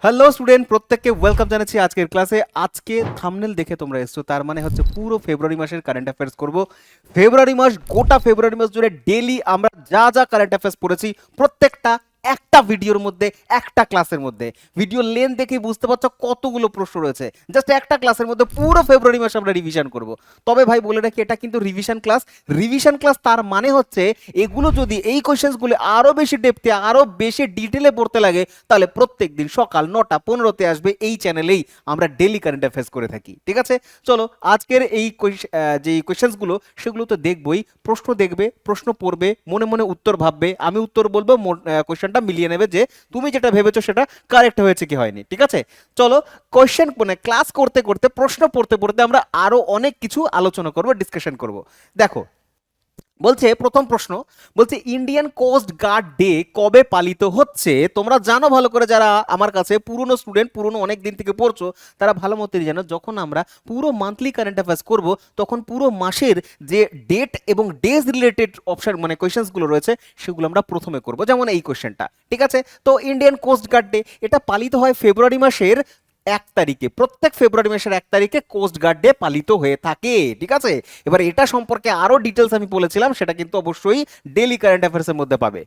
Hello student, প্রত্যেককে welcome জানাচ্ছি আজকের ক্লাসে। আজকে থাম্বনেল দেখে তোমরা এসছো, তার মানে হচ্ছে পুরো ফেব্রুয়ারি মাসের কারেন্ট অ্যাফেয়ার্স করব। ফেব্রুয়ারি মাস, গোটা ফেব্রুয়ারি মাস জুড়ে ডেইলি আমরা যা যা কারেন্ট অ্যাফেয়ার্স পড়েছি প্রত্যেকটা একটা ভিডিওর মধ্যে, একটা ক্লাসের মধ্যে। ভিডিও লেন্থ দেখেই বুঝতে পারছো কতগুলো প্রশ্ন রয়েছে। জাস্ট একটা ক্লাসের মধ্যে পুরো ফেব্রুয়ারি মাসে আমরা রিভিশন করব। তবে ভাই বলে রাখি, এটা কিন্তু রিভিশন ক্লাস। রিভিশন ক্লাস তার মানে হচ্ছে এগুলো যদি এই কোয়েশ্চেন্সগুলো আরও বেশি ডেপথে, আরও বেশি ডিটেলে পড়তে লাগে, তাহলে প্রত্যেক দিন সকাল 9:15 আসবে এই চ্যানেলেই আমরা ডেলি কারেন্ট অ্যাফেয়ার্স করে থাকি। ঠিক আছে, চলো আজকের এই যে কোয়েশ্চেন্সগুলো সেগুলো তো দেখবই। প্রশ্ন দেখবে, প্রশ্ন পড়বে, মনে মনে উত্তর ভাববে, আমি উত্তর বলবো, কোয়েশ্চেনটা মিলিয়ে নেবে যে তুমি যেটা ভেবেছো সেটা কারেক্ট হয়েছে কি হয়নি। ঠিক আছে, চলো কোয়েশ্চেন মানে ক্লাস করতে করতে, প্রশ্ন পড়তে পড়তে আমরা আরো অনেক কিছু আলোচনা করব, ডিসকাশন করব। দেখো বলছে, প্রথম প্রশ্ন বলছে ইন্ডিয়ান কোস্ট গার্ড ডে কবে পালিত হচ্ছে? তোমরা জানো ভালো করে, যারা আমার কাছে পুরনো স্টুডেন্ট, পুরনো অনেক দিন থেকে পড়ছো, তারা ভালো মতোই জানো যখন আমরা পুরো মান্থলি কারেন্ট অ্যাফেয়ার্স করব তখন পুরো মাসের যে ডেট এবং ডেজ রিলেটেড অপশন মানে কোয়েশ্চেন্সগুলো রয়েছে সেগুলো আমরা প্রথমে করব। যেমন এই কোয়েশ্চেনটা, ঠিক আছে? তো ইন্ডিয়ান কোস্ট গার্ড ডে এটা পালিত হয় ফেব্রুয়ারি মাসের 1 তারিখে। প্রত্যেক ফেব্রুয়ারি মাসের 1 তারিখে কোস্ট গার্ড ডে পালিত হয়ে থাকে। ঠিক আছে, এবার এটা সম্পর্কে আরো ডিটেলস আমি বলেছিলাম, সেটা কিন্তু অবশ্যই ডেইলি কারেন্ট অ্যাফেয়ার্সের মধ্যে পাবে।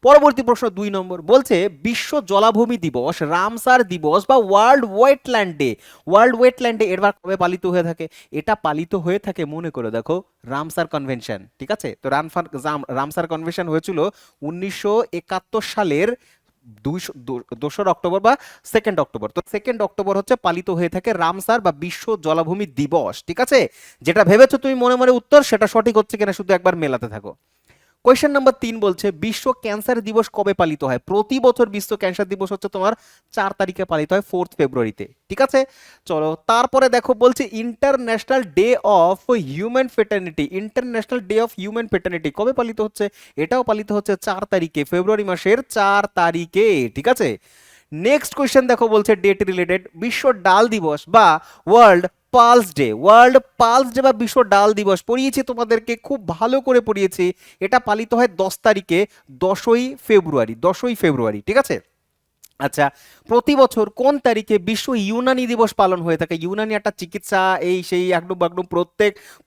পরবর্তী প্রশ্ন 2 নম্বর বলছে বিশ্ব জলাভূমি দিবস, রামসার দিবস বা world wetland day, world wetland day এবার কবে পালিত হয়ে থাকে? এটা পালিত হয়ে থাকে, মনে করে দেখো, রামসার কনভেনশন। ঠিক আছে, তো রামসার কনভেনশন হয়েছিল 1971 সালের 2 অক্টোবর বা 2 অক্টোবর। তো 2 অক্টোবর হচ্ছে পালিত হয়ে থাকে রামসার বা বিশ্ব জলাভূমি দিবস। ঠিক আছে, যেটা ভেবেছো তুমি মনে মনে উত্তর, সেটা সঠিক হচ্ছে কিনা শুধু একবার মেলাতে থাকো। কোয়েশ্চেন নাম্বার 3 বলছে বিশ্ব ক্যান্সার দিবস কবে পালিত হয়? প্রতি বছর বিশ্ব ক্যান্সার দিবস হচ্ছে তোমার 4 তারিখে পালিত হয়, 4 ফেব্রুয়ারিতে। ঠিক আছে, চলো তারপরে দেখো বলছে international day of human fraternity, international day of human fraternity কবে পালিত হচ্ছে? এটাও পালিত হচ্ছে 4 তারিখে, ফেব্রুয়ারি মাসের 4 তারিখে। ঠিক আছে, নেক্সট কোয়েশ্চেন দেখো বলছে ডেট রিলেটেড, বিশ্ব ডাল দিবস বা world pulse day, world pulse day বা বিশ্ব ডাল দিবস পড়িয়েছি তোমাদেরকে, খুব ভালো করে পড়িয়েছি। এটা পালিত হয় 10 তারিখে, 10ই ফেব্রুয়ারি, 10ই ফেব্রুয়ারি। ঠিক আছে, আচ্ছা, প্রতি বছর কোন তারিখে বিশ্ব ইউনানি দিবস পালন হয়ে থাকে? ইউনানি একটা চিকিৎসা, এই সেই একদম একদম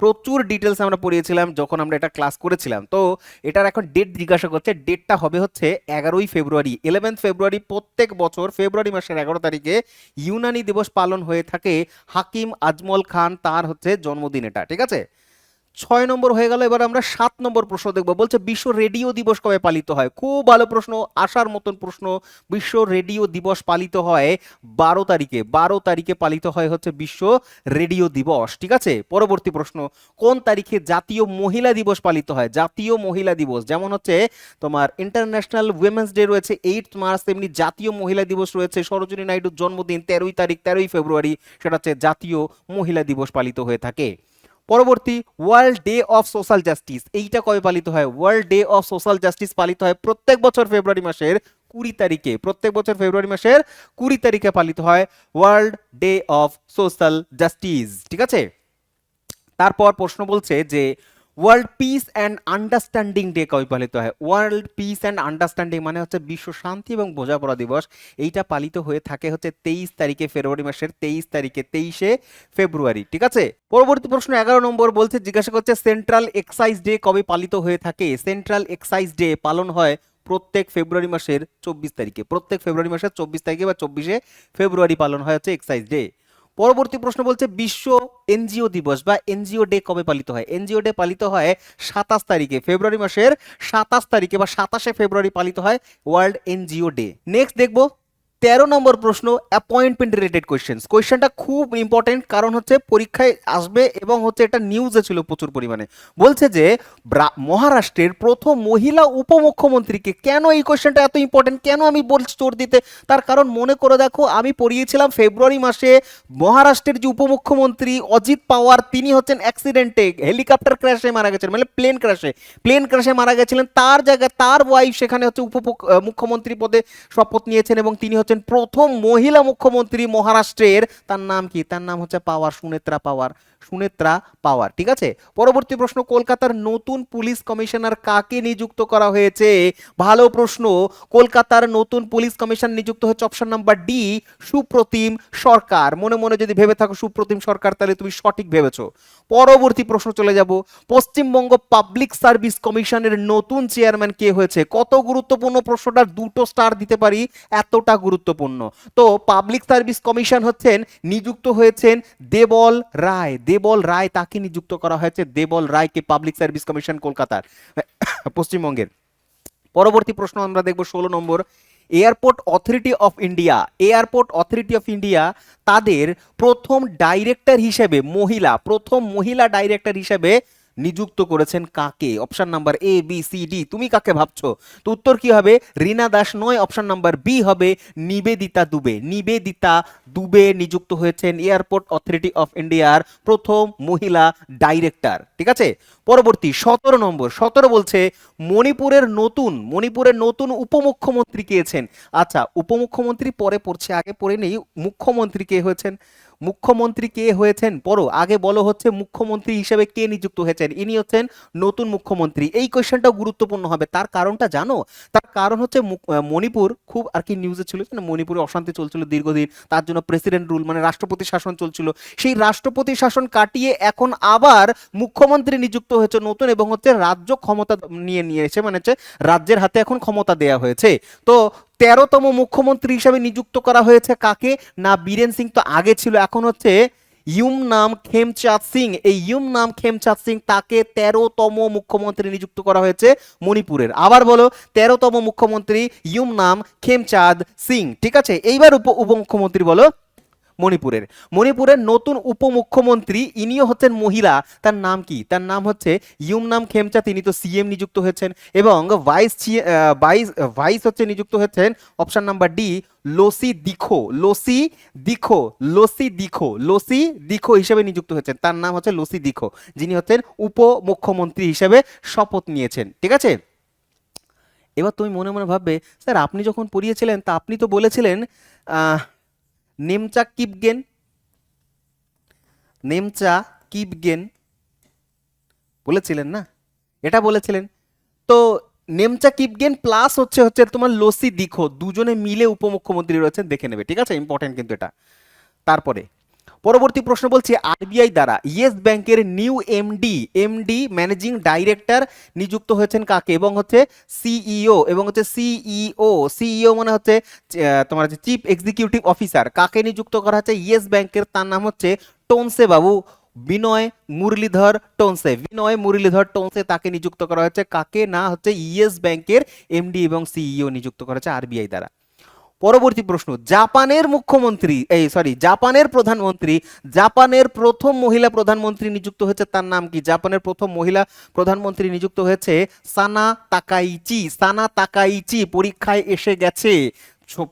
প্রচুর ডিটেলস আমরা পড়িয়েছিলাম যখন আমরা এটা ক্লাস করেছিলাম। তো এটার এখন ডেট জিজ্ঞাসা করছে, ডেটটা হবে হচ্ছে 11ই ফেব্রুয়ারি, 11th ফেব্রুয়ারি। প্রত্যেক বছর ফেব্রুয়ারি মাসের 11 তারিখে ইউনানি দিবস পালন হয়ে থাকে। হাকিম আজমল খান, তার হচ্ছে জন্মদিন এটা। ঠিক আছে, 6 নম্বর হয়ে গেল। এবার আমরা 7 নম্বর প্রশ্ন দেখবো। বলছে বিশ্ব রেডিও দিবস কবে পালিত হয়? খুব ভালো প্রশ্ন, আসার মতন প্রশ্ন। বিশ্ব রেডিও দিবস পালিত হয় 12 তারিখে, 12 তারিখে পালিত হয় হচ্ছে বিশ্ব রেডিও দিবস। ঠিক আছে, পরবর্তী প্রশ্ন, কোন তারিখে জাতীয় মহিলা দিবস পালিত হয়? জাতীয় মহিলা দিবস যেমন হচ্ছে তোমার ইন্টারন্যাশনাল উইমেন্স ডে রয়েছে 8 মার্চ, তেমনি জাতীয় মহিলা দিবস রয়েছে সরোজিনী নাইডুর জন্মদিন 13 তারিখ, 13ই ফেব্রুয়ারি, সেটা হচ্ছে জাতীয় মহিলা দিবস পালিত হয়ে থাকে। পরবর্তী, world day of social justice, এইটা কবে পালিত হয়? World day of social justice পালিত হয় প্রত্যেক বছর ফেব্রুয়ারি মাসের 20 তারিখে, প্রত্যেক বছর ফেব্রুয়ারি মাসের 20 তারিখে পালিত হয় world day of social justice. ঠিক আছে, তারপর প্রশ্ন বলছে যে world piece and understanding day কবে পালিত হয়? ওয়ার্ল্ড পিস অ্যান্ড আন্ডারস্ট্যান্ডিং মানে হচ্ছে বিশ্ব শান্তি এবং বোঝাপড়া দিবস। এইটা পালিত হয়ে থাকে হচ্ছে 23 তারিখে, ফেব্রুয়ারি মাসের 23 তারিখে, 23শে ফেব্রুয়ারি। ঠিক আছে, পরবর্তী প্রশ্ন 11 নম্বর বলছে, জিজ্ঞাসা করছে সেন্ট্রাল এক্সাইজ ডে কবে পালিত হয়ে থাকে? সেন্ট্রাল এক্সাইজ ডে পালন হয় প্রত্যেক ফেব্রুয়ারি মাসের 24 তারিখে, প্রত্যেক ফেব্রুয়ারি মাসের 24 তারিখে বা 24শে ফেব্রুয়ারি পালন হয় হচ্ছে এক্সাইজ ডে। পরবর্তী প্রশ্ন বলছে বিশ্ব এনজিও দিবস বা এনজিও ডে কবে পালিত হয়? এনজিও ডে পালিত হয় 27 তারিখে, ফেব্রুয়ারি মাসের 27 তারিখে বা 27শে ফেব্রুয়ারি পালিত হয় ওয়ার্ল্ড এনজিও ডে। নেক্সট দেখবো 13 নম্বর প্রশ্ন, অ্যাপয়েন্টমেন্ট রিলেটেড কোয়েশ্চেন্স। কোয়েশ্চেনটা খুব ইম্পর্টেন্ট, কারণ হচ্ছে পরীক্ষায় আসবে এবং হচ্ছে এটা নিউজে ছিল প্রচুর পরিমাণে। বলছে যে মহারাষ্ট্রের প্রথম মহিলা উপমুখ্যমন্ত্রীকে, কেন এই কোয়েশ্চেনটা এত ইম্পর্টেন্ট, কেন আমি বলছি জোর দিতে? তার কারণ মনে করে দেখো, আমি পড়িয়েছিলাম ফেব্রুয়ারি মাসে মহারাষ্ট্রের যে উপমুখ্যমন্ত্রী অজিত পাওয়ার, তিনি হচ্ছেন অ্যাক্সিডেন্টে, হেলিকপ্টার ক্র্যাশে মারা গেছেন, মানে প্লেন ক্র্যাশে মারা গেছিলেন। তার জায়গায় তার ওয়াইফ সেখানে হচ্ছে মুখ্যমন্ত্রী পদে শপথ নিয়েছেন এবং তিনি হচ্ছে হচ্ছেন প্রথম মহিলা মুখ্যমন্ত্রী মহারাষ্ট্রের, তার নাম কি? তার নাম হচ্ছে পাওয়ার, সুনেত্রা পাওয়ার, সুনেত্রা পাওয়ার। ঠিক আছে, পরবর্তী প্রশ্ন, কলকাতার নতুন পুলিশ কমিশনার কাকে নিযুক্ত করা হয়েছে? ভালো প্রশ্ন। কলকাতার নতুন পুলিশ কমিশনার নিযুক্ত হচ্ছে অপশন নাম্বার ডি, সুপ্রতিম সরকার। মনে মনে যদি ভেবে থাকো সুপ্রতিম সরকার, তাহলে তুমি সঠিক ভেবেছো। পরবর্তী প্রশ্ন চলে যাব, পশ্চিমবঙ্গ পাবলিক সার্ভিস কমিশনের নতুন চেয়ারম্যান কে হয়েছে? কত গুরুত্বপূর্ণ প্রশ্নটা, দুটো স্টার দিতে পারি, এতটা গুরুত্বপূর্ণ। তো পাবলিক সার্ভিস কমিশন হচ্ছেন, নিযুক্ত হয়েছেন দেবল রায়। দেবল রায়, তাকে নিযুক্ত করা হয়েছে, দেবল রায়কে পাবলিক সার্ভিস কমিশন কলকাতার পশ্চিমবঙ্গের। পরবর্তী প্রশ্ন আমরা দেখব 16 number, airport authority of India, airport authority of India তাদের প্রথম ডাইরেক্টর হিসেবে মহিলা, প্রথম মহিলা ডাইরেক্টর হিসেবে নিযুক্ত করেছেন কাকে? Option number A B C D, তুমি কাকে ভাবছো? তো উত্তর কি হবে? রীনা দাস নয়, অপশন নাম্বার বি হবে নিবেদিতা দুবে। নিবেদিতা দুবে নিযুক্ত হয়েছেন এয়ারপোর্ট অথরিটি অফ ইন্ডিয়ার প্রথম মহিলা ডাইরেক্টর। ঠিক আছে, পরবর্তী 17 নম্বর, 17 বলছে মণিপুরের নতুন উপমুখ্যমন্ত্রী কে আছেন? আচ্ছা, উপমুখ্যমন্ত্রী পরে পড়ছে, আগে পড়ে নেই মুখ্যমন্ত্রী কে হয়েছেন। মুখ্যমন্ত্রী কে হয়েছেন পড়ো, আগে বলো হচ্ছে মুখ্যমন্ত্রী হিসেবে কে নিযুক্ত হয়েছেন। ইনি হচ্ছেন নতুন মুখ্যমন্ত্রী। এই কোয়েশ্চেনটাও গুরুত্বপূর্ণ হবে, তার কারণটা জানো? তার কারণ হচ্ছে মণিপুর খুব আর কি নিউজে ছিল না, মণিপুরে অশান্তি চলছিল দীর্ঘদিন, তার জন্য প্রেসিডেন্ট রুল মানে রাষ্ট্রপতি শাসন চলছিল। সেই রাষ্ট্রপতি শাসন কাটিয়ে এখন আবার মুখ্যমন্ত্রী নিযুক্ত হয়েছে নতুন, এবং হচ্ছে রাজ্য ক্ষমতা নিয়ে এসে, মানে হচ্ছে রাজ্যের হাতে এখন ক্ষমতা দেয়া হয়েছে। তো 13তম মুখ্যমন্ত্রী হিসেবে নিযুক্ত করা হয়েছে কাকে? না বীরেন সিং তো আগে ছিল, এখন হচ্ছে ইউমনাম খেমচাঁদ সিং। এই ইউমনাম খেমচাঁদ সিং, তাকে 13তম মুখ্যমন্ত্রী নিযুক্ত করা হয়েছে মণিপুরের। আবার বলো, 13তম মুখ্যমন্ত্রী ইউমনাম খেমচাঁদ সিং। ঠিক আছে, এইবার উপমুখ্যমন্ত্রী বলো মণিপুরের। মণিপুরের নতুন উপমুখ্যমন্ত্রী, ইনিও হচ্ছেন মহিলা, তার নাম কি? তার নাম হচ্ছে ইউমনাম খেমচা, তিনি তো সিএম নিযুক্ত হয়েছেন, এবং ভাইস হচ্ছে নিযুক্ত হয়েছেন option number D লোসি Dikhow. লোসি Dikhow হিসেবে নিযুক্ত হয়েছেন, তার নাম হচ্ছে লোসি দিখো, যিনি হচ্ছেন উপমুখ্যমন্ত্রী হিসেবে শপথ নিয়েছেন। ঠিক আছে, এবার তুমি মনে মনে ভাববে, স্যার আপনি যখন পড়িয়েছিলেন তা আপনি তো বলেছিলেন নেমচা কিপগেন, নেমচা কিপগেন বলেছিলেন না, এটা বলেছিলেন। তো নেমচা কিপগেন প্লাস হচ্ছে হচ্ছে তোমার লোসি দিখো, দুজনে মিলে উপমুখ্যমন্ত্রী রয়েছেন, দেখে নেবে। ঠিক আছে, ইম্পর্টেন্ট কিন্তু এটা। তারপরে পরবর্তী প্রশ্ন বলছি, আরবিআই দ্বারা ইয়েস ব্যাংকের নিউ এমডি ম্যানেজিং ডাইরেক্টর নিযুক্ত হয়েছেন কাকে? এবং হচ্ছে সিইও, এবং হচ্ছে সিইও মানে হচ্ছে তোমার হচ্ছে চিফ এক্সিকিউটিভ অফিসার, কাকে নিযুক্ত করা হচ্ছে ইয়েস ব্যাংকের? তার নাম হচ্ছে টোনসে বাবু, বিনয় মুরলীধর টোনসে, তাকে নিযুক্ত করা হয়েছে কাকে? না হচ্ছে ইয়েস ব্যাংকের এমডি এবং সিইও নিযুক্ত করা হয়েছে আরবিআই দ্বারা। পরবর্তী প্রশ্ন, জাপানের প্রথম মহিলা প্রধানমন্ত্রী নিযুক্ত হয়েছে, তার নাম কি? জাপানের প্রথম মহিলা প্রধানমন্ত্রী নিযুক্ত হয়েছে সানা তাকাইচি। পরীক্ষায় এসে গেছে,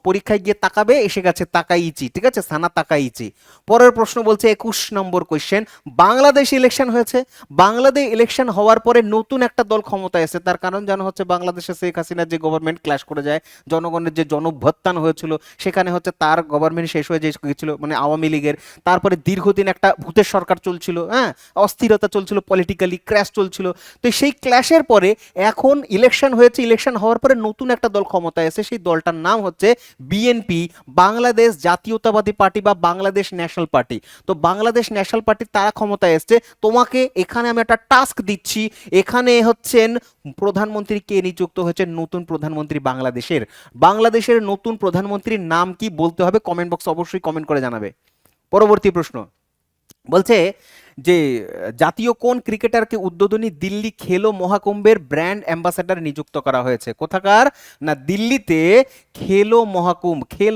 পরীক্ষায় গিয়ে তাকাবে, এসে গেছে তাকাইচি। ঠিক আছে, সানা তাকাইচি। পরের প্রশ্ন বলছে 21 নম্বর কোয়েশ্চেন, বাংলাদেশ ইলেকশন হয়েছে, বাংলাদেশ ইলেকশন হওয়ার পরে নতুন একটা দল ক্ষমতায় এসেছে, তার কারণ জানা হচ্ছে বাংলাদেশে শেখ হাসিনার যে গভর্নমেন্ট ক্ল্যাশ করে যায়, জনগণের যে জনভ্যুত্থান হয়েছিল, সেখানে হচ্ছে তার গভর্নমেন্ট শেষ হয়ে গিয়েছিল, মানে আওয়ামী লীগের। তারপরে দীর্ঘদিন একটা ভূতের সরকার চলছিল, হ্যাঁ, অস্থিরতা চলছিল, পলিটিক্যালি ক্র্যাশ চলছিল। তো সেই ক্ল্যাশের পরে এখন ইলেকশন হয়েছে, ইলেকশন হওয়ার পরে নতুন একটা দল ক্ষমতায় এসে, সেই দলটার নাম হচ্ছে বিএনপি, বাংলাদেশ জাতীয়তাবাদী পার্টি বা বাংলাদেশ ন্যাশনাল পার্টি। তো বাংলাদেশ ন্যাশনাল পার্টি তারা ক্ষমতায় এসছে। তোমাকে এখানে আমি একটা টাস্ক দিচ্ছি, এখানে হচ্ছেন প্রধানমন্ত্রী কে নিযুক্ত হয়েছে? নতুন প্রধানমন্ত্রী বাংলাদেশের নতুন প্রধানমন্ত্রীর নাম কি বলতে হবে, কমেন্ট বক্সে অবশ্যই কমেন্ট করে জানাবে। পরবর্তী প্রশ্ন বলছে যে জাতীয় কোন ক্রিকেটারকে উদ্বোধনী দিল্লি খেলো মহাকুম্ভের ব্র্যান্ড অ্যাম্বাসাডার নিযুক্ত করা হয়েছে? কোথাকার? না দিল্লিতে খেল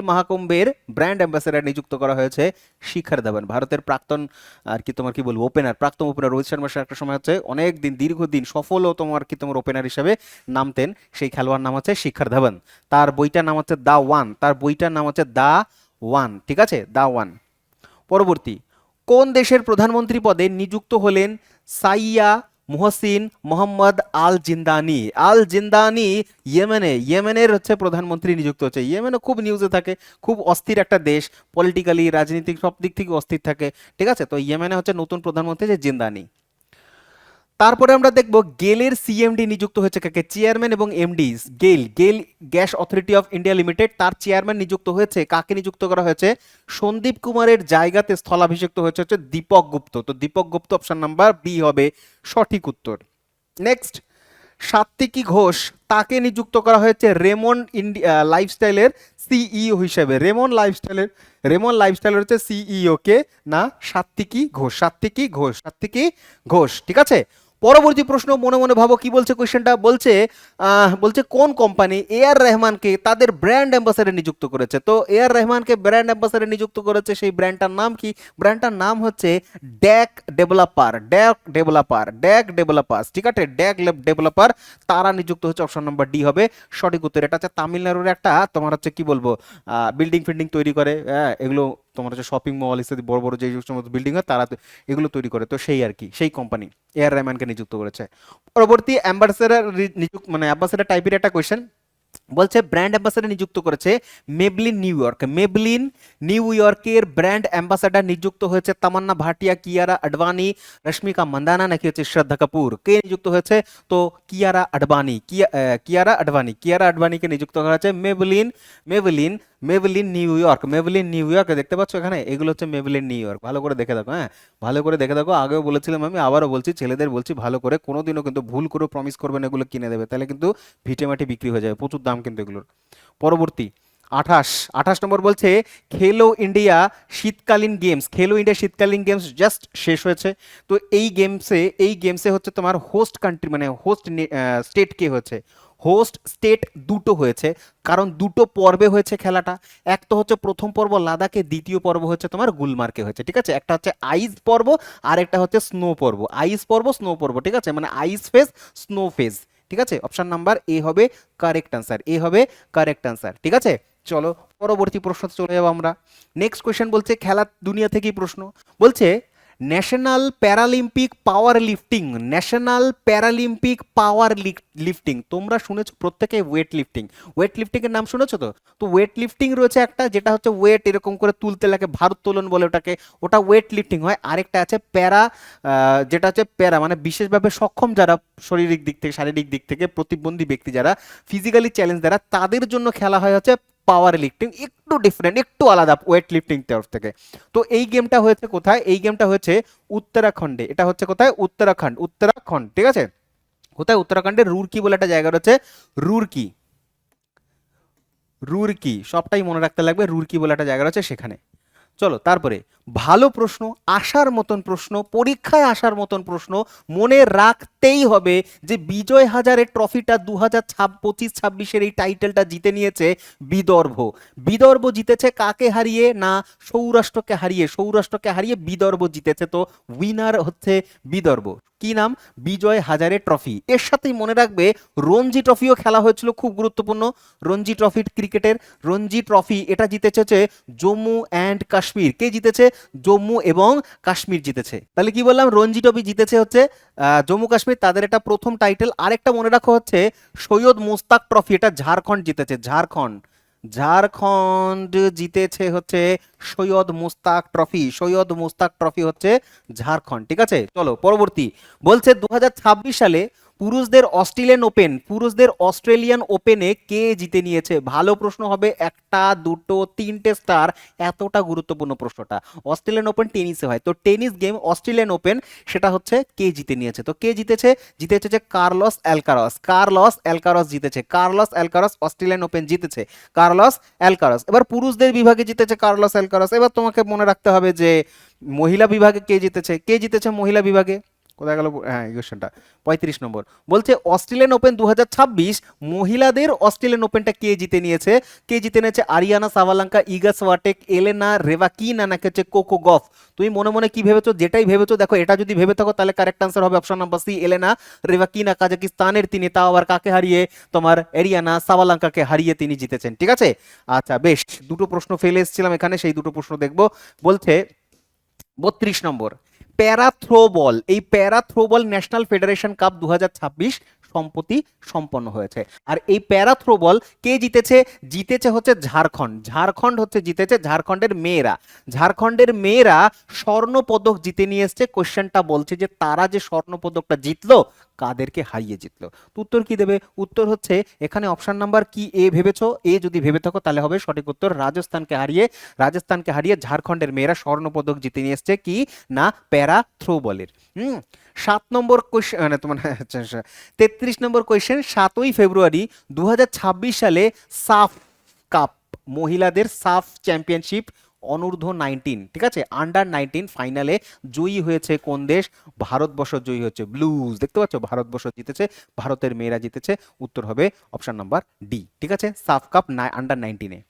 মহাকুম্ভের ব্র্যান্ড অ্যাম্বাসাডার নিযুক্ত করা হয়েছে শিখর ধাওয়ান, ভারতের প্রাক্তন আর কি তোমার কি বলবো প্রাক্তন ওপেনার রোহিত শর্মার একটা সময় হচ্ছে অনেক দিন দীর্ঘদিন সফল ও তোমার কি তোমার ওপেনার হিসেবে নামতেন, সেই খেলোয়াড় নাম হচ্ছে শিখর ধাওয়ান। তার বইটার নাম হচ্ছে দা ওয়ান। ঠিক আছে, দা ওয়ান। পরবর্তী, কোন দেশের প্রধানমন্ত্রী পদে নিযুক্ত হলেন সাইয়া মুহসিন মোহাম্মদ আল জিন্দানি। আল জিন্দানি ইয়েমেনের হচ্ছে প্রধানমন্ত্রী নিযুক্ত হচ্ছে। ইয়েমেনও খুব নিউজে থাকে, খুব অস্থির একটা দেশ, পলিটিক্যালি রাজনীতিক সব দিক থেকে অস্থির থাকে, ঠিক আছে। তো ইয়েমেনে হচ্ছে নতুন প্রধানমন্ত্রী যে জিন্দানি। তারপরে আমরা দেখব গেলের সিএমডি নিযুক্ত হয়েছে কাকে, চেয়ারম্যান এবং এমডি। গেল gas authority of India limited, তার চেয়ারম্যান নিযুক্ত হয়েছে, কাকে নিযুক্ত করা হয়েছে, সন্দীপ কুমারের জায়গাতে স্থলাভিষিক্ত হয়েছে হচ্ছে দীপক গুপ্ত। তো দীপক গুপ্ত অপশন নাম্বার বি হবে সঠিক উত্তর। নেক্সট, সাত্বিকী ঘোষ, তাকে নিযুক্ত করা হয়েছে রেমন ইন্ডিয়া লাইফস্টাইলের সিইও হিসেবে। রেমন লাইফস্টাইলের হচ্ছে সিইও কে না, সাত্বিকী ঘোষ, ঠিক আছে। পরবর্তী প্রশ্ন মনে মনে ভাবো কি বলছে কোশ্চেনটা, বলছে কোন কোম্পানি এআর রহমানকে তাদের ব্র্যান্ড অ্যাম্বাসাডর নিযুক্ত করেছে। তো এআর রহমানকে ব্র্যান্ড অ্যাম্বাসাডর নিযুক্ত করেছে, সেই ব্র্যান্ডটার নাম কি, ব্র্যান্ডটার নাম হচ্ছে ড্যাক ডেভেলপার্স, ঠিক আছে, ড্যাক ডেভেলপার, তারা নিযুক্ত হচ্ছে, অপশন নাম্বার ডি হবে সঠিক উত্তর। এটা হচ্ছে তামিলনাড়ুর একটা তোমার হচ্ছে কি বলবো বিল্ডিং ফিল্ডিং তৈরি করে, হ্যাঁ, এগুলো তোমার হচ্ছে শপিং মল ইত্যাদি বড় বড় যে সমস্ত বিল্ডিং হয় তারা এগুলো তৈরি করে, তো সেই আর কি, সেই কোম্পানি এআর রহমানকে নিযুক্ত করেছে। পরবর্তী অ্যাম্বাসেডর মানে অ্যাম্বাসেডর টাইপের একটা কোয়েশ্চেন, বলছে ব্র্যান্ড অ্যাম্বাসেডর নিযুক্ত করেছে মেবলিন নিউ ইয়র্কের ব্র্যান্ড অ্যাম্বাসেডর নিযুক্ত হয়েছে তামান্না ভাটিয়া, কিয়ারা আডবাণী, রশ্মিকা মান্দানা নাকি হচ্ছে শ্রদ্ধা কাপুর, কে নিযুক্ত হয়েছে, তো কিয়ারা আডবাণীকে নিযুক্ত করা হয়েছে মেবলিন মেবলিন নিউ ইয়র্ক দেখতে পাচ্ছ এখানে, এগুলো হচ্ছে মেবলিন নিউ ইয়র্ক, ভালো করে দেখে দেখো, হ্যাঁ ভালো করে দেখে দেখো। আগেও বলেছিলাম আমি, আবারও বলছি, ছেলেদের বলছি ভালো করে, কোনোদিনও কিন্তু ভুল করে প্রমিস করবেন এগুলো কিনে দেবে, তাহলে কিন্তু ভিটেমাটি বিক্রি হয়ে যাবে, প্রচুর দাম কিন্তু এগুলোর। পরবর্তী 28 নম্বর বলছে খেলো ইন্ডিয়া শীতকালীন গেমস জাস্ট শেষ হয়েছে। তো এই গেমসে হচ্ছে তোমার হোস্ট কান্ট্রি মানে হোস্ট স্টেট কে হয়েছে, হোস্ট স্টেট দুটো হয়েছে, কারণ দুটো পর্বে হয়েছে খেলাটা। এক তো হচ্ছে প্রথম পর্ব লাদাখে, দ্বিতীয় পর্ব হচ্ছে তোমার গুলমার্গে হয়েছে, ঠিক আছে। একটা হচ্ছে আইস পর্ব আর একটা হচ্ছে স্নো পর্ব, স্নো পর্ব, ঠিক আছে, মানে আইস ফেজ স্নো ফেজ, ঠিক আছে। অপশন নাম্বার এ হবে কারেক্ট আনসার, ঠিক আছে। চলো পরবর্তী প্রশ্ন চলে যাবো আমরা। নেক্সট কোয়েশ্চেন বলছে খেলার দুনিয়া থেকেই প্রশ্ন, বলছে ন্যাশনাল প্যারালিম্পিক পাওয়ার লিফটিং, তোমরা শুনেছো প্রত্যেকে ওয়েট লিফটিং এর নাম শুনেছো তো। তো ওয়েট লিফটিং রয়েছে একটা, যেটা হচ্ছে ওয়েট এরকম করে তুলতে লাগে, ভারোত্তোলন বলে ওটাকে, ওটা ওয়েট লিফটিং হয়। আরেকটা আছে যেটা হচ্ছে প্যারা মানে বিশেষভাবে সক্ষম যারা, শারীরিক দিক থেকে প্রতিবন্ধী ব্যক্তি যারা, ফিজিক্যালি চ্যালেঞ্জ যারা, তাদের জন্য খেলা হয় হচ্ছে পাওয়ার লিফটিং, একটু ডিফারেন্ট, একটু আলাদা ওয়েট লিফটিং তরফ থেকে। তো এই গেমটা হয়েছে কোথায়, এই গেমটা হয়েছে উত্তরাখণ্ডে, এটা হচ্ছে কোথায়, উত্তরাখণ্ড, ঠিক আছে। কোথায়, উত্তরাখণ্ডের রুরকি বলে একটা জায়গা রয়েছে, রুরকি রুরকি সবটাই মনে রাখতে লাগবে, রুরকি বলে একটা জায়গা রয়েছে সেখানে। চলো তারপরে ভালো প্রশ্ন, আসার মতন প্রশ্ন, পরীক্ষায় আসার মতন প্রশ্ন, মনে রাখতেই হবে যে বিজয় হাজারে ট্রফিটা 2025-26 এই টাইটেলটা জিতে নিয়েছে বিদর্ভ জিতেছে কাকে হারিয়ে না, সৌরাষ্ট্রকে হারিয়ে বিদর্ভ জিতেছে। তো উইনার হচ্ছে বিদর্ভ, কি নাম, বিজয় হাজারে ট্রফি। এর সাথেই মনে রাখবে রঞ্জি ট্রফিও খেলা হয়েছিল, খুব গুরুত্বপূর্ণ রঞ্জি ট্রফি ক্রিকেটের, রঞ্জি ট্রফি এটা জিতেছে হচ্ছে জম্মু অ্যান্ড কাশ্মীর, কে জিতেছে, জম্মু এবং কাশ্মীর জিতেছে। তাহলে কি বললাম, রঞ্জি ট্রফি জিতেছে হচ্ছে জম্মু কাশ্মীর, তাদের এটা প্রথম টাইটেল। আরেকটা মনে রাখা হচ্ছে সৈয়দ মুস্তাক ট্রফি, এটা ঝাড়খণ্ড জিতেছে, ঝাড়খণ্ড জিতেছে হচ্ছে সৈয়দ মুস্তাক ট্রফি হচ্ছে ঝাড়খণ্ড, ঠিক আছে। চলো পরবর্তী বলছে 2026 সালে পুরুষদের অস্ট্রেলিয়ান ওপেনে কে জিতে নিয়েছে। ভালো প্রশ্ন হবে, একটা দুটো তিনটে স্টার, এতটা গুরুত্বপূর্ণ প্রশ্নটা। অস্ট্রেলিয়ান ওপেন টেনিসে হয়, তো টেনিস গেম অস্ট্রেলিয়ান ওপেন, সেটা হচ্ছে কে জিতে নিয়েছে। তো কে জিতেছে যে কার্লস অ্যালকারাস জিতেছে, অস্ট্রেলিয়ান ওপেন জিতেছে কার্লস অ্যালকারাস। এবার পুরুষদের বিভাগে জিতেছে কার্লস অ্যালকারাস। এবার তোমাকে মনে রাখতে হবে যে মহিলা বিভাগে কে জিতেছে মহিলা বিভাগে, কোথায় গেল, হ্যাঁ এই কোশ্চেনটা 35 নম্বর বলছে অস্ট্রেলিয়ান ওপেন 2026 মহিলাদের অস্ট্রেলিয়ান ওপেনটা কে জিতে নিয়েছে, আরিয়ানা সাবালাঙ্কা, ইগা সোয়াটেক, এলেনা রেভাকিনা নাকি হচ্ছে কোকো গফ। তুমি মনে মনে কি ভেবেছো, যেটাই ভেবেছো দেখো, এটা যদি ভেবে থাকো তাহলে কারেক্ট আনসার হবে অপশন নাম্বার সি, এলেনা রেভাকিনা, কাজাকিস্তানের তিনি, তাও আবার কাকে হারিয়ে, তোমার এরিয়ানা সাবালাঙ্কাকে হারিয়ে তিনি জিতেছেন, ঠিক আছে। আচ্ছা বেশ, দুটো প্রশ্ন ফেলে এসেছিলাম এখানে, সেই দুটো প্রশ্ন দেখবো। বলছে 32 নম্বর, প্যারা থ্রো বল, এই প্যারা থ্রো বল ন্যাশনাল ফেডারেশন কাপ 2026 সম্প্রতি সম্পন্ন হয়েছে। আর এই প্যারা থ্রো বল কে জিতেছে? জিতেছে হচ্ছে ঝাড়খণ্ড। ঝাড়খণ্ড হচ্ছে জিতেছে, ঝাড়খণ্ডের মেয়েরা। ঝাড়খণ্ডের মেয়েরা স্বর্ণ পদক জিতে নিয়ে এসছে। কোশ্চেনটা বলছে যে তারা যে স্বর্ণ পদকটা জিতলো, কাদেরকে হারিয়ে জিতলো? তো উত্তর কি দেবে? উত্তর হচ্ছে এখানে অপশন নাম্বার কি এ ভেবেছো? এ যদি ভেবে থাকো তাহলে হবে সঠিক উত্তর। রাজস্থানকে হারিয়ে ঝাড়খণ্ডের মেয়েরা স্বর্ণ পদক জিতে নিয়ে এসছে কি না প্যারা থ্রো বলের। 7 নম্বর কোশ্চেন মানে তোমার 33 নম্বর কোয়েশ্চেন। 7ই ফেব্রুয়ারি 2026 সালে সাফ কাপ, মহিলাদের সাফ চ্যাম্পিয়নশিপ অনূর্ধ্ব 19, ঠিক আছে, আন্ডার 19 ফাইনালে জয়ী হয়েছে কোন দেশ? ভারতবর্ষ জয়ী হচ্ছে। ব্লুজ দেখতে পাচ্ছ, ভারতবর্ষ জিতেছে, ভারতের মেয়েরা জিতেছে। উত্তর হবে অপশন নাম্বার ডি, ঠিক আছে, সাফ কাপ আন্ডার 19-এ।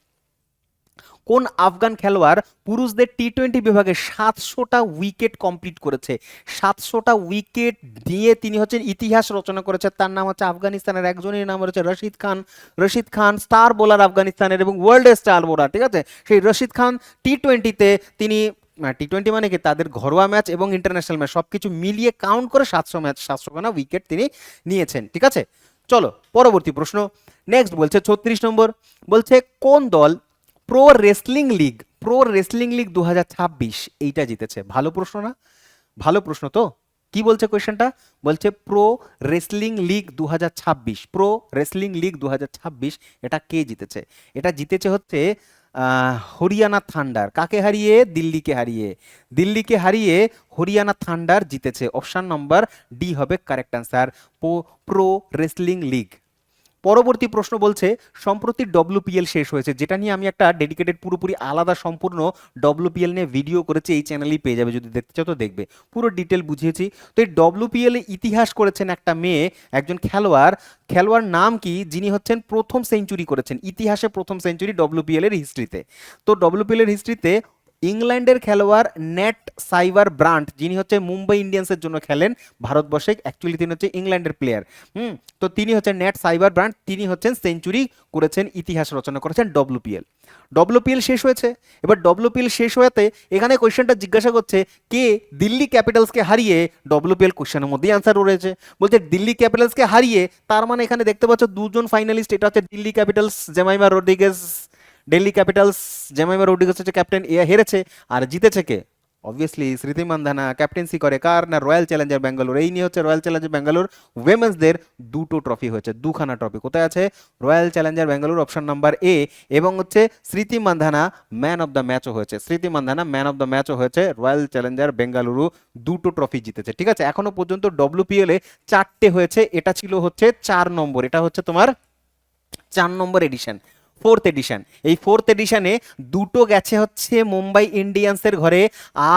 কোন আফগান খেলোয়াড় পুরুষদের টি-20 বিভাগে 700টা উইকেট কমপ্লিট করেছে? 700টা উইকেট দিয়ে তিনি হচ্ছেন ইতিহাস রচনা করেছে। তার নাম হচ্ছে আফগানিস্তানের একজনের নাম হচ্ছে রশিদ খান। রশিদ খান স্টার বোলার আফগানিস্তানের এবং ওয়ার্ল্ডের স্টার বোলার, ঠিক আছে। সেই রশিদ খান টি-20-তে তিনি টি-20 মানে কি তাদের ঘরোয়া ম্যাচ এবং ইন্টারন্যাশনাল ম্যাচ সবকিছু মিলিয়ে কাউন্ট করে 700 খানা উইকেট তিনি নিয়েছেন, ঠিক আছে। চলো পরবর্তী প্রশ্ন। নেক্সট বলছে 36 নম্বর, বলছে কোন দল প্রো রেসলিং লিগ 2026 এইটা জিতেছে? ভালো প্রশ্ন না? ভালো প্রশ্ন তো। কি বলছে কোয়েশ্চেনটা? বলছে pro wrestling league 2026, pro wrestling league 2026 এটা কে জিতেছে? এটা জিতেছে হচ্ছে হরিয়ানা থান্ডার। কাকে হারিয়ে? দিল্লিকে হারিয়ে। দিল্লিকে হারিয়ে হরিয়ানা থান্ডার জিতেছে। অপশন নাম্বার ডি হবে correct answer, pro wrestling league. পরবর্তী প্রশ্ন বলছে সম্প্রতি ডব্লিউপিএল শেষ হয়েছে, যেটা নিয়ে আমি একটা ডেডিকেটেড পুরোপুরি আলাদা সম্পূর্ণ ডব্লিউপিএল নিয়ে ভিডিও করেছি, এই চ্যানেলেই পেয়ে যাবে, যদি দেখতে চাও তো দেখবে, পুরো ডিটেল বুঝিয়েছি। তো এই ডব্লিউপিএল এ ইতিহাস করেছেন একটা মেয়ে, একজন খেলোয়াড় নাম কি, যিনি হচ্ছেন প্রথম সেঞ্চুরি করেছেন, ইতিহাসে প্রথম সেঞ্চুরি ডব্লিউপিএল এর হিস্ট্রিতে। তো ডব্লিউপিএল এর হিস্ট্রিতে ইংল্যান্ডের খেলোয়াড় নেট সাইবার ব্রান্ট, যিনি হচ্ছে মুম্বাই ইন্ডিয়ান্সের জন্য খেলেন ভারতবর্ষে, অ্যাকচুয়ালি তিনি হচ্ছে ইংল্যান্ডের প্লেয়ার। তো তিনি হচ্ছেন নেট সাইবার ব্রান্ট, তিনি হচ্ছেন সেঞ্চুরি করেছেন, ইতিহাস রচনা করেছেন ডব্লিউপিএল। ডব্লিউপিএল শেষ হয়েছে। এবার ডব্লিউপিএল শেষ হয়েতে এখানে কোয়েশ্চেনটা জিজ্ঞাসা করছে কে দিল্লি ক্যাপিটালসকে হারিয়ে, ডব্লিউপিএল কোয়েশ্চেনের মধ্যেই আনসার রয়েছে, বলছে দিল্লি ক্যাপিটালসকে হারিয়ে। তার মানে এখানে দেখতে পাচ্ছ দুজন ফাইনালিস্ট, এটা হচ্ছে দিল্লি ক্যাপিটালস, জেমাইমা রোড্রিগেজ, দিল্লি ক্যাপিটালস জেমাইমা রোড্রিগেজ হচ্ছে ক্যাপ্টেন, এ হেরেছে। আর জিতেছে কে? অবভিয়াসলি স্মৃতি মান্ধানা, ক্যাপ্টেন্সি করে কার না রয়্যাল চ্যালেঞ্জার ব্যাঙ্গালোর। এই নিয়ে হচ্ছে রয়্যাল চ্যালেঞ্জার ব্যাঙ্গালোর উইমেন্সদের দুটো ট্রফি হয়েছে, দুখানা ট্রফি। কোথায় আছে? Royal Challenger Bangalore option number এ। এবং হচ্ছে স্মৃতি মান্ধানা ম্যান অফ দ্য ম্যাচও হয়েছে, স্মৃতি মান্ধানা ম্যান অফ দ্য ম্যাচও হয়েছে। রয়্যাল চ্যালেঞ্জার বেঙ্গালুরু দুটো ট্রফি জিতেছে, ঠিক আছে। এখনো পর্যন্ত ডব্লিউপিএল এ 4টে হয়েছে, এটা ছিল হচ্ছে 4 নম্বর, এটা হচ্ছে তোমার 4 নম্বর এডিশন, 4th এডিশন। এই 4th এডিশনে দুটো গেছে হচ্ছে মুম্বাই ইন্ডিয়ান্সের ঘরে,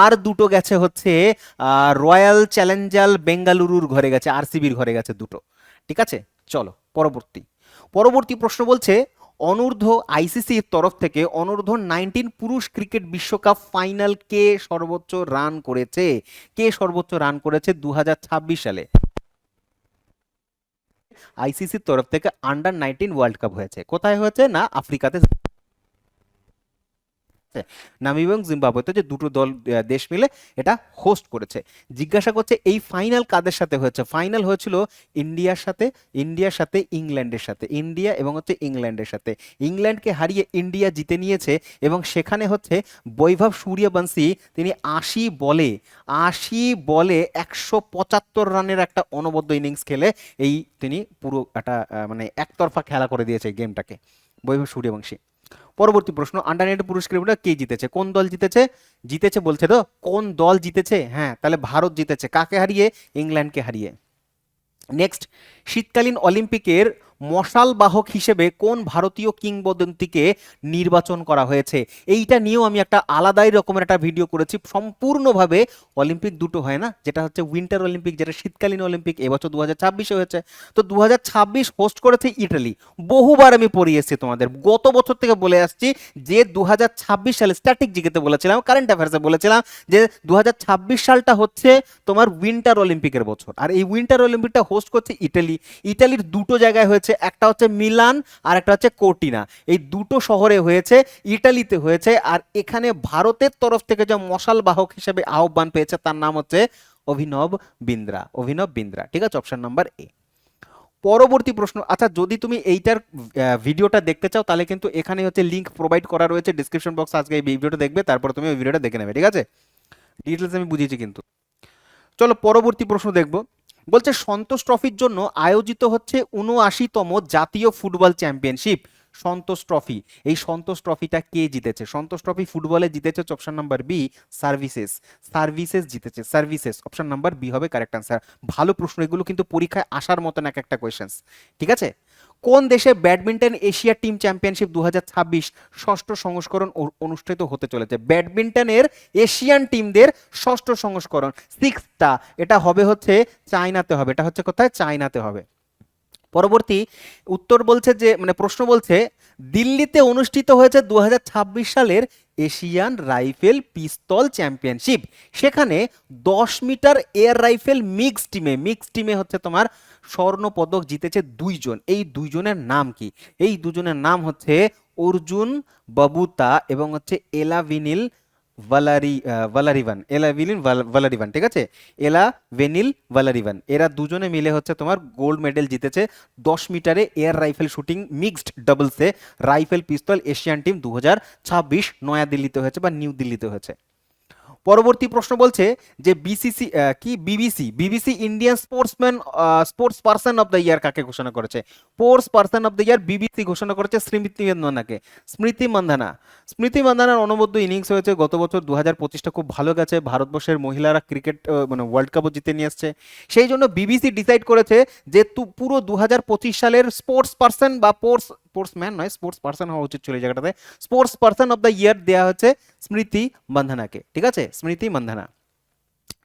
আর দুটো গেছে হচ্ছে রয়্যাল চ্যালেঞ্জার বেঙ্গালুরুর ঘরে গেছে, আরসিবির ঘরে গেছে দুটো, ঠিক আছে। চলো পরবর্তী প্রশ্ন বলছে অনূর্ধ্ব আইসিসির তরফ থেকে অনূর্ধ্ব 19 পুরুষ ক্রিকেট বিশ্বকাপ ফাইনাল কে সর্বোচ্চ রান করেছে? কে সর্বোচ্চ রান করেছে 2026 সালে? আইসিসির তরফ থেকে আন্ডার 19 ওয়ার্ল্ড কাপ হয়েছে। কোথায় হয়েছে? না আফ্রিকাতে, নামিবিয়া এবং জিম্বাবুয়েতে, যে দুটো দেশ মিলে এটা হোস্ট করেছে। জিজ্ঞাসা করছে এই ফাইনাল কাদের সাথে হয়েছে? ফাইনাল হয়েছিল ইন্ডিয়ার সাথে ইংল্যান্ডের সাথে, ইন্ডিয়া এবং হচ্ছে ইংল্যান্ডের সাথে। ইংল্যান্ডকে হারিয়ে ইন্ডিয়া জিতে নিয়েছে এবং সেখানে হচ্ছে বৈভব সূর্যবংশী তিনি 80 বলে 175 রানের একটা অনবদ্য ইনিংস খেলে তিনি পুরো একটা মানে একতরফা খেলা করে দিয়েছে গেমটাকে, বৈভব সূর্যবংশী। পরবর্তী প্রশ্ন, আন্ডার 19 পুরুষ ক্রিকেটটা কে জিতেছে? কোন দল জিতেছে বলছে তো, কোন দল জিতেছে? হ্যাঁ, তাহলে ভারত জিতেছে। কাকে হারিয়ে? ইংল্যান্ডকে হারিয়ে। নেক্সট, শীতকালীন অলিম্পিকের মশাল বাহক হিসেবে কোন ভারতীয় কিংবদন্তিকে নির্বাচন করা হয়েছে? এইটা নিয়েও আমি একটা আলাদাই রকমের একটা ভিডিও করেছি সম্পূর্ণভাবে। অলিম্পিক দুটো হয় না, যেটা হচ্ছে উইন্টার অলিম্পিক, যেটা শীতকালীন অলিম্পিক, এবছর 2026-এ হয়েছে। তো 2026 হোস্ট করেছে ইটালি। বহুবার আমি পড়িয়েছি তোমাদের, গত বছর থেকে বলে আসছি যে 2026 সালে স্ট্যাটিক জিকেতে বলেছিলাম, কারেন্ট অ্যাফেয়ার্সে বলেছিলাম যে 2026 সালটা হচ্ছে তোমার উইন্টার অলিম্পিকের বছর, আর এই উইন্টার অলিম্পিকটা হোস্ট করছে ইটালি। ইটালির দুটো জায়গায় হয়েছে, একটা হচ্ছে মিলান আর একটা হচ্ছে কোর্টিনা। এই দুটো শহরে হয়েছে, ইটালিতে হয়েছে। আর এখানে ভারতের তরফ থেকে যে মশাল বাহক হিসেবে আহ্বান পেয়েছে তার নাম হচ্ছে অভিনব বিন্দ্রা, অভিনব বিন্দ্রা। ঠিক আছে, অপশন নাম্বার এ। পরবর্তী প্রশ্ন, আচ্ছা যদি তুমি এইটার ভিডিওটা দেখতে চাও তাহলে কিন্তু এখানে হচ্ছে লিংক প্রোভাইড করা রয়েছে ডিসক্রিপশন বক্স, আজকে এই ভিডিওটা দেখবে, তারপর তুমি ওই ভিডিওটা দেখে নেবে। ঠিক আছে, ডিটেলস আমি বুঝিয়েছি কিন্তু। চলো পরবর্তী প্রশ্ন দেখব। বলছে সন্তোষ ট্রফির জন্য আয়োজিত হচ্ছে ৭৯তম জাতীয় ফুটবল চ্যাম্পিয়নশিপ সন্তোষ ট্রফি। এই সন্তোষ ট্রফিটা কে জিতেছে? সন্তোষ ট্রফি ফুটবলে জিতেছে option number B services, services জিতেছে, সার্ভিসেস। অপশন নাম্বার বি হবে কারেক্ট আনসার। ভালো প্রশ্ন, এগুলো কিন্তু পরীক্ষায় আসার মতন এক একটা কোয়েশ্চেন্স। ঠিক আছে, কোন দেশে ব্যাডমিন্টন এশিয়া টিম চ্যাম্পিয়নশিপ 2026 ষষ্ঠ সংস্করণ অনুষ্ঠিত হতে চলেছে? ব্যাডমিন্টনের এশিয়ান টিমদের ষষ্ঠ সংস্করণ, সিক্সটা, এটা হবে হচ্ছে চায়নাতে হবে। এটা হচ্ছে কোথায়? চায়নাতে হবে। পরবর্তী উত্তর বলছে যে মানে প্রশ্ন বলছে দিল্লিতে অনুষ্ঠিত হয়েছে 2026 সালের এশিয়ান রাইফেল পিস্তল চ্যাম্পিয়নশিপ। সেখানে 10 মিটার এয়ার রাইফেল মিক্স টিমে হচ্ছে তোমার স্বর্ণ পদক জিতেছে দুইজন। এই দুইজনের নাম কি? এই দুজনের নাম হচ্ছে অর্জুন বাবুতা এবং হচ্ছে এলাভিনিল ভালারিভান, ভালারিভান। ঠিক আছে, এলাভেনিল ভালারিভান, এরা দুজনে মিলে হচ্ছে তোমার গোল্ড মেডেল জিতেছে 10 মিটারে এয়ার রাইফেল শুটিং মিক্সড ডাবলসে রাইফেল পিস্তল এশিয়ান টিম 2026 নয়াদিল্লিতে হয়েছে বা নিউ দিল্লিতে হয়েছে। পরবর্তী প্রশ্ন বলছে যে বিসিসি কি BBC Indian sports person of the ইয়ার কাকে ঘোষণা করেছে? Sports person of the year BBC ঘোষণা করেছে স্মৃতি মান্ধানাকে। স্মৃতি মান্ধানার অনবদ্য ইনিংস হয়েছে গত বছর 2025টা খুব ভালো গেছে, ভারতবর্ষের মহিলারা ক্রিকেট মানে ওয়ার্ল্ড কাপও জিতে নিয়ে আসছে। সেই জন্য বিবিসি ডিসাইড করেছে যে পুরো 2025 সালের স্পোর্টস পার্সন বা স্পোর্টসম্যান নয়, স্পোর্টস পার্সন হওয়া উচিত ছিল এই জায়গাটাতে, স্পোর্টস পার্সন অফ দ্য ইয়ার দেওয়া হচ্ছে স্মৃতি মান্ধানাকে। ঠিক আছে, স্মৃতি মান্ধানা।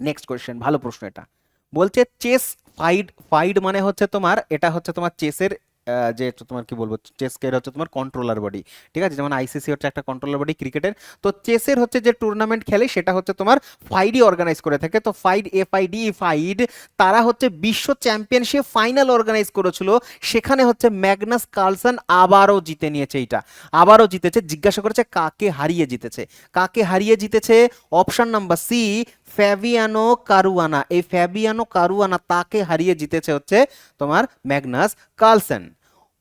নেক্সট কোয়েশ্চেন, ভালো প্রশ্ন এটা। বলছে চেস ফাইড মানে হচ্ছে তোমার, এটা হচ্ছে তোমার চেসের যে তোমার কি বলবো, চেসকের হচ্ছে তোমার কন্ট্রোলার বডি। ঠিক আছে, যেমন আইসিসি হচ্ছে একটা কন্ট্রোলার বডি ক্রিকেটের, তো চেসের হচ্ছে যে টুর্নামেন্ট খেলে সেটা হচ্ছে তোমার ফাইডই অর্গানাইজ করে থাকে। তো ফাইড তারা হচ্ছে বিশ্ব চ্যাম্পিয়নশিপ ফাইনাল অর্গানাইজ করেছিল, সেখানে হচ্ছে ম্যাগনাস কার্লসন আবারও জিতে নিয়েছে। এইটা আবারও জিতেছে। জিজ্ঞাসা করেছে কাকে হারিয়ে জিতেছে? কাকে হারিয়ে জিতেছে? Option number C Fabiano Caruana. এই ফ্যাবিয়ানো কারুয়ানা তাকে হারিয়ে জিতেছে হচ্ছে তোমার ম্যাগনাস কার্লসন।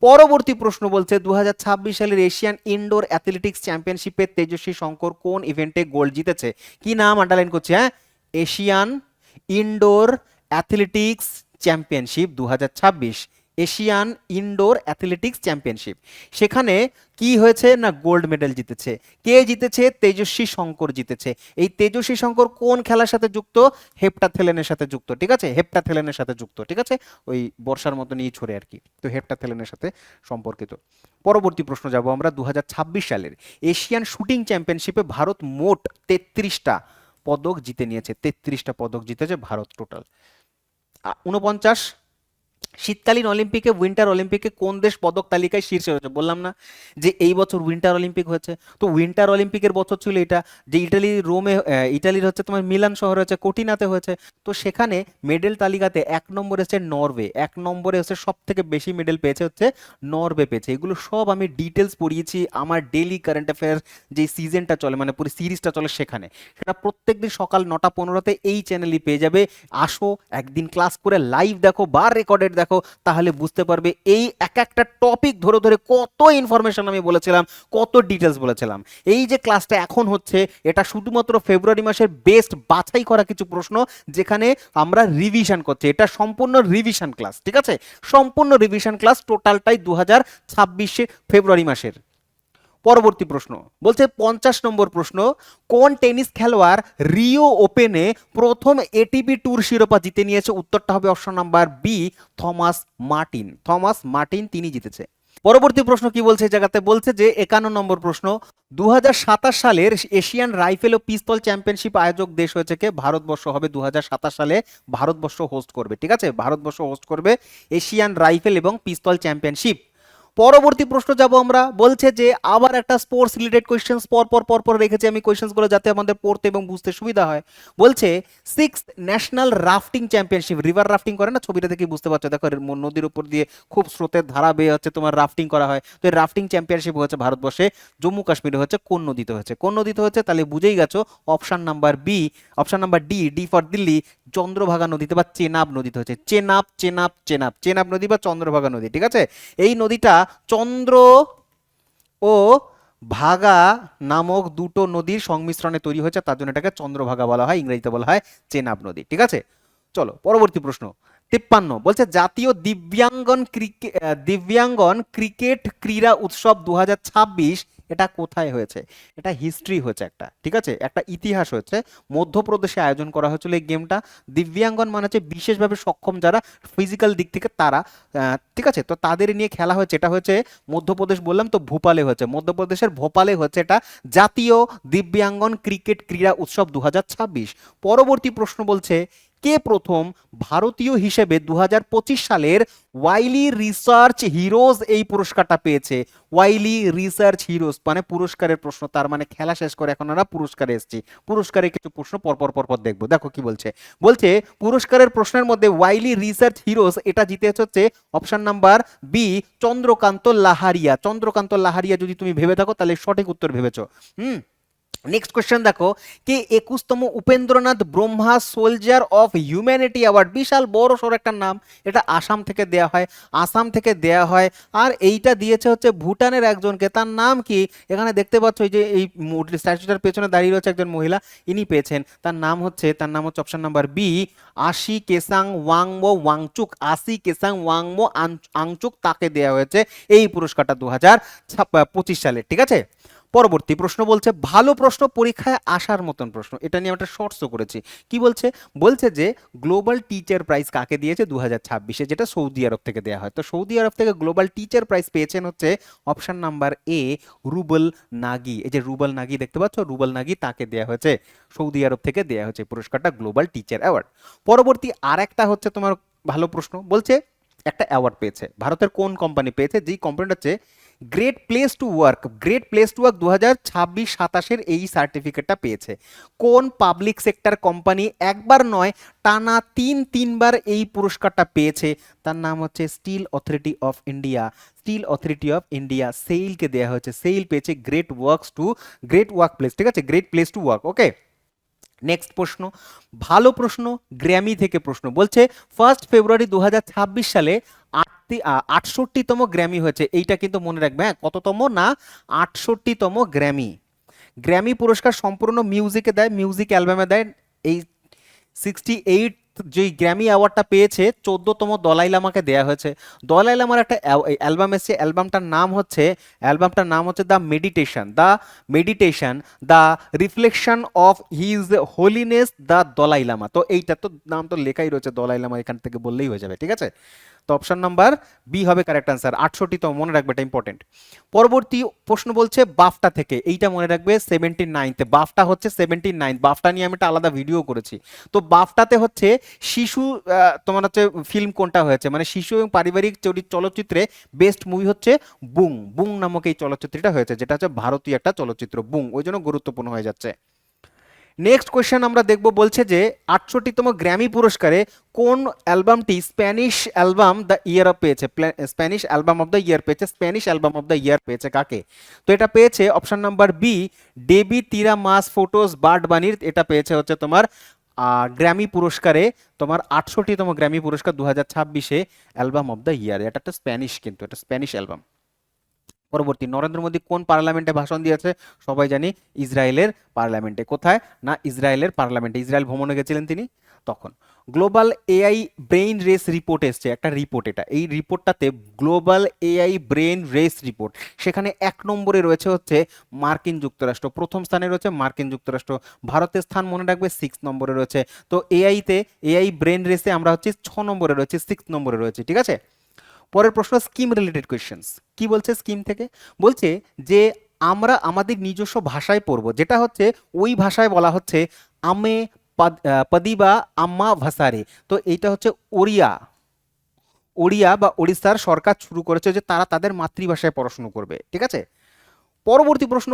পরবর্তী প্রশ্ন বলছে 2026 সালের এশিয়ান ইনডোর অ্যাথলেটিক্স চ্যাম্পিয়নশিপে তেজস্বী শঙ্কর কোন ইভেন্টে গোল্ড জিতেছে? কি নাম? আন্ডারলাইন করছি, হ্যাঁ, Asian indoor athletics championship 2026, Asian indoor athletics championship. সেখানে কি হয়েছে না গোল্ড মেডেল জিতেছে। কে জিতেছে? তেজস্বী শঙ্কর জিতেছে। এই তেজস্বী শঙ্কর কোন খেলার সাথে যুক্ত? হেপ্টাথেলেনের সাথে যুক্ত। ঠিক আছে, হেপ্টাথেলেনের সাথে যুক্ত। ঠিক আছে, ওই বর্ষার মতো নিয়ে ছড়ে আর কি, তো হেপ্টাথেলেনের সাথে সম্পর্কিত। পরবর্তী প্রশ্ন যাব আমরা 2026 সালের এশিয়ান শুটিং চ্যাম্পিয়নশিপে ভারত মোট 33টা পদক জিতে নিয়েছে। 33টা পদক জিতেছে ভারত টোটাল। 49 শীতকালীন অলিম্পিকে উইন্টার অলিম্পিকে কোন দেশ পদক তালিকায় শীর্ষে রয়েছে? বললাম না যে এই বছর উইন্টার অলিম্পিক হয়েছে, তো উইন্টার অলিম্পিকের বছর ছিল এটা, যে ইটালির হচ্ছে তোমার মিলান শহরে হচ্ছে, কোটিনাতে হয়েছে। তো সেখানে মেডেল তালিকাতে 1 নম্বরে হচ্ছে নরওয়ে, 1 নম্বরে হচ্ছে সব থেকে বেশি মেডেল পেয়েছে হচ্ছে নরওয়ে পেয়েছে। এগুলো সব আমি ডিটেলস পড়িয়েছি আমার ডেইলি কারেন্ট অ্যাফেয়ার্স যে সিজনটা চলে, মানে পুরো সিরিজটা চলে সেখানে, সেটা প্রত্যেকদিন সকাল 9টা 15তে এই চ্যানেলই পেয়ে যাবে। আসো একদিন ক্লাস করে লাইভ দেখো বা রেকর্ডেড দেখো, তাহলে বুঝতে পারবে এই এক একটা টপিক ধরে ধরে কত ইনফরমেশন আমি বলেছিলাম, কত ডিটেলস বলেছিলাম। এই যে ক্লাসটা এখন হচ্ছে এটা শুধুমাত্র ফেব্রুয়ারি মাসের বেস্ট বাছাই করা কিছু প্রশ্ন যেখানে আমরা রিভিশন করছি। এটা সম্পূর্ণ রিভিশন ক্লাস। ঠিক আছে, সম্পূর্ণ রিভিশন ক্লাস, টোটালটাই 2026 ফেব্রুয়ারি মাসের। পরবর্তী প্রশ্ন বলছে 50 নম্বর প্রশ্ন, কোন টেনিস খেলোয়াড় রিও ওপেনে প্রথম এটিপি ট্যুর শিরোপা জিতে নিয়েছে? উত্তরটা হবে option number B Thomas Martin, তিনি জিতেছে। পরবর্তী প্রশ্ন কি বলছে এই জায়গাতে? বলছে যে 51 নম্বর প্রশ্ন, 2027 সালের এশিয়ান রাইফেল ও পিস্তল চ্যাম্পিয়নশিপ আয়োজক দেশ হয়েছে কে? ভারতবর্ষ হবে। 2027 সালে ভারতবর্ষ হোস্ট করবে। ঠিক আছে, ভারতবর্ষ হোস্ট করবে এশিয়ান রাইফেল এবং পিস্তল চ্যাম্পিয়নশিপ। পরবর্তী প্রশ্ন যাব আমরা, বলছে যে আবার একটা স্পোর্টস রিলেটেড কোয়েশ্চেন্স পর পর রেখেছি আমি কোয়েশ্চেন্সগুলো, যাতে আমাদের পড়তে এবং বুঝতে সুবিধা হয়। বলছে 6th national rafting championship, river rafting করে না, ছবিটা দেখে বুঝতে পারছো, দেখো নদীর উপর দিয়ে খুব স্রোতের ধারা বেয়ে হচ্ছে তোমার রাফটিং করা হয়। তো এই রাফটিং চ্যাম্পিয়নশিপ হচ্ছে ভারতবর্ষে জম্মু কাশ্মীরে হচ্ছে কোন নদীতে হচ্ছে? কোন নদীতে হচ্ছে? তাহলে বুঝেই গেছো, option number B, option number D, D for Delhi, Chandrabhaga নদীতে বা চেনাব নদীতে হচ্ছে। চেনাব নদী বা চন্দ্রভাগা নদী, ঠিক আছে? এই নদীটা চন্দ্র ও ভাগা নামক দুটো নদীর সংমিশ্রণে তৈরি হয়েছে, তার জন্য এটাকে চন্দ্রভাগা বলা হয়, ইংরেজিতে বলা হয় চেনাব নদী, ঠিক আছে? চলো পরবর্তী প্রশ্ন 53 বলছে জাতীয় দিব্যাঙ্গন ক্রিকেট ক্রীড়া উৎসব 2026 এটা কোথায় হয়েছে? এটা হিস্ট্রি হচ্ছে একটা, ঠিক আছে, একটা ইতিহাস হচ্ছে। মধ্যপ্রদেশে আয়োজন করা হয়েছিল এই গেমটা। দিব্যাঙ্গন মানে হচ্ছে বিশেষভাবে সক্ষম যারা ফিজিক্যাল দিক থেকে, তারা ঠিক আছে, তো তাদের নিয়ে খেলা হয়েছে। এটা হচ্ছে মধ্যপ্রদেশ, বললাম তো ভোপালে হচ্ছে, মধ্যপ্রদেশের ভোপালে হচ্ছে এটা জাতীয় দিব্যাঙ্গন ক্রিকেট ক্রীড়া উৎসব 2026। পরবর্তী প্রশ্ন বলছে কে প্রথম ভারতীয় হিসেবে 2025 সালের ওয়াইলি রিসার্চ হিরোজ এই পুরস্কারটা পেয়েছে? ওয়াইলি রিসার্চ হিরোজ মানে পুরস্কারের প্রশ্ন, তার মানে খেলা শেষ করে এখন আমরা পুরস্কারে এসেছি। পুরস্কারে কিছু প্রশ্ন পরপর দেখবো, দেখো কি বলছে। বলছে পুরস্কারের প্রশ্নের মধ্যে ওয়াইলি রিসার্চ হিরোজ এটা জিতেছে হচ্ছে option number B, Chandrakant Laharia. Chandrakant Laharia যদি তুমি ভেবে থাকো তাহলে সঠিক উত্তর ভেবেছো। নেক্সট কোয়েশ্চেন দেখো, কে 21তম Upendranath Brahma soldier of humanity award, বিশাল বড় সড় একটা নাম, এটা আসাম থেকে দেয়া হয়, আর এইটা দিয়েছে হচ্ছে ভুটানের একজনকে। তার নাম কি? এখানে দেখতে পাচ্ছ এই যে এই স্ট্যাচুটার পেছনে দাঁড়িয়ে রয়েছে একজন মহিলা, ইনি পেয়েছেন। তার নাম হচ্ছে অপশন নাম্বার বি, আশি কেসাং ওয়াংমো ওয়াংচুক। আশি কেসাং ওয়াংমো আংচুক, তাকে দেয়া হয়েছে এই পুরস্কারটা 2025 সালে, ঠিক আছে? পরবর্তী প্রশ্ন বলছে ভালো প্রশ্ন, পরীক্ষায় আসার মতন প্রশ্ন, এটা নিয়ে একটা শর্টসও করেছি। কি বলছে? বলছে যে গ্লোবাল টিচার প্রাইজ কাকে দিয়েছে 2026-এ, যেটা সৌদি আরব থেকে দেওয়া হয়। তো সৌদি আরব থেকে গ্লোবাল টিচার প্রাইজ পেয়েছেন হচ্ছে অপশন নাম্বার এ, রুবেল নাগি। এই যে রুবেল নাগি দেখতে পাচ্ছ, রুবেল নাগি, তাকে দেওয়া হয়েছে, সৌদি আরব থেকে দেওয়া হয়েছে পুরস্কারটা, গ্লোবাল টিচার অ্যাওয়ার্ড। পরবর্তী আর একটা হচ্ছে তোমার ভালো প্রশ্ন, বলছে একটা অ্যাওয়ার্ড পেয়েছে, ভারতের কোন কোম্পানি পেয়েছে? যেই কোম্পানিটা হচ্ছে গ্রেট প্লেস টু ওয়ার্ক, 2026-27 এই সার্টিফিকেটটা পেয়েছে। কোন পাবলিক সেক্টর কোম্পানি একবার নয় টানা তিনবার এই পুরস্কারটা পেয়েছে? তার নাম হচ্ছে Steel Authority of India. Steel Authority of India, সেইলকে দেওয়া হয়েছে, সেইল পেয়েছে গ্রেট ওয়ার্ক প্লেস, ঠিক আছে, great place to work. Okay, next প্রশ্ন, ভালো প্রশ্ন, গ্র্যামি থেকে প্রশ্ন। বলছে 1 ফেব্রুয়ারি 2026 সালে 68তম গ্র্যামি হয়েছে। এইটা কিন্তু মনে রাখবে, হ্যাঁ, কততম না, 68তম গ্র্যামি। গ্র্যামি পুরস্কার সম্পূর্ণ মিউজিকে দেয়, মিউজিক অ্যালবামে দেয়। এই 68 যে গ্র্যামি অ্যাওয়ার্ডটা পেয়েছে 14তম দলাই লামাকে দেয়া হয়েছে। দলাই লামার একটা অ্যালবাম এসেছে, অ্যালবামটার নাম হচ্ছে the reflection of his holiness the Dalai Lama. তো এইটা তো নাম তো লেখাই রয়েছে দলাই লামা, এখান থেকে বললেই হয়ে যাবে, ঠিক আছে? তো অপশন নাম্বার বি হবে কারেক্ট আনসার। 68তম, মনে রাখবে, এটা ইম্পর্টেন্ট। পরবর্তী প্রশ্ন বলছে বাফটা থেকে, এইটা মনে রাখবে 79th, বাফটা হচ্ছে 79, বাফটা নিয়ে আমি একটা আলাদা ভিডিও করেছি। তো বাফটাতে হচ্ছে শিশু, তোমার হচ্ছে ফিল্ম কোনটা হয়েছে, মানে শিশু এবং পারিবারিক চলচ্চিত্রে বেস্ট মুভি হচ্ছে বুং। বুং নামক এই চলচ্চিত্রটা হয়েছে, যেটা হচ্ছে ভারতীয় একটা চলচ্চিত্র, বুং, ওই জন্য গুরুত্বপূর্ণ হয়ে যাচ্ছে। নেক্সট কোয়েশ্চেন আমরা দেখব, বলছে যে 68তম গ্র্যামি পুরস্কারে কোন অ্যালবামটি স্প্যানিশ অ্যালবাম দ্য ইয়ার পেয়েছে? Spanish album of the year পেয়েছে, Spanish album of the year পেয়েছে কাকে? তো এটা পেয়েছে option number B, Debi Tirar Mas Fotos বার্ড বানির। এটা পেয়েছে হচ্ছে তোমার গ্র্যামি পুরস্কারে, তোমার 68তম গ্র্যামি পুরস্কার 2026-এ, অ্যালবাম অফ দ্য ইয়ার। এটা একটা স্প্যানিশ, কিন্তু এটা স্প্যানিশ অ্যালবাম। পরবর্তী, নরেন্দ্র মোদী কোন পার্লামেন্টে ভাষণ দিয়েছে? সবাই জানি ইসরায়েলের পার্লামেন্টে। কোথায় না, ইসরায়েলের পার্লামেন্টে, ইসরায়েল ভ্রমণে গেছিলেন তিনি তখন। Global AI brain race report এসছে, একটা রিপোর্ট, এটা এই রিপোর্টটাতে global AI brain race report, সেখানে 1 নম্বরে রয়েছে হচ্ছে মার্কিন যুক্তরাষ্ট্র, প্রথম স্থানে রয়েছে মার্কিন যুক্তরাষ্ট্র। ভারতের স্থান মনে রাখবে 6 নম্বরে রয়েছে। তো এআই ব্রেইন রেসে আমরা হচ্ছে 6 নম্বরে রয়েছে, 6 নম্বরে রয়েছে, ঠিক আছে? পরের প্রশ্ন স্কিম রিলেটেড কোয়েশ্চেন্স। কি বলছে স্কিম থেকে? বলছে যে আমরা আমাদের নিজস্ব ভাষায় পড়ব, যেটা হচ্ছে ওই ভাষায় বলা হচ্ছে পদিবা আম্মা ভাষারে। তো এইটা হচ্ছে ওড়িয়া, ওড়িয়া বা ওড়িশার সরকার শুরু করেছে যে তারা তাদের মাতৃভাষায় পড়াশোনা করবে, ঠিক আছে। পরবর্তী প্রশ্ন,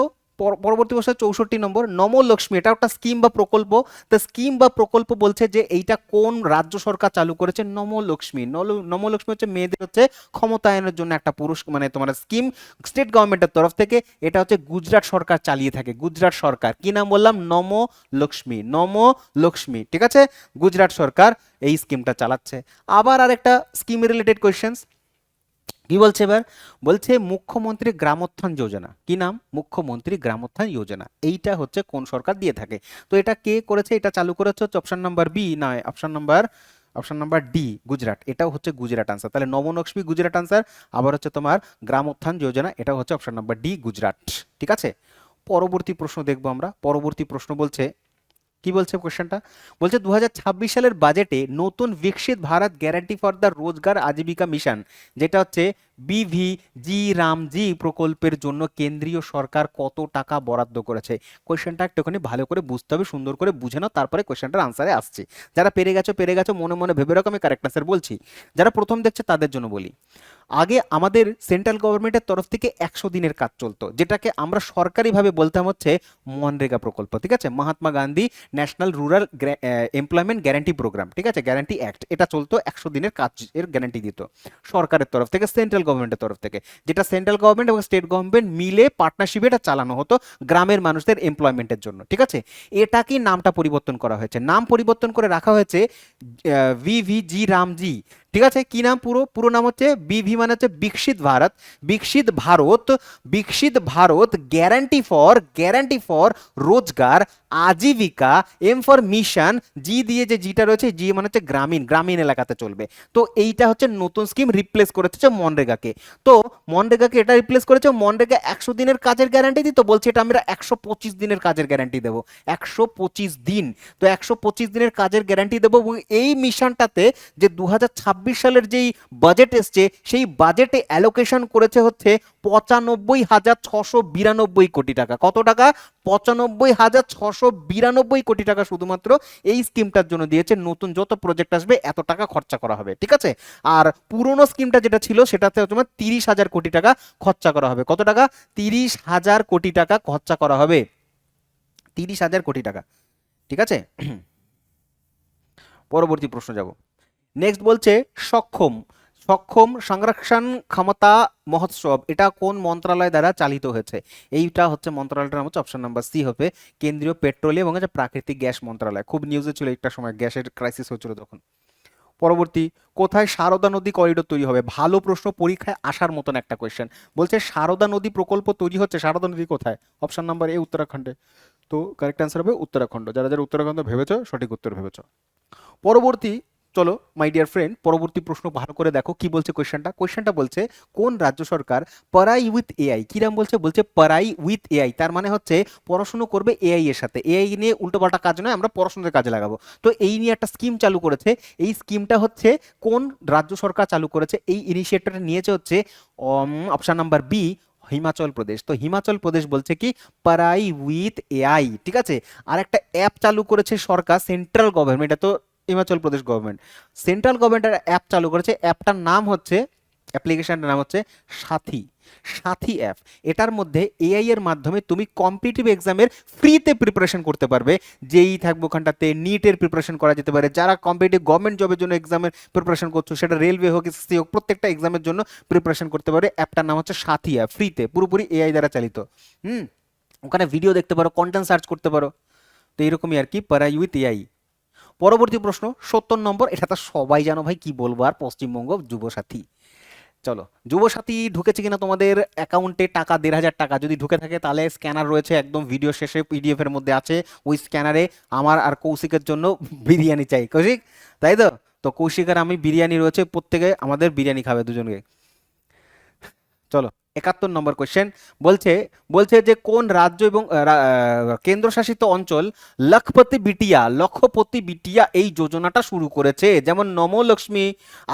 পরবর্তী প্রশ্ন 64 নম্বর, নমো লক্ষ্মী, এটা একটা স্কিম বা প্রকল্প। তো স্কিম বা প্রকল্প বলছে যে এইটা কোন রাজ্য সরকার চালু করেছে? নমো লক্ষ্মী। নমো লক্ষ্মী হচ্ছে মেয়েদের হচ্ছে ক্ষমতায়নের জন্য একটা পুরুষ মানে তোমার স্কিম স্টেট গভর্নমেন্টের তরফ থেকে। এটা হচ্ছে গুজরাট সরকার চালিয়ে থাকে, গুজরাট সরকার। কি নাম বললাম? নমো লক্ষ্মী, নমো লক্ষ্মী, ঠিক আছে। গুজরাট সরকার এই স্কিমটা চালাচ্ছে। আবার আরেকটা স্কিম রিলেটেড কোয়েশ্চেন্স, কি বলছে এবার? বলছে মুখ্যমন্ত্রী গ্রামোত্থান যোজনা। কি নাম? মুখ্যমন্ত্রী গ্রামোত্থান যোজনা। এইটা হচ্ছে কোন সরকার দিয়ে থাকে? তো এটা কে করেছে? এটা চালু করেছে হচ্ছে অপশন নাম্বার বি, নয় অপশন নাম্বার ডি, গুজরাট। এটাও হচ্ছে গুজরাট আনসার। তাহলে নবলক্ষ্মী গুজরাট আনসার, আবার হচ্ছে তোমার গ্রামোত্থান যোজনা, এটাও হচ্ছে অপশন নাম্বার ডি, গুজরাট, ঠিক আছে। পরবর্তী প্রশ্ন দেখবো আমরা। পরবর্তী প্রশ্ন বলছে, কি বলছে কোশ্চেনটা? বলছে 2026 সালের বাজেটে নতুন বিকশিত ভারত গ্যারান্টি ফর দ্য রোজগার আজীবিকা মিশন, যেটা হচ্ছে বিভিজি রামজি প্রকল্পের জন্য কেন্দ্রীয় সরকার কত টাকা বরাদ্দ করেছে? কোশ্চেনটা একটুখানি ভালো করে বুঝতে হবে, সুন্দর করে বুঝে নাও, তারপরে কোশ্চেনটার আনসারে আসছে। যারা পেরে গেছো মনে মনে ভেবে রাখো, আমি কারেক্ট আনসার বলছি। যারা প্রথম দেখছে তাদের জন্য বলি, আগে আমাদের সেন্ট্রাল গভর্নমেন্টের তরফ থেকে 100 দিনের কাজ চলতো, যেটাকে আমরা সরকারিভাবে বলতাম হচ্ছে মনরেগা প্রকল্প, ঠিক আছে। Mahatma Gandhi national rural employment guarantee programme, ঠিক আছে, গ্যারান্টি অ্যাক্ট। এটা চলতো, 100 দিনের কাজের গ্যারান্টি দিত সরকারের তরফ থেকে, সেন্ট্রাল গভর্নমেন্টের তরফ থেকে, যেটা সেন্ট্রাল গভর্নমেন্ট এবং স্টেট গভর্নমেন্ট মিলে পার্টনারশিপে এটা চালানো হতো গ্রামের মানুষদের এমপ্লয়মেন্টের জন্য, ঠিক আছে। এটা কি নামটা পরিবর্তন করা হয়েছে? নাম পরিবর্তন করে রাখা হয়েছে ভিভিজি রামজি, ঠিক আছে। কি নাম? পুরো পুরো নাম হচ্ছে বিভি মানে হচ্ছে বিকশিত ভারত, বিকশিত ভারত, বিকশিত ভারত গ্যারান্টি ফর রোজগার আজীবিকা, এম ফর মিশন, জি দিয়ে যে জিটা রয়েছে, জি মানে হচ্ছে গ্রামীণ, গ্রামীণ এলাকাতে চলবে। তো এইটা হচ্ছে নতুন স্কিম, রিপ্লেস করেছে মনরেগাকে। তো মনরেগাকে এটা রিপ্লেস করেছে, মনরেগা 100 দিনের কাজের গ্যারান্টি দিত, বলছে এটা আমরা 125 দিনের কাজের গ্যারান্টি দেবো। 125 দিন, তো 125 দিনের কাজের গ্যারান্টি দেবো। এবং এই মিশনটাতে যে 2026 সালের যেই বাজেট এসছে, সেই বাজেটে অ্যালোকেশন করেছে হচ্ছে 95,692 কোটি টাকা। কত টাকা? 95,692 টাকা শুধুমাত্র এই স্কিমটার জন্য দিয়েছে। নতুন যত প্রজেক্ট আসবে এত টাকা খরচা করা হবে, ঠিক আছে। আর পুরনো স্কিমটা যেটা ছিল সেটাতে তোমার 30,000 কোটি টাকা খরচা করা হবে। কত টাকা? 30,000 কোটি টাকা খরচা করা হবে, 30,000 কোটি টাকা, ঠিক আছে। পরবর্তী প্রশ্ন যাব। নেক্সট বলছে সক্ষম, সক্ষম সংরক্ষণ ক্ষমতা মহোৎসব, এটা কোন মন্ত্রণালয় দ্বারা চালিত হয়েছে? এইটা হচ্ছে মন্ত্রণালয়টার নাম হচ্ছে অপশন নাম্বার সি হবে কেন্দ্রীয় পেট্রোলিয়াম এবং প্রাকৃতিক গ্যাস মন্ত্রণালয়। খুব নিউজে ছিল একটা সময়, গ্যাসের ক্রাইসিস হচ্ছিল তখন। পরবর্তী, কোথায় সারদা নদী করিডোর তৈরি হবে? ভালো প্রশ্ন, পরীক্ষায় আসার মতন একটা কোয়েশ্চেন। বলছে সারদা নদী প্রকল্প তৈরি হচ্ছে, সারদা নদী কোথায়? অপশন নাম্বার এ উত্তরাখণ্ডে। তো কারেক্ট অ্যান্সার হবে উত্তরাখণ্ড। যারা যারা উত্তরাখণ্ড ভেবেছো সঠিক উত্তর ভেবেছো। পরবর্তী, চলো মাই ডিয়ার ফ্রেন্ড, পরবর্তী প্রশ্ন ভালো করে দেখো কি বলছে কোয়েশ্চেনটা। কোয়েশ্চেনটা বলছে কোন রাজ্য সরকার পড়াই উইথ এআই, কিরাম বলছে? বলছে পড়াই উইথ এআই, তার মানে হচ্ছে পড়াশুনো করবে এআই এর সাথে। এআই নিয়ে উল্টোপাল্টা কাজ নয়, আমরা পড়াশোনার কাজে লাগাবো। তো এই নিয়ে একটা স্কিম চালু করেছে। এই স্কিমটা হচ্ছে কোন রাজ্য সরকার চালু করেছে? এই ইনিশিয়েটিভটা নিয়েছে হচ্ছে option number B, Himachal Pradesh. তো হিমাচল প্রদেশ বলছে কি পড়াই উইথ এআই, ঠিক আছে। আর একটা অ্যাপ চালু করেছে সরকার, সেন্ট্রাল গভর্নমেন্ট, এটা তো হিমাচল প্রদেশ গভর্নমেন্ট, সেন্ট্রাল গভর্নমেন্টের অ্যাপ চালু করেছে। অ্যাপটার নাম হচ্ছে, অ্যাপ্লিকেশনটার নাম হচ্ছে সাথী, সাথী অ্যাপ। এটার মধ্যে এআই এর মাধ্যমে তুমি কম্পিটিটিভ এক্সামের ফ্রিতে প্রিপারেশন করতে পারবে। যেই থাকবে ওখানটাতে, নিটের প্রিপারেশন করা যেতে পারে। যারা কম্পিটিটিভ গভর্নমেন্ট জবের জন্য এক্সামের প্রিপারেশন করছো, সেটা রেলওয়ে হোক, এসএসসি হোক, প্রত্যেকটা এক্সামের জন্য প্রিপারেশন করতে পারে। অ্যাপটার নাম হচ্ছে সাথী অ্যাপ, ফ্রিতে, পুরোপুরি এআই দ্বারা চালিত। হুম, ওখানে ভিডিও দেখতে পারো, কন্টেন্ট সার্চ করতে পারো। তো এইরকমই আর কি, পড়াই উইথ এআই। পরবর্তী প্রশ্ন 70 নম্বর, এটা তো সবাই জানো ভাই, কি বলবো আর, পশ্চিমবঙ্গ যুবসাথী। চলো, যুবসাথী ঢুকেছে কিনা তোমাদের অ্যাকাউন্টে টাকা 1,500 টাকা যদি ঢুকে থাকে, তাহলে স্ক্যানার রয়েছে একদম ভিডিও শেষে, পিডিএফ এর মধ্যে আছে। ওই স্ক্যানারে আমার আর কৌশিকের জন্য বিরিয়ানি চাই, কৌশিক, তাই তো? তো কৌশিক আর আমি বিরিয়ানি রয়েছে, প্রত্যেকে আমাদের বিরিয়ানি খাবে দুজনকে। চলো 71 নম্বর কোশ্চেন বলছে বলছে যে কোন রাজ্য এবং কেন্দ্রশাসিত অঞ্চল লখপতি বিটিয়া এই যোজনাটা শুরু করেছে? যেমন নমো লক্ষ্মী,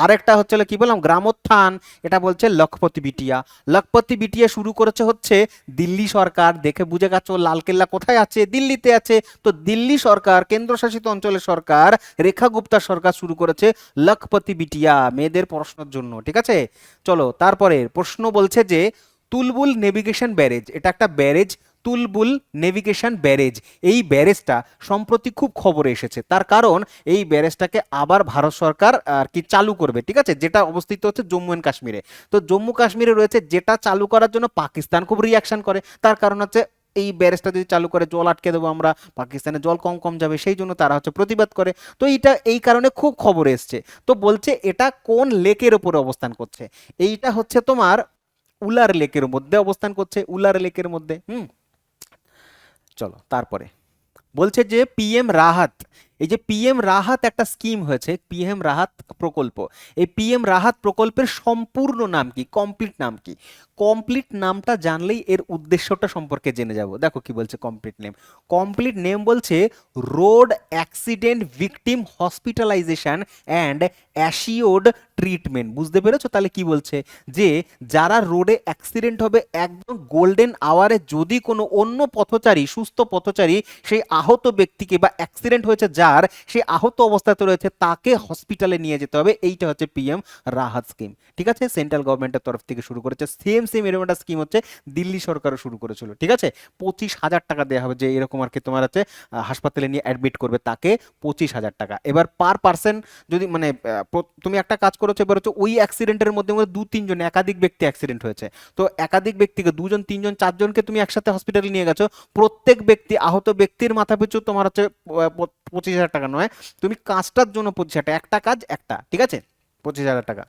আরেকটা হচ্ছে কি বললাম গ্রামোত্থান, এটা বলছে লখপতি বিটিয়া। লখপতি বিটিয়া শুরু করেছে হচ্ছে দিল্লি সরকার। দেখে বুঝে গেছো লালকেল্লা কোথায় আছে? দিল্লিতে আছে। তো দিল্লি সরকার, কেন্দ্রশাসিত অঞ্চলের সরকার, রেখা গুপ্তা সরকার শুরু করেছে লখপতি বিটিয়া মেয়েদের পড়াশোনার জন্য। ঠিক আছে, চলো তারপরে প্রশ্ন বলছে যে তুলবুল নেভিগেশন ব্যারেজ, এটা একটা ব্যারেজ, তুলবুল নেভিগেশন ব্যারেজ, এই ব্যারেজটা সম্প্রতি খুব খবরে এসেছে। তার কারণ এই ব্যারেজটাকে আবার ভারত সরকার আর কি চালু করবে। ঠিক আছে, যেটা অবস্থিত হচ্ছে জম্মু অ্যান্ড কাশ্মীরে। তো জম্মু কাশ্মীরে রয়েছে, যেটা চালু করার জন্য পাকিস্তান খুব রিয়াকশন করে। তার কারণ হচ্ছে এই ব্যারেজটা যদি চালু করে জল আটকে দেবো আমরা, পাকিস্তানে জল কম কম যাবে, সেই জন্য তারা হচ্ছে প্রতিবাদ করে। তো এইটা এই কারণে খুব খবরে এসছে। তো বলছে এটা কোন লেকের উপরে অবস্থান করছে? এইটা হচ্ছে তোমার উলার লেকের মধ্যে অবস্থান করছে, উলার লেকের মধ্যে। চলো তারপরে বলছে যে পিএম রাহাত, এই যে পিএম রাহাত একটা স্কিম হয়েছে, পিএম রাহাত প্রকল্প। এই পিএম রাহাত প্রকল্পের সম্পূর্ণ নাম কি, কমপ্লিট নাম কি? কমপ্লিট নামটা জানলেই এর উদ্দেশ্যটা সম্পর্কে জেনে যাব। দেখো কি বলছে কমপ্লিট নেম। কমপ্লিট নেম বলছে road accident victim hospitalisation and assured treatment. বুঝতে পেরেছো তাহলে কি বলছে? যে যারা রোডে অ্যাক্সিডেন্ট হবে একদম গোল্ডেন আওয়ারে, যদি কোনো অন্য পথচারী, সুস্থ পথচারী সেই আহত ব্যক্তিকে, বা অ্যাক্সিডেন্ট হয়েছে যার, সে আহত অবস্থাতে রয়েছে, তাকে হসপিটালে নিয়ে যেতে হবে। এইটা হচ্ছে পিএম রাহাত স্কিম। ঠিক আছে, সেন্ট্রাল গভর্নমেন্টের তরফ থেকে শুরু করেছে। সেম সেম এরকম একটা স্কিম হচ্ছে দিল্লি সরকারও শুরু করেছিল। ঠিক আছে, 25,000 টাকা দেওয়া হবে, যে এরকম আর কি তোমার আছে হাসপাতালে নিয়ে অ্যাডমিট করবে তাকে 25,000 টাকা। এবার পার পার্সন যদি মানে তুমি একটা কাজ করেছো, এবার হচ্ছে ওই অ্যাক্সিডেন্টের মধ্যে মধ্যে 2-3 জন একাধিক ব্যক্তি অ্যাক্সিডেন্ট হয়েছে, তো একাধিক ব্যক্তিকে 2 জন 3 জন 4 জনকে তুমি একসাথে হসপিটালে নিয়ে গেছো, প্রত্যেক ব্যক্তি, আহত ব্যক্তির মাথা পিছু তোমার হচ্ছে 25,000 টাকা নয়, তুমি কাজটার জন্য 25,000 টাকা, একটা কাজ একটা। ঠিক আছে, 25,000 টাকা।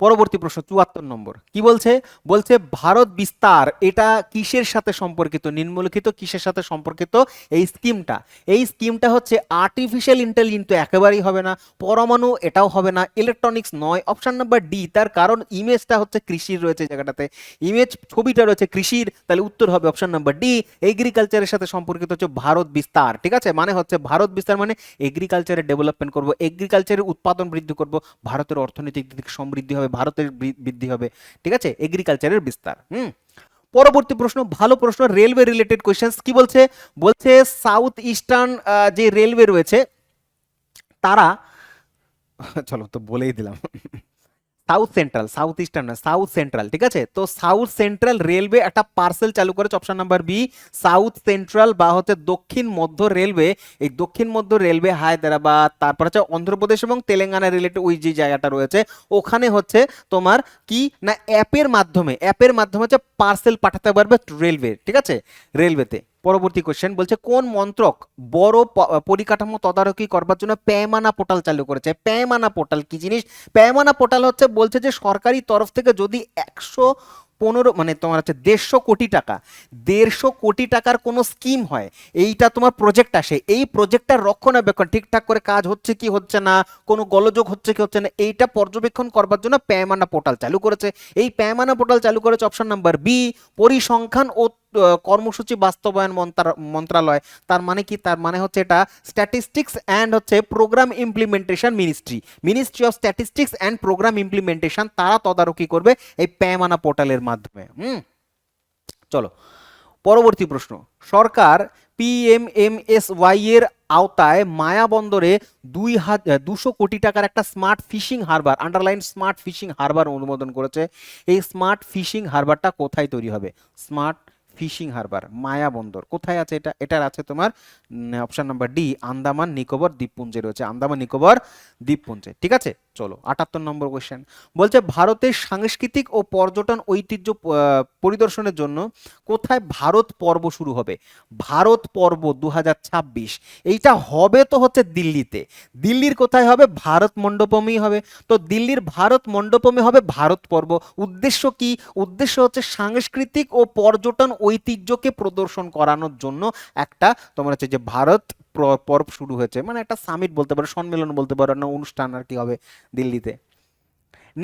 পরবর্তী প্রশ্ন 74 নম্বর কি বলছে? বলছে ভারত বিস্তার এটা কিসের সাথে সম্পর্কিত, নিম্নলিখিত কিসের সাথে সম্পর্কিত এই স্কিমটা? এই স্কিমটা হচ্ছে আর্টিফিশিয়াল ইন্টেলিজেন্স তো একেবারেই হবে না, পরমাণু এটাও হবে না, ইলেকট্রনিক্স নয়, অপশন নাম্বার ডি। তার কারণ ইমেজটা হচ্ছে কৃষির রয়েছে জায়গাটাতে, ইমেজ ছবিটা রয়েছে কৃষির, তাহলে উত্তর হবে অপশন নাম্বার ডি, এগ্রিকালচারের সাথে সম্পর্কিত হচ্ছে ভারত বিস্তার। ঠিক আছে, মানে হচ্ছে ভারত বিস্তার মানে এগ্রিকালচারের ডেভেলপমেন্ট করব, এগ্রিকালচারের উৎপাদন বৃদ্ধি করব, ভারতের অর্থনৈতিক দিক থেকে সমৃদ্ধি হবে, ভারতের বৃদ্ধি হবে। ঠিক আছে, এগ্রিকালচারের বিস্তার। পরবর্তী প্রশ্ন, ভালো প্রশ্ন, রেলওয়ে রিলেটেড কোশ্চেন। কি বলছে? বলছে সাউথ ইস্টার্ন যে রেলওয়ে রয়েছে তারা চলো তো বলেই দিলাম, সাউথ সেন্ট্রাল, সাউথ ইস্টার্ন না, সাউথ সেন্ট্রাল। ঠিক আছে, তো সাউথ সেন্ট্রাল রেলওয়ে একটা পার্সেল চালু করেছে, option number B, south central বা হচ্ছে দক্ষিণ মধ্য রেলওয়ে। এই দক্ষিণ মধ্য রেলওয়ে হায়দ্রাবাদ, তারপর হচ্ছে অন্ধ্রপ্রদেশ এবং তেলেঙ্গানা রিলেটেড ওই যে জায়গাটা রয়েছে, ওখানে হচ্ছে তোমার কি না অ্যাপের মাধ্যমে হচ্ছে পার্সেল পাঠাতে পারবে রেলওয়ে। ঠিক আছে, রেলওয়েতে। পরবর্তী কোশ্চেন বলছে কোন মন্ত্রক বড় পরিকাঠামো তদারকি করবার জন্য প্যামানা পোর্টাল চালু করেছে? প্যামানা পোর্টাল কি জিনিস? প্যামানা পোর্টাল হচ্ছে বলছে যে সরকারি তরফ থেকে যদি 115 মানে তোমার হচ্ছে 150 কোটি টাকার কোনো স্কিম হয়, এইটা তোমার প্রজেক্ট আসে, এই প্রজেক্টটার রক্ষণাবেক্ষণ ঠিকঠাক করে কাজ হচ্ছে কি হচ্ছে না, কোনো গোলযোগ হচ্ছে কি হচ্ছে না, এইটা পর্যবেক্ষণ করবার জন্য প্যামানা পোর্টাল চালু করেছে। এই প্যামানা পোর্টাল চালু করেছে অপশন নাম্বার বি, পরিসংখ্যান ও কর্মসূচি বাস্তবায়ন মন্ত্রণালয়। তার মানে কি? তার মানে হচ্ছে এটা স্ট্যাটিস্টিক্স অ্যান্ড হচ্ছে programme implementation ministry of statistics and programme implementation, তারা তদারকি করবে এই প্যামানা পোর্টালের মাধ্যমে। চলো পরবর্তী প্রশ্ন, সরকার পিএমএমএসওয়াই এর আওতায় মায়াবন্দরে 200 কোটি টাকার একটা smart fishing harbour, underline smart fishing harbour অনুমোদন করেছে। এই স্মার্ট ফিশিং হারবারটা কোথায় তৈরি হবে? স্মার্ট ফিশিং হারবার মায়াবন্দর কোথায় আছে? এটার আছে তোমার option number D, Andaman Nicobar দ্বীপপুঞ্জে রয়েছে, আন্দামান নিকোবর দ্বীপপুঞ্জে। ঠিক আছে, চলো 78 নম্বর কোশ্চেন বলছে ভারতের সাংস্কৃতিক ও পর্যটন ঐতিহ্য পরিদর্শনের জন্য কোথায় ভারত পর্ব শুরু হবে? ভারত পর্ব 2026 এইটা হবে তো হচ্ছে দিল্লিতে। দিল্লির কোথায় হবে? ভারত মণ্ডপমেই হবে। তো দিল্লির ভারত মণ্ডপমে হবে ভারত পর্ব। উদ্দেশ্য কি? উদ্দেশ্য হচ্ছে সাংস্কৃতিক ও পর্যটন ঐতিহ্যকে প্রদর্শন করানোর জন্য একটা তোমার হচ্ছে যে ভারত পর্ব শুরু হয়েছে, মানে একটা সামিট বলতে পারো, সম্মেলন বলতে পারো, না অনুষ্ঠান আর কি হবে দিল্লিতে।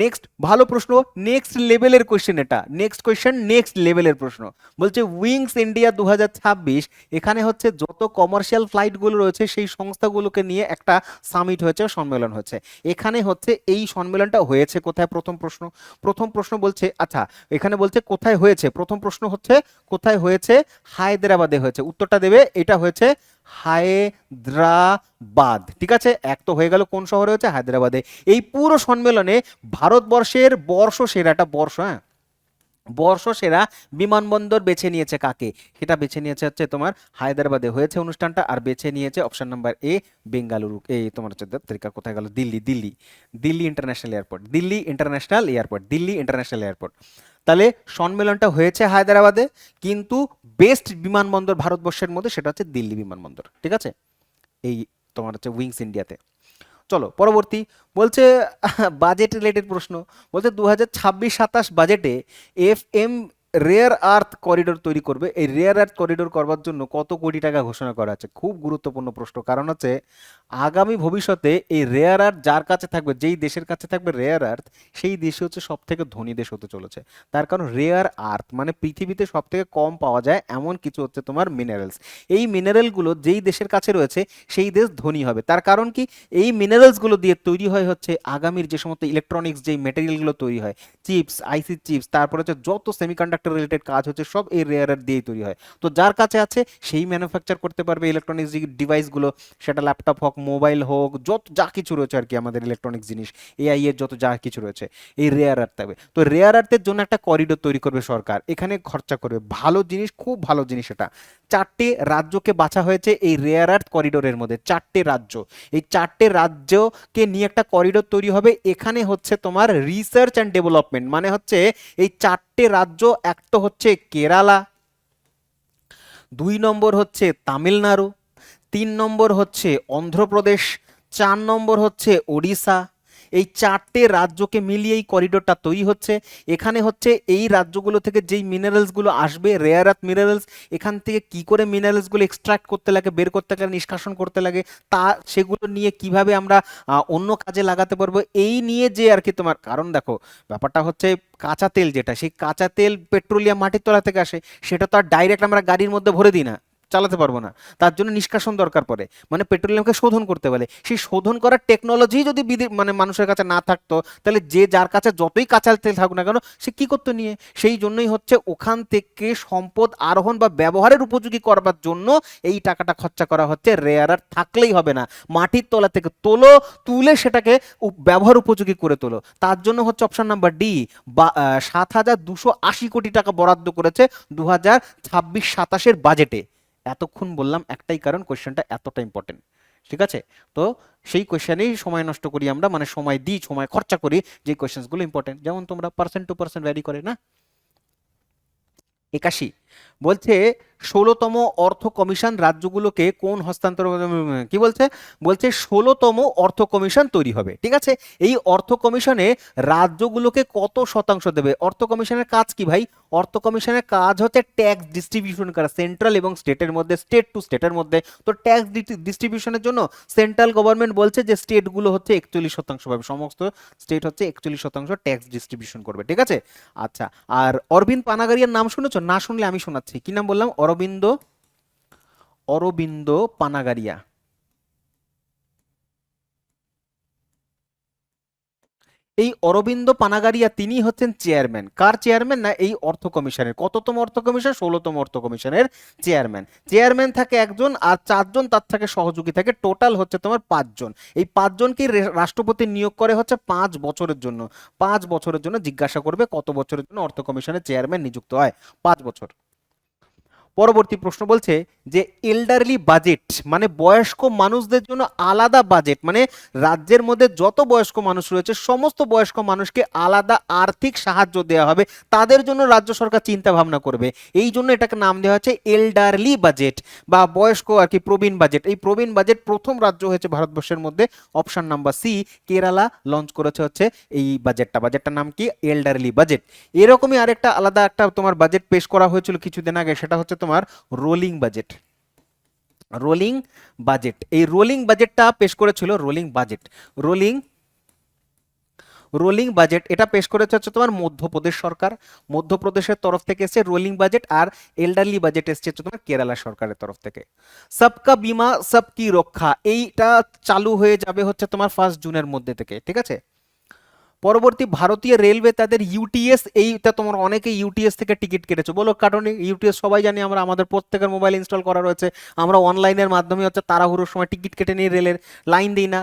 নেক্সট ভালো প্রশ্ন, নেক্সট লেভেলের কোশ্চেন, এটা নেক্সট কোশ্চেন নেক্সট লেভেলের প্রশ্ন। বলছে উইংস ইন্ডিয়া 2026, এখানে হচ্ছে যত কমার্শিয়াল ফ্লাইটগুলো রয়েছে সেই সংস্থাগুলোকে নিয়ে একটা সামিট হয়েছে, সম্মেলন হয়েছে। এখানে হচ্ছে এই সম্মেলনটা হয়েছে কোথায়, প্রথম প্রশ্ন। প্রথম প্রশ্ন বলছে, আচ্ছা এখানে বলছে কোথায় হয়েছে, প্রথম প্রশ্ন হচ্ছে কোথায় হয়েছে, হায়দ্রাবাদে হয়েছে, উত্তরটা দেবে এটা হয়েছে হায়দ্রাবাদ। ঠিক আছে, এক তো হয়ে গেল, কোন শহরে হয়েছে, হায়দ্রাবাদে। এই পুরো সম্মেলনে ভারতবর্ষের বর্ষসেরাটা, হ্যাঁ, বর্ষসেরা বিমানবন্দর বেছে নিয়েছে কাকে, সেটা বেছে নিয়েছে হচ্ছে তোমার হায়দ্রাবাদে হয়েছে অনুষ্ঠানটা, আর বেছে নিয়েছে অপশন নাম্বার এ বেঙ্গালুরু, এই তোমার হচ্ছে তরিকা কোথায় গেল, Delhi, Delhi, Delhi international airport, Delhi international airport, Delhi international airport. তাহলে সম্মেলনটা হয়েছে হায়দ্রাবাদে, কিন্তু বেস্ট বিমানবন্দর ভারতবর্ষের মধ্যে সেটা হচ্ছে দিল্লি বিমানবন্দর। ঠিক আছে, এই তোমার হচ্ছে উইংস ইন্ডিয়াতে। চলো পরবর্তী, বলছে বাজেট রিলেটেড প্রশ্ন। বলছে 2026-27 বাজেটে FM রেয়ার আর্থ করিডোর তৈরি করবে, এই রেয়ার আর্থ করিডোর করবার জন্য কত কোটি টাকা ঘোষণা করা আছে, খুব গুরুত্বপূর্ণ প্রশ্ন। কারণ হচ্ছে আগামী ভবিষ্যতে এই রেয়ার আর্থ যার কাছে থাকবে, যেই দেশের কাছে থাকবে রেয়ার আর্থ, সেই দেশই হচ্ছে সব থেকে ধনী দেশ হতে চলেছে। তার কারণ রেয়ার আর্থ মানে পৃথিবীতে সব থেকে কম পাওয়া যায় এমন কিছু হচ্ছে তোমার মিনারেলস। এই মিনারেলগুলো যেই দেশের কাছে রয়েছে সেই দেশ ধনী হবে। তার কারণ কি, এই মিনারেলসগুলো দিয়ে তৈরি হয় হচ্ছে আগামীর যে সমস্ত ইলেকট্রনিক্স, যেই মেটেরিয়ালগুলো তৈরি হয়, চিপস, আইসি চিপস, তারপরে হচ্ছে যত সেমিকন্ডাক্টর রিলেটেড কাজ হচ্ছে সব এই রেয়ার আর্থ দিয়েই তৈরি হয়। তো যার কাছে আছে সেই ম্যানুফ্যাকচার করতে পারবে ইলেকট্রনিক্স ডিভাইসগুলো, সেটা ল্যাপটপ হোক, মোবাইল হোক, যত যা কিছু রয়েছে আর কি আমাদের ইলেকট্রনিক্স জিনিস, এআই এর যত যা কিছু রয়েছে, এই রেয়ার আর্থ থাকবে। তো রেয়ার আর্থের জন্য একটা করিডোর তৈরি করবে সরকার, এখানে খরচা করবে, ভালো জিনিস, খুব ভালো জিনিস এটা। 4টে রাজ্যকে বাছা হয়েছে এই রেয়ার আর্থ করিডোরের মধ্যে, 4টে রাজ্য, এই 4টে রাজ্যকে নিয়ে একটা করিডোর তৈরি হবে। এখানে হচ্ছে তোমার রিসার্চ অ্যান্ড ডেভেলপমেন্ট, মানে হচ্ছে এই 4টে রাজ্য, এক তো হচ্ছে কেরালা, 2 নম্বর হচ্ছে তামিলনাড়ু, 3 নম্বর হচ্ছে অন্ধ্রপ্রদেশ, 4 নম্বর হচ্ছে ওড়িশা। এই 4টে রাজ্যকে মিলিয়ে এই করিডোরটা তৈরি হচ্ছে। এখানে হচ্ছে এই রাজ্যগুলো থেকে যেই মিনারেলসগুলো আসবে, রেয়ার আর্থ মিনারেলস, এখান থেকে কি করে মিনারেলসগুলো এক্সট্রাক্ট করতে লাগে, বের করতে লাগে, নিষ্কাশন করতে লাগে, তা সেগুলো নিয়ে কিভাবে আমরা অন্য কাজে লাগাতে পারবো, এই নিয়ে যে আর কি তোমার, কারণ দেখো ব্যাপারটা হচ্ছে কাঁচা তেল যেটা, সেই কাঁচা তেল পেট্রোলিয়াম মাটির তলা থেকে আসে, সেটা তো আর ডাইরেক্ট আমরা গাড়ির মধ্যে ভরে দিই না, চালাতে পারবো না, তার জন্য নিষ্কাশন দরকার পড়ে, মানে পেট্রোলিয়ামকে শোধন করতে বলে। সেই শোধন করার টেকনোলজি যদি মানে মানুষের কাছে না থাকতো, তাহলে যে যার কাছে যতই কাঁচা তেল থাকুক না কেন, সে কি করতো নিয়ে। সেই জন্যই হচ্ছে ওখান থেকে সম্পদ আরোহণ বা ব্যবহারের উপযোগী করবার জন্য এই টাকাটা খরচা করা হচ্ছে। রেয়ার আর্থ থাকলেই হবে না, মাটির তলা থেকে তোলো, তুলে সেটাকে ব্যবহার উপযোগী করে তোলো। তার জন্য হচ্ছে অপশন নাম্বার ডি, বা 7,280 কোটি টাকা বরাদ্দ করেছে 2026-27 বাজেটে। এতক্ষণ বললাম একটাই কারণ, কোয়েশ্চেনটা এতটা ইম্পর্টেন্ট। ঠিক আছে, তো সেই কোয়েশ্চেনেই সময় নষ্ট করি আমরা, মানে সময় দিই, সময় খরচা করি, যে কোয়েশ্চেনগুলো ইম্পর্টেন্ট, যেমন তোমরা পার্সেন্ট টু পার্সেন্ট ভ্যারি করে না। 81 বলছে 16তম অর্থ কমিশন রাজ্যগুলোকে কোন হস্তান্তর, কি বলছে, বলছে 16তম অর্থ কমিশন তৈরি হবে। ঠিক আছে, এই অর্থ কমিশনে রাজ্যগুলোকে কত শতাংশ দেবে। অর্থ কমিশনের কাজ কি ভাই, অর্থ কমিশনের কাজ হচ্ছে ট্যাক্স ডিস্ট্রিবিউশন করা সেন্ট্রাল এবং স্টেটের মধ্যে, স্টেট টু স্টেটের মধ্যে। তো ট্যাক্স ডিস্ট্রিবিউশনের জন্য সেন্ট্রাল গভর্নমেন্ট বলছে যে স্টেটগুলো হচ্ছে 41% পাবে, সমস্ত স্টেট হচ্ছে 41% ট্যাক্স ডিস্ট্রিবিউশন করবে। ঠিক আছে, আচ্ছা, আর অরবিন্দ পানাগারিয়ার নাম শুনেছো, না শুনলে আমি শোনাচ্ছি, কি নাম বললাম, অরবিন্দ, অরবিন্দ পানাগারিয়া। এই অরবিন্দ পানাগারিয়া তিনি হচ্ছেন চেয়ারম্যান, কার চেয়ারম্যান না, এই অর্থ কমিশনের, কততম অর্থ কমিশন, 16তম অর্থ কমিশনের চেয়ারম্যান। চেয়ারম্যান থাকে একজন আর 4জন তার থেকে সহযোগী থাকে, টোটাল হচ্ছে তোমার 5জন। এই 5জনকে রাষ্ট্রপতি নিয়োগ করে হচ্ছে 5 বছরের জন্য, 5 বছরের জন্য। জিজ্ঞাসা করবে কত বছরের জন্য অর্থ কমিশনের চেয়ারম্যান নিযুক্ত হয়, 5 বছর। পরবর্তী প্রশ্ন বলছে যে এল্ডারলি বাজেট মানে বয়স্ক মানুষদের জন্য আলাদা বাজেট, মানে রাজ্যের মধ্যে যত বয়স্ক মানুষ রয়েছে সমস্ত বয়স্ক মানুষকে আলাদা আর্থিক সাহায্য দেওয়া হবে, তাদের জন্য রাজ্য সরকার চিন্তা ভাবনা করবে। এই জন্য এটাকে নাম দেওয়া হচ্ছে এল্ডারলি বাজেট বা বয়স্ক আর কি প্রবীণ বাজেট। এই প্রবীণ বাজেট প্রথম রাজ্য হয়েছে ভারতবর্ষের মধ্যে, option number C, Kerala launch করেছে হচ্ছে এই বাজেটটা। বাজেটটার নাম কি, এল্ডারলি বাজেট। এরকমই আরেকটা আলাদা একটা তোমার বাজেট পেশ করা হয়েছিল কিছুদিন আগে, সেটা হচ্ছে তোমার রোলিং বাজেট। রোলিং বাজেট, এই রোলিং বাজেটটা পেশ করেছিল, rolling budget, rolling rolling budget এটা পেশ করেছে হচ্ছে তোমার মধ্যপ্রদেশ সরকার, মধ্যপ্রদেশের তরফ থেকে এসছে রোলিং বাজেট, আর এল্ডারলি বাজেট এসছে হচ্ছে তোমার কেরালা সরকারের তরফ থেকে। সবকা বিমা সবকি রক্ষা এইটা চালু হয়ে যাবে হচ্ছে তোমার 1 জুনের মধ্যে থেকে, ঠিক আছে। পরবর্তী, ভারতীয় রেলওয়ে তাদের ইউটিএস, এইটা তোমার অনেকে ইউটিএস থেকে টিকিট কেটেছো, বলো কারণে ইউটিএস সবাই জানি আমরা, আমাদের প্রত্যেকের মোবাইল ইনস্টল করা রয়েছে, আমরা অনলাইনের মাধ্যমে হচ্ছে তাড়াহুড়োর সময় টিকিট কেটে নিই, রেলের লাইন দিই না,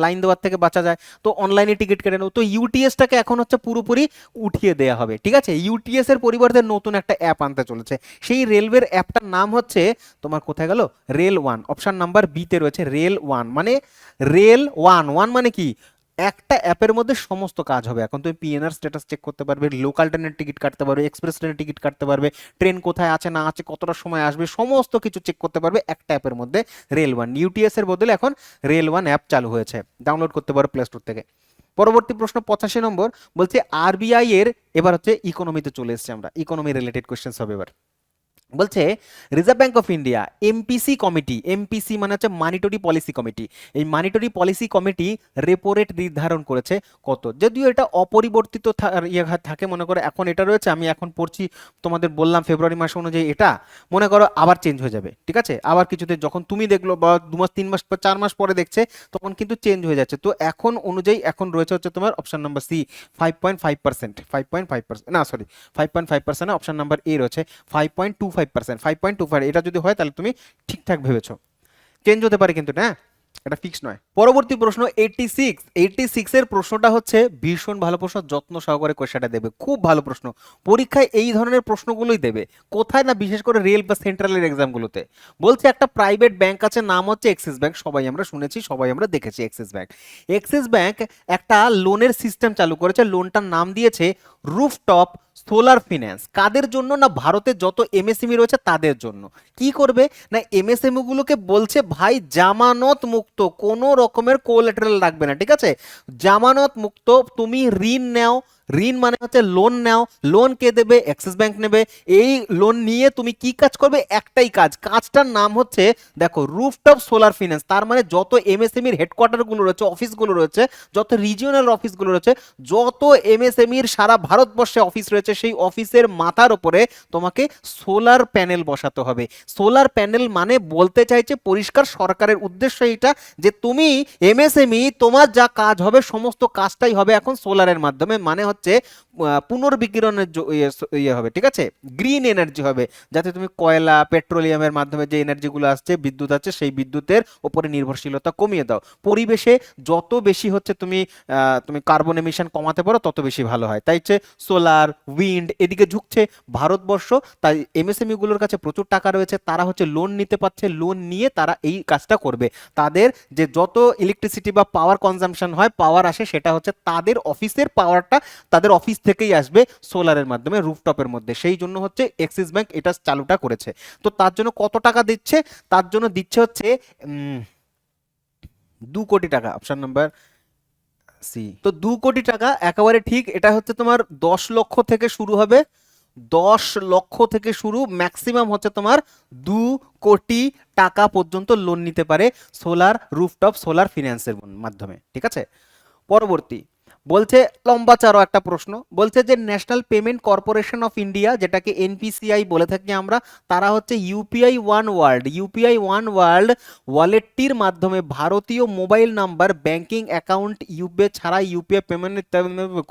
লাইন দেওয়ার থেকে বাঁচা যায়, তো অনলাইনে টিকিট কেটে নেব। তো ইউটিএসটাকে এখন হচ্ছে পুরোপুরি উঠিয়ে দেওয়া হবে, ঠিক আছে। ইউটিএস এর পরিবর্তে নতুন একটা অ্যাপ আনতে চলেছে, সেই রেলওয়ের অ্যাপটার নাম হচ্ছে তোমার কোথায় গেল, রেল ওয়ান, অপশন নাম্বার বিতে রয়েছে রেল ওয়ান। মানে রেল ওয়ান, ওয়ান মানে কি, একটা অ্যাপের মধ্যে সমস্ত কাজ হবে। এখন তুমি পিএনআর স্ট্যাটাস চেক করতে পারবে, লোকাল ট্রেনের টিকিট কাটতে পারবে, এক্সপ্রেস ট্রেনের টিকিট কাটতে পারবে, ট্রেন কোথায় আছে না আছে, কতটা সময় আসবে, সমস্ত কিছু চেক করতে পারবে একটা অ্যাপের মধ্যে, রেল ওয়ান। ইউটিএস এর বদলে এখন রেল ওয়ান অ্যাপ চালু হয়েছে, ডাউনলোড করতে পারো প্লে স্টোর থেকে। পরবর্তী প্রশ্ন 85 নম্বর, বলছে আরবিআই এর, এবার হচ্ছে ইকোনমিতে চলে এসেছে আমরা, ইকোনমি রিলেটেড কোয়েশ্চেন্স হবে এবার। বলছে reserve bank of India MPC committee, MPC মানে হচ্ছে মানিটরি পলিসি কমিটি, এই মানিটরি পলিসি কমিটি রেপো রেট নির্ধারণ করেছে কত, যদিও এটা অপরিবর্তিত থাকে, মনে করো এখন এটা রয়েছে, আমি এখন পড়ছি তোমাদের বললাম ফেব্রুয়ারি মাস অনুযায়ী, এটা মনে করো আবার চেঞ্জ হয়ে যাবে, ঠিক আছে। আবার কিছুতে যখন তুমি দেখলো বা 2 মাস 3 মাস বা 4 মাস পরে দেখছে, তখন কিন্তু চেঞ্জ হয়ে যাচ্ছে। তো এখন অনুযায়ী এখন রয়েছে হচ্ছে তোমার অপশন নাম্বার সি 5.5%, 5.5%, না সরি 5.5%, অপশন নাম্বার এ রয়েছে 5.25%, 5.25, এটা যদি হয় তাহলে তুমি ঠিকঠাক ভেবেছো, চেঞ্জ হতে পারে কিন্তু না, এটা ফিক্স নয়। পরবর্তী প্রশ্ন 86 এর প্রশ্নটা হচ্ছে ভীষণ ভালো প্রশ্ন, যত্ন সহকারে কোশ্চেনটা দেবে, খুব ভালো প্রশ্ন, পরীক্ষায় এই ধরনের প্রশ্নগুলোই দেবে, কোথায় না বিশেষ করে রেল বা সেন্ট্রালের এক্সামগুলোতে। বলছে একটা প্রাইভেট ব্যাংক আছে, নাম হচ্ছে এক্সিস ব্যাংক, সবাই আমরা শুনেছি, সবাই আমরা দেখেছি এক্সিস ব্যাংক। এক্সিস ব্যাংক একটা লোনের সিস্টেম চালু করেছে, লোনটার নাম দিয়েছে রুফটপ সোলার ফিন্যান্স। কাদের জন্য না, ভারতে যত এমএসএমই রয়েছে তাদের জন্য। কি করবে না, এমএসএমই গুলোকে বলছে ভাই জামানত মুক্ত, কোনো রকমের কোলাটেরাল রাখবে না, ঠিক আছে, জামানত মুক্ত, তুমি ঋণ নাও, ঋণ মানে হচ্ছে লোন নাও, লোন কে দেবে, অ্যাক্সিস ব্যাংক নেবে। এই লোন নিয়ে তুমি কি কাজ করবে, একটাই কাজ, কাজটার নাম হচ্ছে দেখো রুফটপ সোলার ফিন্যান্স। তার মানে যত এমএসএমইর হেডকোয়ার্টারগুলো রয়েছে, অফিসগুলো রয়েছে, যত রিজিওনাল অফিসগুলো রয়েছে, যত এমএসএমইর সারা ভারতবর্ষে অফিস রয়েছে, সেই অফিসের মাথার উপরে তোমাকে সোলার প্যানেল বসাতে হবে। সোলার প্যানেল মানে বলতে চাইছে পরিষ্কার, সরকারের উদ্দেশ্য এটা যে তুমি এমএসএমই, তোমার যা কাজ হবে সমস্ত কাজটাই হবে এখন সোলারের মাধ্যমে, মানে হচ্ছে পুনর্বিকিরণের ইয়ে হবে, ঠিক আছে, গ্রিন এনার্জি হবে, যাতে তুমি কয়লা পেট্রোলিয়ামের মাধ্যমে যে এনার্জিগুলো আসছে, বিদ্যুৎ আছে, সেই বিদ্যুতের উপরে নির্ভরশীলতা কমিয়ে দাও। পরিবেশে যত বেশি হচ্ছে তুমি কার্বন এমিশন কমাতে পারো তত বেশি ভালো হয়, তাই হচ্ছে সোলার উইন্ড এদিকে ঝুঁকছে ভারতবর্ষ। তাই এমএসএমই গুলোর কাছে প্রচুর টাকা রয়েছে, তারা হচ্ছে লোন নিতে পারছে, লোন নিয়ে তারা এই কাজটা করবে। তাদের যে যত ইলেকট্রিসিটি বা পাওয়ার কনজাম্পশন হয়, পাওয়ার আসে, সেটা হচ্ছে তাদের অফিসের পাওয়ারটা তাদের অফিস থেকেই আসবে সোলারের মাধ্যমে রুফটপের মধ্যে, সেই জন্য হচ্ছে এক্সিস ব্যাংক এটা চালুটা করেছে। তো তার জন্য কত টাকা দিচ্ছে, তার জন্য দিচ্ছে হচ্ছে 2 কোটি টাকা, অপশন নাম্বার সি। তো 2 কোটি টাকা একেবারে ঠিক, এটা হচ্ছে তোমার 10 লক্ষ থেকে শুরু হবে, 10 লক্ষ থেকে শুরু, ম্যাক্সিমাম হচ্ছে তোমার 2 কোটি টাকা পর্যন্ত লোন নিতে পারে সোলার রুফটপ সোলার ফিন্যান্সের মাধ্যমে, ঠিক আছে। পরবর্তী বলছে লম্বা চারো একটা প্রশ্ন, বলছে যে national payment corporation of India, যেটাকে এনপিসিআই বলে থাকি আমরা, তারা হচ্ছে ইউপিআই ওয়ান ওয়ার্ল্ড ওয়ালেটটির মাধ্যমে ভারতীয় mobile number, banking account UPI ছাড়া ইউপিআই পেমেন্ট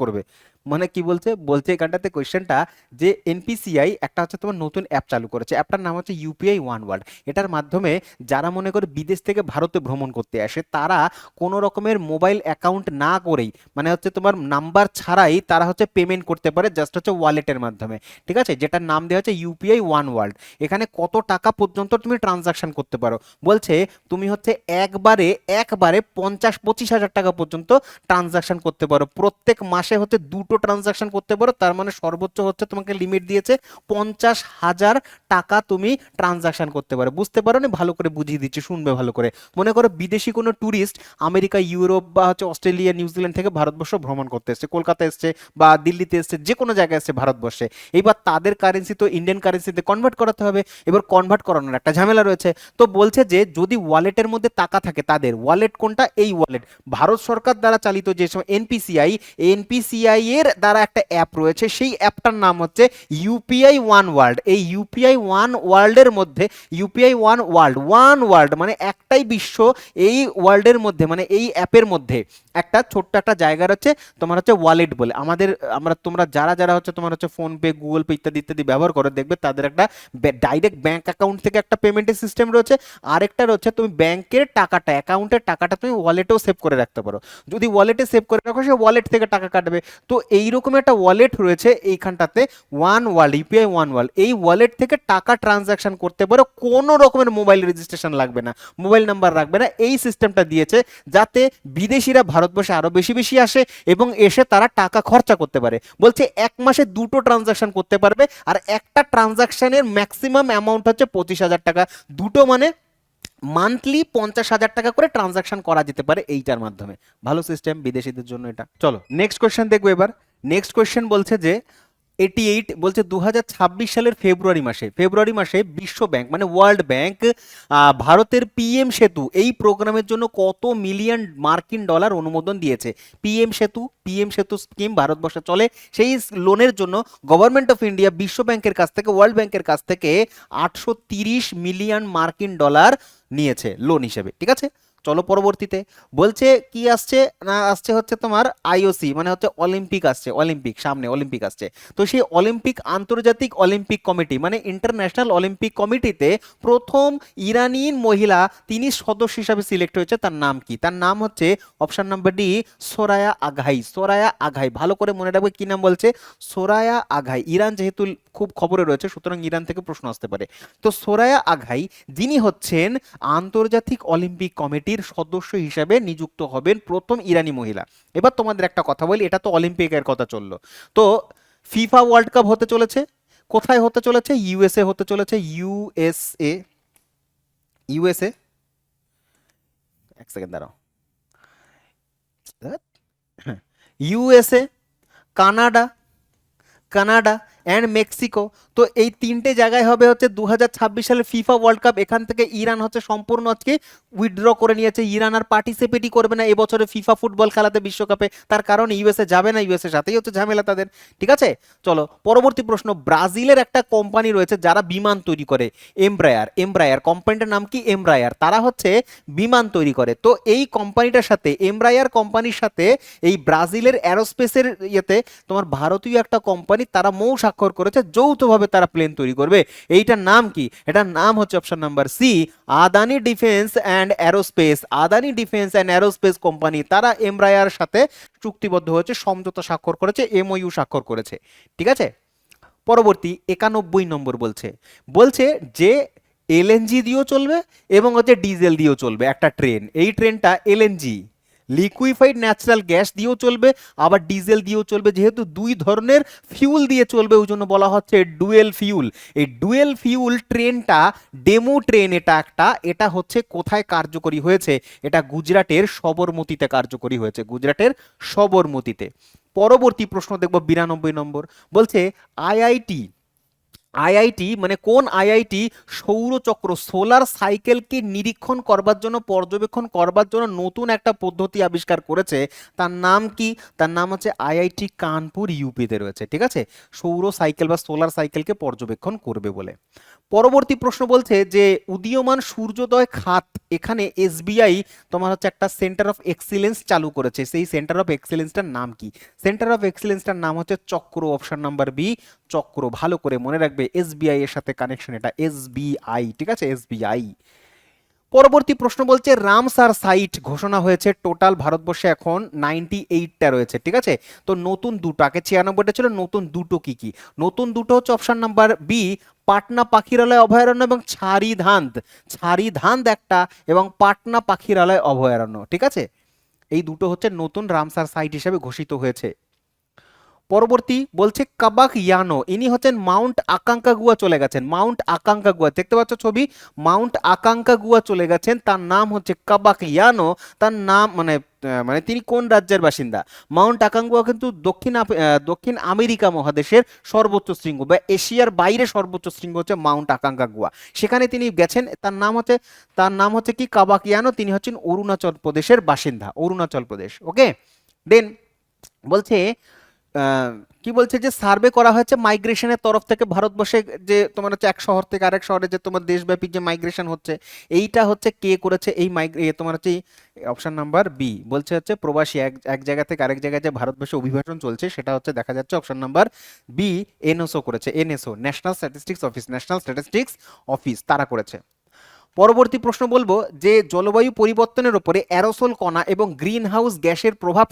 করবে। মানে কি বলছে, বলছে এখানটাতে কোয়েশ্চেনটা যে এনপিসিআই একটা হচ্ছে তোমার নতুন অ্যাপ চালু করেছে, অ্যাপটার নাম হচ্ছে ইউপিআই ওয়ান ওয়ার্ল্ড। এটার মাধ্যমে যারা মনে করে বিদেশ থেকে ভারতে ভ্রমণ করতে আসে, তারা কোনো রকমের মোবাইল অ্যাকাউন্ট না করেই, মানে হচ্ছে তোমার নাম্বার ছাড়াই তারা হচ্ছে পেমেন্ট করতে পারে, জাস্ট হচ্ছে ওয়ালেটের মাধ্যমে, ঠিক আছে, যেটার নাম দেওয়া হচ্ছে ইউপিআই ওয়ান ওয়ার্ল্ড। এখানে কত টাকা পর্যন্ত তুমি ট্রানজাকশন করতে পারো, বলছে তুমি হচ্ছে একবারে 50-25 হাজার টাকা পর্যন্ত ট্রানজাকশন করতে পারো, প্রত্যেক মাসে হচ্ছে 2টো দুটো ট্রানজাকশন করতে পারো, তার মানে সর্বোচ্চ হচ্ছে তোমাকে লিমিট দিয়েছে 50,000 টাকা তুমি ট্রানজাকশন করতে পারো। বুঝতে পারো না, ভালো করে বুঝিয়ে দিচ্ছি, শুনবে ভালো করে। মনে করো বিদেশি কোনো ট্যুরিস্ট আমেরিকা, ইউরোপ বা হচ্ছে অস্ট্রেলিয়া, নিউজিল্যান্ড থেকে ভারতবর্ষ ভ্রমণ করতে এসছে, কলকাতা এসছে বা দিল্লিতে এসছে, যে কোনো জায়গায় এসছে ভারতবর্ষে। এবার তাদের কারেন্সি তো ইন্ডিয়ান কারেন্সিতে কনভার্ট করাতে হবে। এবার কনভার্ট করানোর একটা ঝামেলা রয়েছে। তো বলছে যে যদি ওয়ালেটের মধ্যে টাকা থাকে, তাদের ওয়ালেট কোনটা? এই ওয়ালেট ভারত সরকার দ্বারা চালিত যে সময় এনপিসিআই এর দ্বারা একটা অ্যাপ রয়েছে, সেই অ্যাপটার নাম হচ্ছে ইউপিআই ওয়ান ওয়ার্ল্ড। এই ইউপিআই ওয়ান ওয়ার্ল্ডের মধ্যে, ইউপিআই ওয়ান ওয়ার্ল্ড মানে একটাই বিশ্ব, এই ওয়ার্ল্ডের মধ্যে মানে এই অ্যাপের মধ্যে একটা ছোট্ট একটা জায়গা রয়েছে তোমার হচ্ছে ওয়ালেট বলে। তোমরা যারা যারা হচ্ছে তোমার হচ্ছে ফোন পে, গুগল পে ইত্যাদি ইত্যাদি ব্যবহার করো, দেখবে তাদের একটা ডাইরেক্ট ব্যাংক অ্যাকাউন্ট থেকে একটা পেমেন্টের সিস্টেম রয়েছে। আরেকটা রয়েছে তুমি ব্যাংকের টাকাটা, অ্যাকাউন্টের টাকাটা তুমি ওয়ালেটেও সেভ করে রাখতে পারো। যদি ওয়ালেটে সেভ করে রাখো, সে ওয়ালেট থেকে টাকা কাটবে। তো এইরকম একটা ওয়ালেট রয়েছে এইখানটাতে, one world, UPI one world. এই ওয়ালেট থেকে টাকা ট্রানজাকশন করতে পারো, কোনো রকমের মোবাইল রেজিস্ট্রেশন লাগবে না, মোবাইল নাম্বার রাখবে না। এই সিস্টেমটা দিয়েছে যাতে বিদেশিরা ভারতবর্ষে আরো বেশি বেশি আসে এবং এসে তারা টাকা খরচা করতে পারে। বলছে এক মাসে দুটো ট্রানজাকশন করতে পারবে, আর একটা ট্রানজাকশনের ম্যাক্সিমাম অ্যামাউন্ট হচ্ছে 25,000 টাকা। দুটো মানে মান্থলি 50,000 টাকা করে ট্রানজাকশন করা যেতে পারে এইটার মাধ্যমে। ভালো সিস্টেম বিদেশিদের জন্য এটা। চলো নেক্সট কোয়েশ্চেন দেখবো এবার। নেক্সট কোয়েশ্চেন বলছে যে 88 বলছে 2026 সালের ফেব্রুয়ারি মাসে বিশ্ব ব্যাংক মানে ওয়ার্ল্ড ব্যাংক ভারতের পিএম সেতু এই প্রোগ্রামের জন্য কত মিলিয়ন মার্কিন ডলার অনুমোদন দিয়েছে। পিএম সেতু স্কিম ভারতবর্ষে চলে, সেই লোনের জন্য গভর্নমেন্ট অফ ইন্ডিয়া বিশ্ব ব্যাংকের কাছ থেকে, ওয়ার্ল্ড ব্যাংকের কাছ থেকে 830 মিলিয়ন মার্কিন ডলার নিয়েছে লোন হিসেবে। ঠিক আছে, চলো পরবর্তীতে। বলছে কি আসছে না, আসছে হচ্ছে তোমার আইওসি মানে হচ্ছে অলিম্পিক আসছে, অলিম্পিক সামনে অলিম্পিক আসছে। তো সেই অলিম্পিক, আন্তর্জাতিক অলিম্পিক কমিটি মানে ইন্টারন্যাশনাল অলিম্পিক কমিটিতে প্রথম ইরানি মহিলা তিনি সদস্য হিসাবে সিলেক্ট হয়েছে। তার নাম কি? তার নাম হচ্ছে অপশন নাম্বার ডি, সোরায়া আঘাই। সোরায়া আঘাই, ভালো করে মনে রাখবে কি নাম বলছে, সোরায়া আঘাই। ইরান যেহেতু খুব খবরে রয়েছে, সুতরাং ইরান থেকে প্রশ্ন আসতে পারে। তো সোরায়া আঘাই যিনি হচ্ছেন আন্তর্জাতিক অলিম্পিক কমিটির সদস্য হিসেবে নিযুক্ত হবেন প্রথম ইরানি মহিলা। এবার তোমাদের একটা কথা বলি, এটা তো অলিম্পিকের কথা চললো, তো ফিফা ওয়ার্ল্ড কাপ হতে চলেছে, কোথায় হতে চলেছে? ইউএসএ হতে চলেছে। ইউএসএ, এক সেকেন্ড দাঁড়াও, USA, Canada, Canada and Mexico. তো এই তিনটে জায়গায় হবে হচ্ছে 2026 সালের ফিফা ওয়ার্ল্ড কাপ। এখান থেকে ইরান হচ্ছে সম্পূর্ণ আজকে উইথড্র করে নিয়েছে। ইরান আর পার্টিসিপেটই করবে না এবছরে ফিফা ফুটবল খেলাতে, বিশ্বকাপে। তার কারণ ইউএসএ যাবে না, ইউএসএ সাথেই হচ্ছে ঝামেলা তাদের। ঠিক আছে, চলো পরবর্তী প্রশ্ন। ব্রাজিলের একটা কোম্পানি রয়েছে যারা বিমান তৈরি করে, এমব্রায়ার কোম্পানিটার নাম কি? এমব্রায়ার। তারা হচ্ছে বিমান তৈরি করে। তো এই কোম্পানিটার সাথে, এমব্রায়ার কোম্পানির সাথে এই ব্রাজিলের অ্যারোস্পেসের ইয়েতে তোমার ভারতীয় একটা কোম্পানি তারা মৌ স্বাক্ষর করেছে, যৌথভাবে তারা প্লেন তৈরি করবে। এইটার নাম কি? এটার নাম হচ্ছে option number C, Adani defence and aerospace. Adani defence and aerospace company তারা এমব্রায়ার সাথে চুক্তিবদ্ধ হয়েছে, সমঝোতা স্বাক্ষর করেছে, এমওইউ স্বাক্ষর করেছে। ঠিক আছে, পরবর্তী 91 নম্বর বলছে, বলছে যে এলএনজি দিয়েও চলবে এবং হচ্ছে ডিজেল দিয়েও চলবে একটা ট্রেন। এই ট্রেনটা এলএনজি, লিকুইফাইড ন্যাচারাল গ্যাস দিয়েও চলবে, আবার ডিজেল দিয়েও চলবে। যেহেতু দুই ধরনের ফিউল দিয়ে চলবে, ওই জন্য বলা হচ্ছে ডুয়েল ফিউল। এই ডুয়েল ফিউল ট্রেনটা ডেমো ট্রেন, এটা হচ্ছে কোথায় কার্যকরী হয়েছে? এটা গুজরাটের সবরমতিতে কার্যকরী হয়েছে, গুজরাটের সবরমতিতে। পরবর্তী প্রশ্ন দেখব 92 নম্বর। বলছে আইআইটি মানে কোন আইআইটি সৌরচক্র, সোলার সাইকেলকে নিরীক্ষণ করবার জন্য, পর্যবেক্ষণ করবার জন্য নতুন একটা পদ্ধতি আবিষ্কার করেছে? তার নাম কি? তার নাম হচ্ছে আইআইটি কানপুর, ইউপিতে রয়েছে। ঠিক আছে, সৌর সাইকেল বা সোলার সাইকেলকে পর্যবেক্ষণ করবে বলে। পরবর্তী প্রশ্ন বলছে যে উদীয়মান সূর্যোদয় খাত, এখানে এসবিআই তোমার হচ্ছে একটা সেন্টার অফ এক্সিলেন্স চালু করেছে। সেই সেন্টার অফ এক্সিলেন্সটার নাম কি? সেন্টার অফ এক্সিলেন্সটার নাম হচ্ছে চক্র, অপশন নাম্বার বি, চক্র। ভালো করে মনে রাখবে, এসবিআই এর সাথে কানেকশন, এটা এসবিআই। ঠিক আছে, এসবিআই। পরবর্তী প্রশ্ন বলছে রামসার সাইট ঘোষণা হয়েছে, টোটাল ভারতবর্ষে এখন 98টা রয়েছে। ঠিক আছে, তো নতুন দুটো, আগে 96টা ছিল, নতুন দুটো কি কি? নতুন দুটো হচ্ছে অপশন নাম্বার বি, পাটনা পাখিরালয় অভয়ারণ্য এবং ছাড়িধান্দ একটা, এবং পাটনা পাখিরালয় অভয়ারণ্য। ঠিক আছে, এই দুটো হচ্ছে নতুন রামসার সাইট হিসেবে ঘোষিত হয়েছে। পরবর্তী বলছে কাবাক ইয়ানো, ইনি হচ্ছেন মাউন্ট আকাঙ্কাগুয়া চলে গেছেন, মাউন্ট আকাঙ্কাগুয়া দেখতে পাচ্ছ ছবি, মাউন্ট আকাঙ্কাগুয়া চলে গেছেন, তার নাম হচ্ছে কাবাক ইয়ানো। তার নাম মানে তিনি কোন রাজ্যের বাসিন্দা? মাউন্ট আকাঙ্গুয়া কিন্তু দক্ষিণ আমেরিকা মহাদেশের সর্বোচ্চ শৃঙ্গ, বা এশিয়ার বাইরে সর্বোচ্চ শৃঙ্গ হচ্ছে মাউন্ট আকাঙ্কাগুয়া, সেখানে তিনি গেছেন। তার নাম হচ্ছে কি কাবাকিয়ানো, তিনি হচ্ছেন অরুণাচল প্রদেশের বাসিন্দা, অরুণাচল প্রদেশ। ওকে, দেন বলছে আহ, কি বলছে যে সার্ভে করা হয়েছে মাইগ্রেশনের তরফ থেকে ভারতবর্ষে, যে তোমার হচ্ছে এক শহর থেকে আরেক শহরে যে তোমার দেশব্যাপী যে মাইগ্রেশন হচ্ছে, এইটা হচ্ছে কে করেছে? এই তোমার হচ্ছে অপশন নাম্বার বি বলছে হচ্ছে প্রবাসী, এক এক জায়গা থেকে আরেক জায়গায় যে ভারতবর্ষে অভিবাসন চলছে, সেটা হচ্ছে দেখা যাচ্ছে অপশন নাম্বার বি, এনএসও করেছে, NSO, national statistics office, national statistics office তারা করেছে। পরবর্তী প্রশ্ন বলবো যে জলবায়ু পরিবর্তনের উপরে অ্যারোসোল কণা এবং গ্রিন হাউস গ্যাসের প্রভাব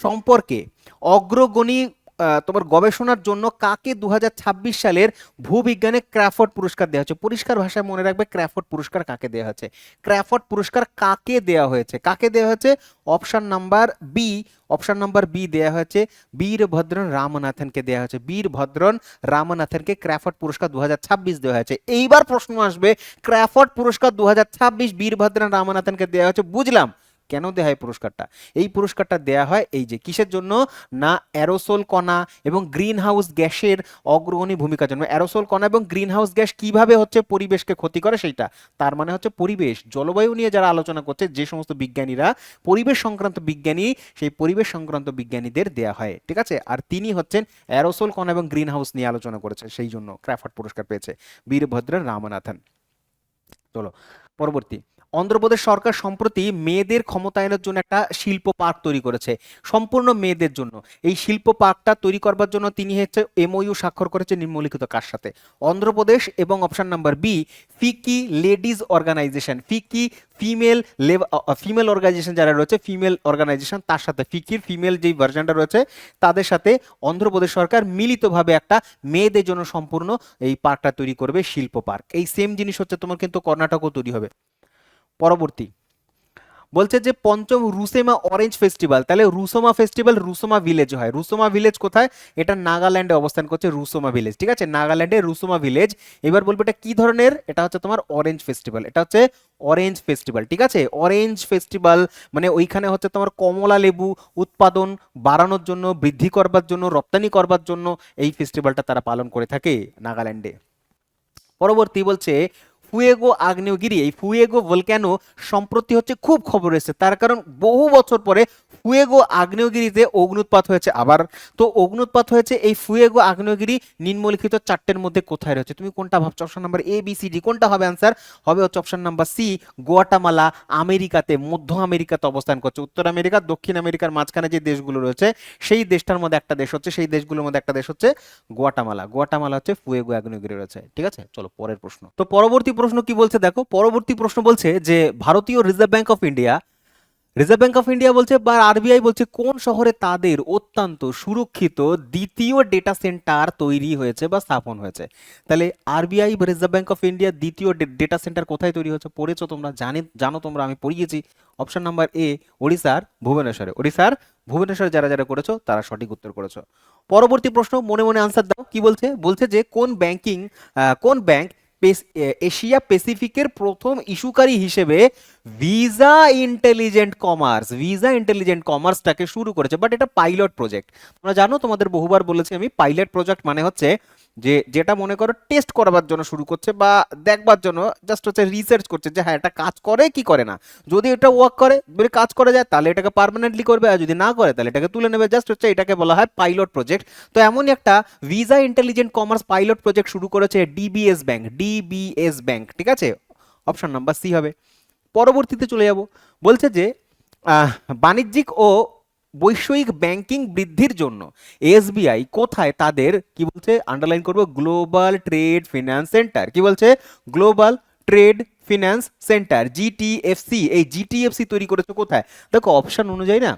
সম্পর্কে অগ্রগণী তোমার গবেষণার জন্য কাকে 2026 সালের ভূবিজ্ঞানে ক্র্যাফোর্ড পুরস্কার দেওয়া হচ্ছে? পরিষ্কার ভাষায় মনে রাখবে, ক্র্যাফোর্ড পুরস্কার কাকে দেওয়া হচ্ছে? ক্র্যাফোর্ড পুরস্কার কাকে দেওয়া হয়েছে? কাকে দেওয়া হয়েছে? Option number B, option number B দেওয়া হয়েছে বীরভদ্রন রামনাথনকে দেওয়া হয়েছে, বীরভদ্রন রামনাথনকে ক্র্যাফোর্ড পুরস্কার 2026 দেওয়া হয়েছে। এইবার প্রশ্ন আসবে, ক্র্যাফোর্ড পুরস্কার 2026 বীরভদ্রন রামনাথনকে দেওয়া হয়েছে, বুঝলাম কেন দেওয়া হয় পুরস্কারটা? এই পুরস্কারটা দেয়া হয় এই যে কিসের জন্য না, অ্যারোসোল কণা এবং গ্রিন হাউস গ্যাসের অগ্রগণী ভূমিকার জন্য। অ্যারোসোল কণা এবং গ্রিন হাউস গ্যাস কিভাবে হচ্ছে পরিবেশকে ক্ষতি করে সেইটা, তার মানে হচ্ছে পরিবেশ জলবায়ু নিয়ে যারা আলোচনা করছে, যে সমস্ত বিজ্ঞানীরা পরিবেশ সংক্রান্ত বিজ্ঞানী, সেই পরিবেশ সংক্রান্ত বিজ্ঞানীদের দেয়া হয়, ঠিক আছে। আর তিনি হচ্ছেন অ্যারোসোল কণা এবং গ্রিন হাউস নিয়ে আলোচনা করেছে, সেই জন্য ক্র্যাফোর্ড পুরস্কার পেয়েছে বীরভদ্রন রামনাথন। চলো পরবর্তী, অন্ধ্রপ্রদেশ সরকার সম্প্রতি মেয়েদের ক্ষমতায়নের জন্য একটা শিল্প পার্ক তৈরি করেছে, সম্পূর্ণ মেয়েদের জন্য। এই শিল্প পার্কটা তৈরি করবার জন্য তিনি হচ্ছে এমওইউ স্বাক্ষর করেছে নিম্নলিখিত কার সাথে? অন্ধ্রপ্রদেশ এবং option number B FICCI ladies organisation, FICCI female female organisation যারা রয়েছে, ফিমেল অর্গানাইজেশন, তার সাথে ফিকির ফিমেল যেই ভার্জনটা রয়েছে তাদের সাথে অন্ধ্রপ্রদেশ সরকার মিলিতভাবে একটা মেয়েদের জন্য সম্পূর্ণ এই পার্কটা তৈরি করবে, শিল্প পার্ক। এই সেম জিনিস হচ্ছে তোমার কিন্তু কর্ণাটকও তৈরি হবে। পরবর্তী বলছে যে পঞ্চম রুসেমা অরেঞ্জ ফেস্টিভ্যাল, তাহলে রুসোমা ফেস্টিভ্যাল রুসোমা ভিলেজ হয়। রুসোমা ভিলেজ কোথায়? এটা নাগাল্যান্ডে অবস্থান করছে, রুসোমা ভিলেজ, ঠিক আছে, নাগাল্যান্ডে রুসোমা ভিলেজ। এবার বলবো এটা কি ধরনের? এটা হচ্ছে তোমার অরেঞ্জ ফেস্টিভ্যাল, এটা হচ্ছে অরেঞ্জ ফেস্টিভ্যাল, ঠিক আছে। অরেঞ্জ ফেস্টিভ্যাল মানে ওইখানে হচ্ছে তোমার কমলা লেবু উৎপাদন বাড়ানোর জন্য, বৃদ্ধি করবার জন্য, রপ্তানি করবার জন্য এই ফেস্টিভ্যালটা তারা পালন করে থাকে নাগাল্যান্ডে। পরবর্তী বলছে ফুয়েগো আগ্নেয়গিরি, এই ফুয়েগো ভলক্যানো সম্প্রতি হচ্ছে খুব খবর এসেছে, তার কারণ বহু বছর পরে ফুয়েগো আগ্নেয়গিরিতে অগ্নুৎপাত হয়েছে আবার। তো অগ্নুৎপাত হয়েছে এই ফুয়েগো আগ্নেয়গিরি নিম্নলিখিত চারটের মধ্যে কোথায় রয়েছে? তুমি কোনটা ভাবছো? Option number A B C D, কোনটা হবে অ্যান্সার? হবে হচ্ছে অপশন নাম্বার সি, গুয়াটামালা, আমেরিকাতে, মধ্য আমেরিকাতে অবস্থান করছে। উত্তর আমেরিকা দক্ষিণ আমেরিকার মাঝখানে যে দেশগুলো রয়েছে, সেই দেশটার মধ্যে একটা দেশ হচ্ছে, সেই দেশগুলোর মধ্যে একটা দেশ হচ্ছে গুয়াটামালা। গুয়াটামালা হচ্ছে ফুয়েগো আগ্নেয়গিরি রয়েছে, ঠিক আছে। চলো পরের প্রশ্ন। তো পরবর্তী প্রশ্ন কি বলছে দেখো, পরবর্তী প্রশ্ন বলছে যে ভারতীয় reserve bank of India, reserve bank of India বলছে বা আরবিআই বলছে কোন শহরে তাদের অত্যন্ত সুরক্ষিত দ্বিতীয় ডেটা সেন্টার তৈরি হয়েছে বা স্থাপন হয়েছে? তাহলে আরবিআই বা রিজার্ভ ব্যাংক অফ ইন্ডিয়া দ্বিতীয় ডেটা সেন্টার কোথায় তৈরি হচ্ছে? পড়েছো তোমরা, জানো তোমরা, আমি পড়িয়েছি। অপশন নাম্বার এ ওড়িশার ভুবনেশ্বরে, ওড়িশার ভুবনেশ্বরে যারা যারা করেছো তারা সঠিক উত্তর করেছো। পরবর্তী প্রশ্ন, মনে মনে আনসার দাও। কি বলছে? বলছে যে কোন ব্যাংক এশিয়া প্যাসিফিকের প্রথম ইস্যুকারী হিসেবে ভিসা ইন্টেলিজেন্ট কমার্সটাকে শুরু করেছে, বাট এটা পাইলট প্রজেক্ট। তোমরা জানো, তোমাদের বহুবার বলেছি আমি, পাইলট প্রজেক্ট মানে হচ্ছে যে যেটা মনে করো টেস্ট করবার জন্য শুরু করছে বা দেখবার জন্য জাস্ট হচ্ছে রিসার্চ করছে যে হ্যাঁ এটা কাজ করে কি করে না। যদি এটা ওয়ার্ক করে, যদি কাজ করে যায় তাহলে এটাকে পার্মানেন্টলি করবে, আর যদি না করে তাহলে এটাকে তুলে নেবে। জাস্ট হচ্ছে এটাকে বলা হয় পাইলট প্রজেক্ট। তো এমনই একটা visa intelligent commerce pilot project শুরু করেছে ডিবিএস ব্যাংক, ঠিক আছে। অপশন নাম্বার সি হবে। পরবর্তীতে চলে যাব, বলছে যে বাণিজ্যিক ও বৈষয়িক ব্যাংকিং বৃদ্ধির জন্য এসবিআই কোথায় তাদের কি বলছে, আন্ডারলাইন করবো, গ্লোবাল ট্রেড ফিন্যান্স সেন্টার, কি বলছে, গ্লোবাল ট্রেড ফিন্যান্স সেন্টার জিটিএফসি, এই জিটিএফসি তৈরি করেছে কোথায়? দেখো অপশন অনুযায়ী না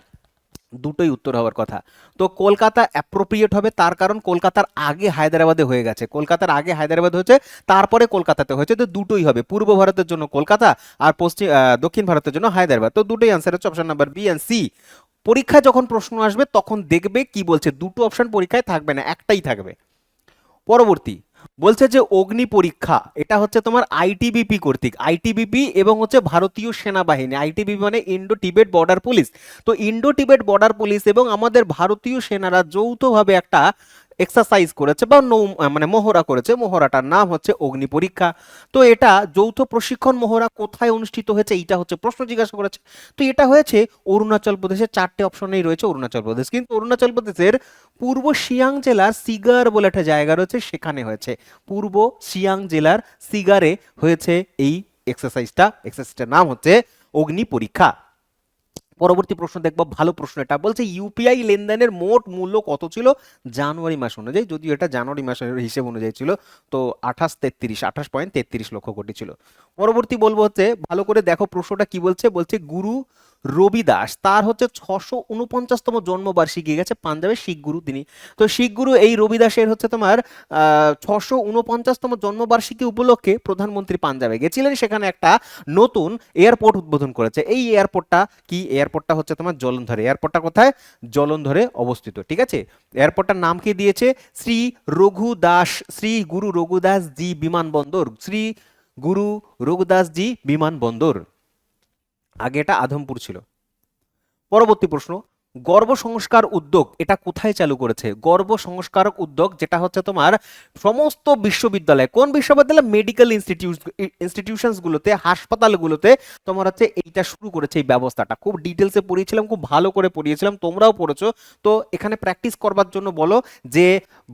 দুটোই উত্তর হওয়ার কথা। তো কলকাতা অ্যাপ্রোপ্রিয়েট হবে, তার কারণ কলকাতার আগে হায়দ্রাবাদে হয়ে গেছে, কলকাতার আগে হায়দ্রাবাদ হয়েছে, তারপরে কলকাতাতে হয়েছে, তো দুটোই হবে। পূর্ব ভারতের জন্য কলকাতা আর দক্ষিণ ভারতের জন্য হায়দ্রাবাদ, তো দুটোই আনসার হচ্ছে option number B and C. পরীক্ষায় যখন প্রশ্ন আসবে তখন দেখবে কি বলছে, দুটো অপশন পরীক্ষায় থাকবে না, একটাই থাকবে। পরবর্তী বলছে যে অগ্নি পরীক্ষা, এটা হচ্ছে তোমার আইটিবিপি কর্তৃক, আইটিবিপি এবং হচ্ছে ভারতীয় সেনাবাহিনী, আইটিবিপি মানে ইন্ডো টিবেট বর্ডার পুলিশ। তো ইন্ডো টিবেট বর্ডার পুলিশ এবং আমাদের ভারতীয় সেনারা যৌথভাবে একটা এক্সারসাইজ করেছে বা মানে মহড়া করেছে, মহড়াটার নাম হচ্ছে অগ্নি পরীক্ষা। তো এটা যৌথ প্রশিক্ষণ মহড়া কোথায় অনুষ্ঠিত হয়েছে, এইটা হচ্ছে প্রশ্ন জিজ্ঞাসা করেছে। তো এটা হয়েছে অরুণাচল প্রদেশের, চারটে অপশনেই রয়েছে অরুণাচল প্রদেশ, কিন্তু অরুণাচল প্রদেশের পূর্ব সিয়াং জেলার সিগার বলে একটা জায়গা রয়েছে, সেখানে হয়েছে। পূর্ব সিয়াং জেলার সিগারে হয়েছে এই এক্সারসাইজটার নাম হচ্ছে অগ্নি পরীক্ষা। পরবর্তী প্রশ্ন দেখবো, ভালো প্রশ্ন এটা। বলছে ইউপিআই লেনদেনের মোট মূল্য কত ছিল জানুয়ারি মাস অনুযায়ী, যদিও এটা জানুয়ারি মাসের হিসেব অনুযায়ী ছিল, তো 28.33 লক্ষ কোটি ছিল। পরবর্তী বলবো হচ্ছে, ভালো করে দেখো প্রশ্নটা কি বলছে। বলছে গুরু রবিদাস, তার হচ্ছে 649তম জন্মবার্ষিকী গেছে, পাঞ্জাবের শিখ গুরু তিনি। তো শিখ গুরু এই রবিদাসের হচ্ছে তোমার 649তম জন্মবার্ষিকী উপলক্ষে প্রধানমন্ত্রী পাঞ্জাবে গেছিলেন, সেখানে একটা নতুন এয়ারপোর্ট উদ্বোধন করেছে। এই এয়ারপোর্টটা কি, এয়ারপোর্টটা হচ্ছে তোমার জলন্ধরে। এয়ারপোর্টটা কোথায়, জলন্ধরে অবস্থিত, ঠিক আছে। এয়ারপোর্টটার নাম কি দিয়েছে, শ্রী গুরু রঘুদাস জি বিমানবন্দর, শ্রী গুরু রঘুদাস জি বিমানবন্দর। আগে এটা আধমপুর ছিল। পরবর্তী প্রশ্ন, গর্ভ সংস্কার উদ্যোগ এটা কোথায় চালু করেছে? গর্ভ সংস্কারক উদ্যোগ যেটা হচ্ছে তোমার সমস্ত বিশ্ববিদ্যালয়, কোন বিশ্ববিদ্যালয়, মেডিকেল ইনস্টিটিউশনস গুলোতে, হাসপাতালগুলোতে তোমার হচ্ছে এইটা শুরু করেছে। এই ব্যবস্থাটা খুব ডিটেলসে পড়িয়েছিলাম, খুব ভালো করে পড়িয়েছিলাম, তোমরাও পড়েছো। তো এখানে প্র্যাকটিস করবার জন্য বলো যে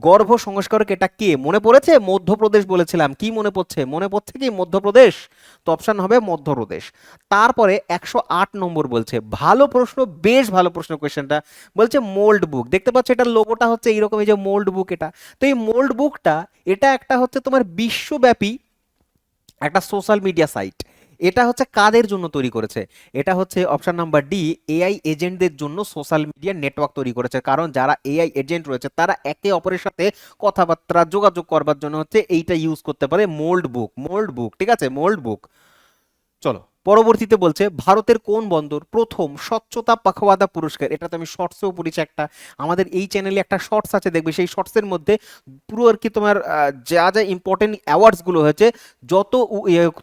গর্ভ সংস্কারক এটা কে, মনে পড়েছে? মধ্যপ্রদেশ বলেছিলাম, কি মনে পড়ছে, মনে পড়ছে কি মধ্যপ্রদেশ? তো অপশন হবে মধ্যপ্রদেশ। তারপরে 108 নম্বর বলছে, ভালো প্রশ্ন, বেশ ভালো প্রশ্ন কোয়েশ্চেনটা। বলছে মোল্ড বুক, দেখতে পাচ্ছ এটার লোগোটা হচ্ছে এইরকম, এই যে মোল্ড বুক এটা। তো এই মোল্ড বুকটা এটা একটা হচ্ছে তোমার বিশ্বব্যাপী একটা সোশ্যাল মিডিয়া সাইট। এটা হচ্ছে কাদের জন্য তৈরি করেছে? এটা হচ্ছে অপশন নাম্বার ডি, এআই এজেন্টদের জন্য সোশ্যাল মিডিয়া নেটওয়ার্ক তৈরি করেছে। কারণ যারা এআই এজেন্ট রয়েছে তারা একে অপরের সাথে কথাবার্তা যোগাযোগ করবার জন্য হচ্ছে এইটা ইউজ করতে পারে, মোল্ড বুক। মোল্ড বুক, ঠিক আছে, মোল্ড বুক। চলো পরবর্তীতে বলছে, ভারতের কোন বন্দর প্রথম স্বচ্ছতা পাখওয়াদা পুরস্কার, এটা তো আমি শর্টসেও পড়েছি, একটা আমাদের এই চ্যানেলে একটা শর্টস আছে, দেখবে সেই শর্টসের মধ্যে পুরো আর কি তোমার যা যা ইম্পর্টেন্ট অ্যাওয়ার্ডস গুলো হয়েছে, যত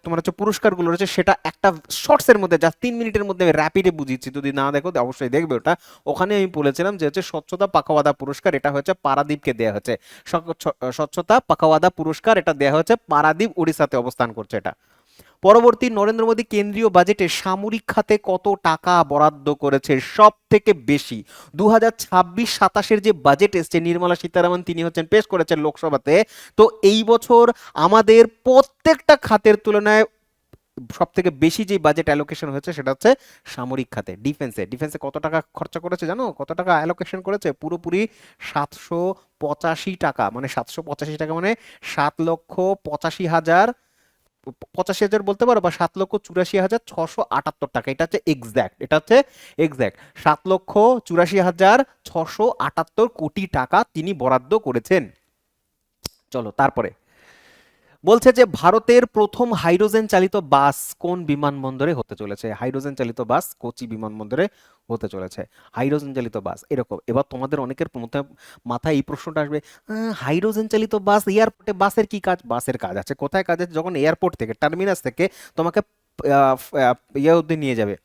তোমার হচ্ছে পুরস্কারগুলো রয়েছে, সেটা একটা শর্টসের মধ্যে জাস্ট 3 মিনিটের মধ্যে আমি র্যাপিডে বুঝিয়েছি, যদি না দেখো অবশ্যই দেখবে ওটা। ওখানে আমি বলেছিলাম যে হচ্ছে স্বচ্ছতা পাখওয়াদা পুরস্কার এটা হচ্ছে পারাদীপকে দেওয়া হয়েছে। স্বচ্ছতা পাখওয়াদা পুরস্কার এটা দেওয়া হয়েছে পারাদীপ, উড়িষ্যাতে অবস্থান করছে এটা। পরবর্তী, নরেন্দ্র মোদী কেন্দ্রীয় বাজেটে সামরিক খাতে কত টাকা বরাদ্দ করেছে সব থেকে বেশি? 2026-27 যে বাজেট এসছে, নির্মলা সীতারামন তিনি হচ্ছেন পেশ করেছেন লোকসভাতে। তো এই বছর আমাদের প্রত্যেকটা খাতের তুলনায় সব থেকে বেশি যে বাজেট অ্যালোকেশন হয়েছে সেটা হচ্ছে সামরিক খাতে, ডিফেন্সে। ডিফেন্সে কত টাকা খরচা করেছে জানো, কত টাকা অ্যালোকেশন করেছে? পুরোপুরি 785 টাকা, মানে 785 টাকা মানে 7,85,000, 85,000 বলতে পারো, বা 7,84,678 টাকা। এটা হচ্ছে এক্স্যাক্ট, এটা হচ্ছে এক্স্যাক্ট 7,84,678 টাকা তিনি বরাদ্দ করেছেন। চলো তারপরে বলছে যে ভারতের প্রথম হাইড্রোজেন চালিত বাস কোন বিমানবন্দরে হতে চলেছে? হাইড্রোজেন চালিত বাস কোচি বিমানবন্দরে হতে চলেছে, হাইড্রোজেন চালিত বাস। এরকম এবার তোমাদের অনেকের মাথায় এই প্রশ্নটা আসবে, হাইড্রোজেন চালিত বাস, এয়ারপোর্টে বাসের কি কাজ? বাসের কাজ আছে, কোথায় কাজ আছে? যখন এয়ারপোর্ট থেকে, টার্মিনাস থেকে তোমাকে ইয়ে অব্দি নিয়ে যাবে,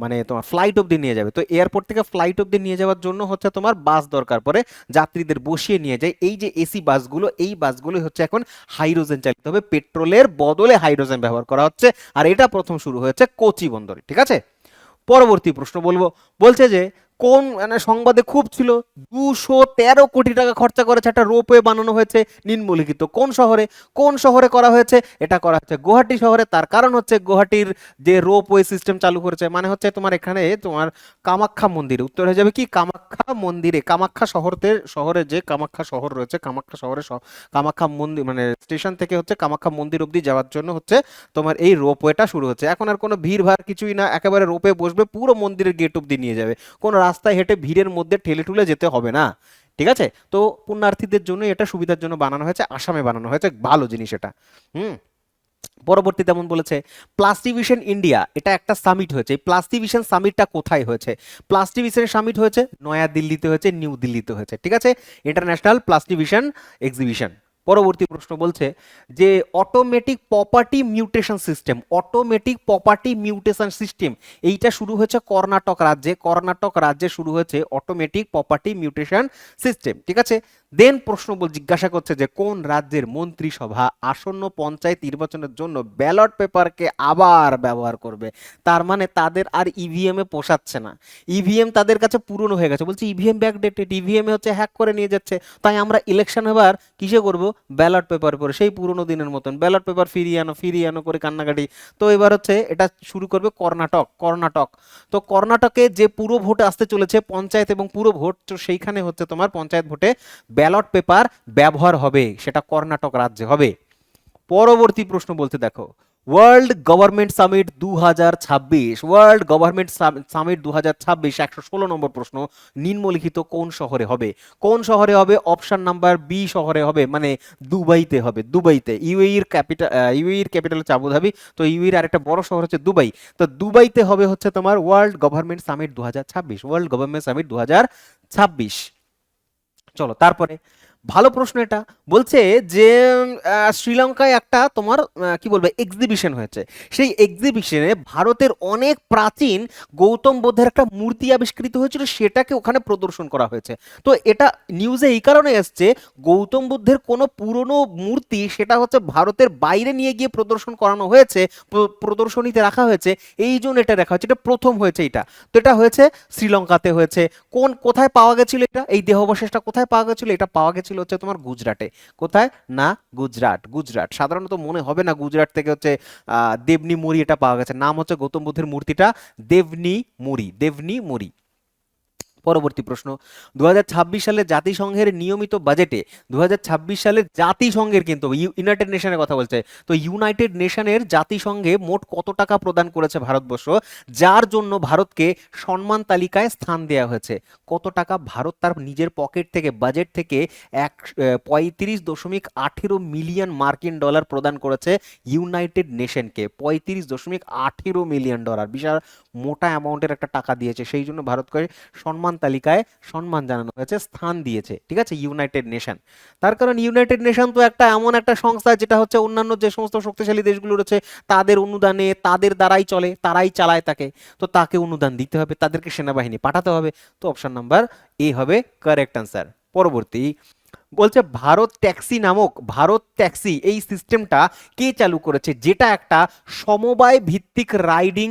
মানে তোমার ফ্লাইট অব্দি নিয়ে যাবে। তো এয়ারপোর্ট থেকে ফ্লাইট অব্দি নিয়ে যাওয়ার জন্য হচ্ছে তোমার বাস দরকার পড়ে, যাত্রীদের বসিয়ে নিয়ে যায়। এই যে এসি বাসগুলো, এই বাসগুলো হচ্ছে এখন হাইড্রোজেন চালিত হবে, পেট্রোলের বদলে হাইড্রোজেন ব্যবহার করা হচ্ছে। আর এটা প্রথম শুরু হয়েছে কোচি বন্দরে, ঠিক আছে। পরবর্তী প্রশ্ন বলবো, বলছে যে কোন, মানে সংবাদে খুব ছিল, 213 কোটি টাকা খরচা করেছে একটা রোপওয়ে বানানো হয়েছে নিম্নলিখিত কোন শহরে? কোন শহরে করা হয়েছে? এটা করা হচ্ছে গুয়াহাটি শহরে। তার কারণ হচ্ছে গুয়াহাটির যে রোপওয়ে সিস্টেম চালু করেছে, মানে হচ্ছে তোমার এখানে তোমার কামাখ্যা মন্দিরে, উত্তর হয়ে যাবে কি কামাখ্যা মন্দিরে, কামাখ্যা শহরে যে কামাখ্যা শহর রয়েছে, কামাখ্যা শহরে কামাখ্যা মন্দির মানে স্টেশন থেকে হচ্ছে কামাখ্যা মন্দির অব্দি যাওয়ার জন্য হচ্ছে তোমার এই রোপওয়েটা শুরু হচ্ছে। এখন আর কোনো ভিড় ভাড় কিছুই না, একেবারে রোপে বসবে, পুরো মন্দিরের গেট অব্দি নিয়ে যাবে, কোনো রাস্তায় হেঁটে ভিড়ের মধ্যে ঠেলে ঠুলে যেতে হবে না, ঠিক আছে। তো পুণ্যার্থীদের জন্য এটা সুবিধার জন্য বানানো হয়েছে, আসামে বানানো হয়েছে, ভালো জিনিস এটা। হুম। পরবর্তী তেমন বলেছে প্লাস্টিভিশন ইন্ডিয়া, এটা একটা সামিট হয়েছে। এই প্লাস্টিভিশন সামিটটা কোথায় হয়েছে? প্লাস্টিভিশন সামিট হয়েছে নয়া দিল্লিতে হয়েছে, নিউ দিল্লিতে হয়েছে, ঠিক আছে, ইন্টারন্যাশনাল প্লাস্টিভিশন এক্সিবিশন। পরবর্তী প্রশ্ন বলছে যে automatic property mutation system, automatic property mutation system এইটা শুরু হয়েছে কর্ণাটক রাজ্যে, কর্ণাটক রাজ্যে শুরু হয়েছে অটোমেটিক প্রপার্টি মিউটেশন সিস্টেম, ঠিক আছে। দেন প্রশ্ন জিজ্ঞাসা করছে যে কোন রাজ্যের মন্ত্রিসভা আসন্ন পঞ্চায়েত নির্বাচনের জন্য ব্যালট পেপারকে আবার ব্যবহার করবে? তার মানে তাদের আর ইভিএম এ পোষাচ্ছে না, ইভিএম তাদের কাছে পুরনো হয়ে গেছে, বলছে ইভিএম ব্যাকডেটেড, ইভিএম এ হচ্ছে হ্যাক করে নিয়ে যাচ্ছে, তাই আমরা ইলেকশন এবার কিসে করব? ব্যালট পেপার করে, সেই পুরনো দিনের মতন ব্যালট পেপার ফিরিয়ে আনো করে কান্নাকাটি। তো এবার হচ্ছে এটা শুরু করবে কর্ণাটক, কর্ণাটক। তো কর্ণাটকে যে পুরো ভোট আসতে চলেছে পঞ্চায়েত এবং পুরো ভোট, তো সেইখানে হচ্ছে তোমার পঞ্চায়েত ভোটে ব্যালট পেপার ব্যবহার হবে, সেটা কর্ণাটক রাজ্যে হবে। পরবর্তী প্রশ্ন বলতে দেখো world government summit 2026, world government summit 2026 116 নম্বর প্রশ্ন, নিম্নলিখিত কোন শহরে হবে? কোন শহরে হবে? অপশন নাম্বার বি শহরে হবে, মানে দুবাইতে হবে, দুবাইতে। ইউএইর ক্যাপিটাল হচ্ছে আবুধাবি, তো ইউএইর আরেকটা বড় শহর হচ্ছে দুবাই, তো দুবাইতে হবে হচ্ছে তোমার world government summit 2026, world government summit 2026। চলো তারপরে ভালো প্রশ্ন এটা, বলছে যে শ্রীলঙ্কায় একটা তোমার কি বলবো এক্সিবিশন হয়েছে, সেই এক্সিবিশনে ভারতের অনেক প্রাচীন গৌতম বুদ্ধের একটা মূর্তি আবিষ্কৃত হয়েছিল, সেটাকে ওখানে প্রদর্শন করা হয়েছে। তো এটা নিউজে এই কারণে এসছে, গৌতম বুদ্ধের কোনো পুরনো মূর্তি সেটা হচ্ছে ভারতের বাইরে নিয়ে গিয়ে প্রদর্শন করানো হয়েছে, প্রদর্শনীতে রাখা হয়েছে, এই জন্য এটা রাখা হয়েছে, এটা প্রথম হয়েছে এটা। তো এটা হয়েছে শ্রীলঙ্কাতে হয়েছে। কোথায় পাওয়া গেছিল এটা, এই দেহাবশেষটা কোথায় পাওয়া গেছিল? এটা পাওয়া গেছিল হচ্ছে তোমার গুজরাটে। কোথায়? না গুজরাট, গুজরাট। সাধারণত মনে হবে না গুজরাট থেকে হচ্ছে দেবনি মুড়ি এটা পাওয়া গেছে, নাম হচ্ছে গৌতম বুদ্ধের মূর্তিটা দেবনি মুড়ি, দেবনি মুড়ি। পরবর্তী প্রশ্ন 2026 সালে জাতিসংঘের নিয়মিত বাজেটে 2026 সালের জাতিসংঘের, কিন্তু ইউনাইটেড নেশনের কথা বলছে, তো ইউনাইটেড নেশনের জাতিসংঘে মোট কত টাকা প্রদান করেছে ভারতবর্ষ, যার জন্য ভারতকে সম্মান তালিকায় স্থান দেওয়া হয়েছে? কত টাকা ভারত তার নিজের পকেট থেকে, বাজেট থেকে 35.18 মিলিয়ন মার্কিন ডলার প্রদান করেছে ইউনাইটেড নেশনকে, 35.18 মিলিয়ন ডলার, বিশাল মোটা অ্যামাউন্টের একটা টাকা দিয়েছে, সেই জন্য ভারতকে সম্মান তালিকায় সম্মান জানানো হয়েছে, স্থান দিয়েছে, ঠিক আছে, ইউনাইটেড নেশন। তার কারণ ইউনাইটেড নেশন তো একটা এমন একটা সংস্থা যেটা হচ্ছে অন্যান্য যে সমস্ত শক্তিশালী দেশগুলো রয়েছে তাদের অনুদানে, তাদের দ্বারাই চলে, তারাই চালায় তাকে, তো তাকে অনুদান দিতে হবে, তাদেরকে সেনাবাহিনী পাঠাতে হবে। তো অপশন নাম্বার এ হবে কারেক্ট আনসার। পরবর্তী বলছে ভারত ট্যাক্সি নামক, ভারত ট্যাক্সি এই সিস্টেমটা কে চালু করেছে, যেটা একটা সমবায় ভিত্তিক রাইডিং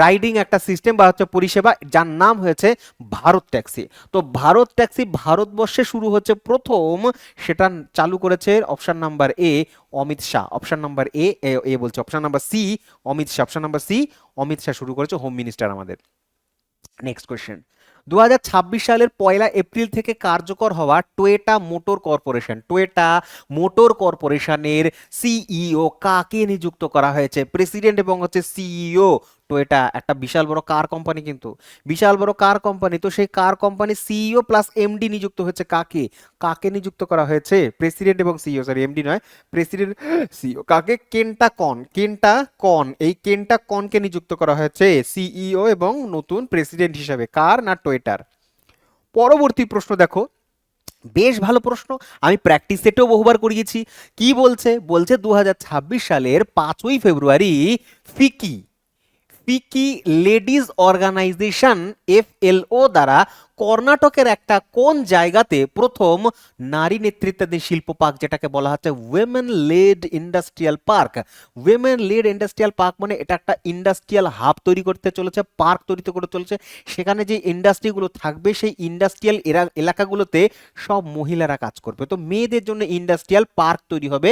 রাইডিং একটা সিস্টেম বা হচ্ছে পরিষেবা, যার নাম হয়েছে ভারত ট্যাক্সি। তো ভারত ট্যাক্সি ভারতবর্ষে শুরু হচ্ছে প্রথম, সেটা চালু করেছে option number A Amit Shah, option number A এ বলছে, option number C Amit Shah, option number C Amit Shah শুরু করেছে, হোম মিনিস্টার আমাদের। নেক্সট কোয়েশ্চেন 2026 সালের 1 এপ্রিল থেকে কার্যকর হওয়া Toyota motor corporation, Toyota motor কর্পোরেশনের সিইও কাকে নিযুক্ত করা হয়েছে? প্রেসিডেন্ট এবং হচ্ছে সিইও। টয়োটা একটা বিশাল বড় কার কোম্পানি, কিন্তু বিশাল বড় কার কোম্পানি, তো সেই কার কোম্পানি সিইও প্লাস এমডি নিযুক্ত হয়েছে কাকে? কাকে নিযুক্ত করা হয়েছে? প্রেসিডেন্ট এবং সিইও, সরি এমডি নয়, প্রেসিডেন্ট সিইও কাকে? কেন্টা কন, কেন্টা কন, এই কেন্টা কনকে নিযুক্ত করা হয়েছে সিইও এবং নতুন প্রেসিডেন্ট হিসেবে, কার না টয়োটার। পরবর্তী প্রশ্ন দেখো, বেশ ভালো প্রশ্ন, আমি প্র্যাকটিস সেটেও বহুবার করিয়েছি। কি বলছে? বলছে 2026 সালের 5ই ফেব্রুয়ারি ফিকি, ফিকি লেডিজ অর্গানাইজেশন এফএলও দ্বারা কর্ণাটকের একটা কোন জায়গাতে প্রথম নারী নেতৃত্বাধীন শিল্প পার্ক, যেটাকে বলা হচ্ছে women led industrial park, women led industrial park, মানে এটা একটা ইন্ডাস্ট্রিয়াল হাব তৈরি করতে চলেছে, পার্ক তৈরি করতে চলেছে, সেখানে যে ইন্ডাস্ট্রিগুলো থাকবে সেই ইন্ডাস্ট্রিয়াল এলাকাগুলোতে সব মহিলারা কাজ করবে, তো মেয়েদের জন্য ইন্ডাস্ট্রিয়াল পার্ক তৈরি হবে।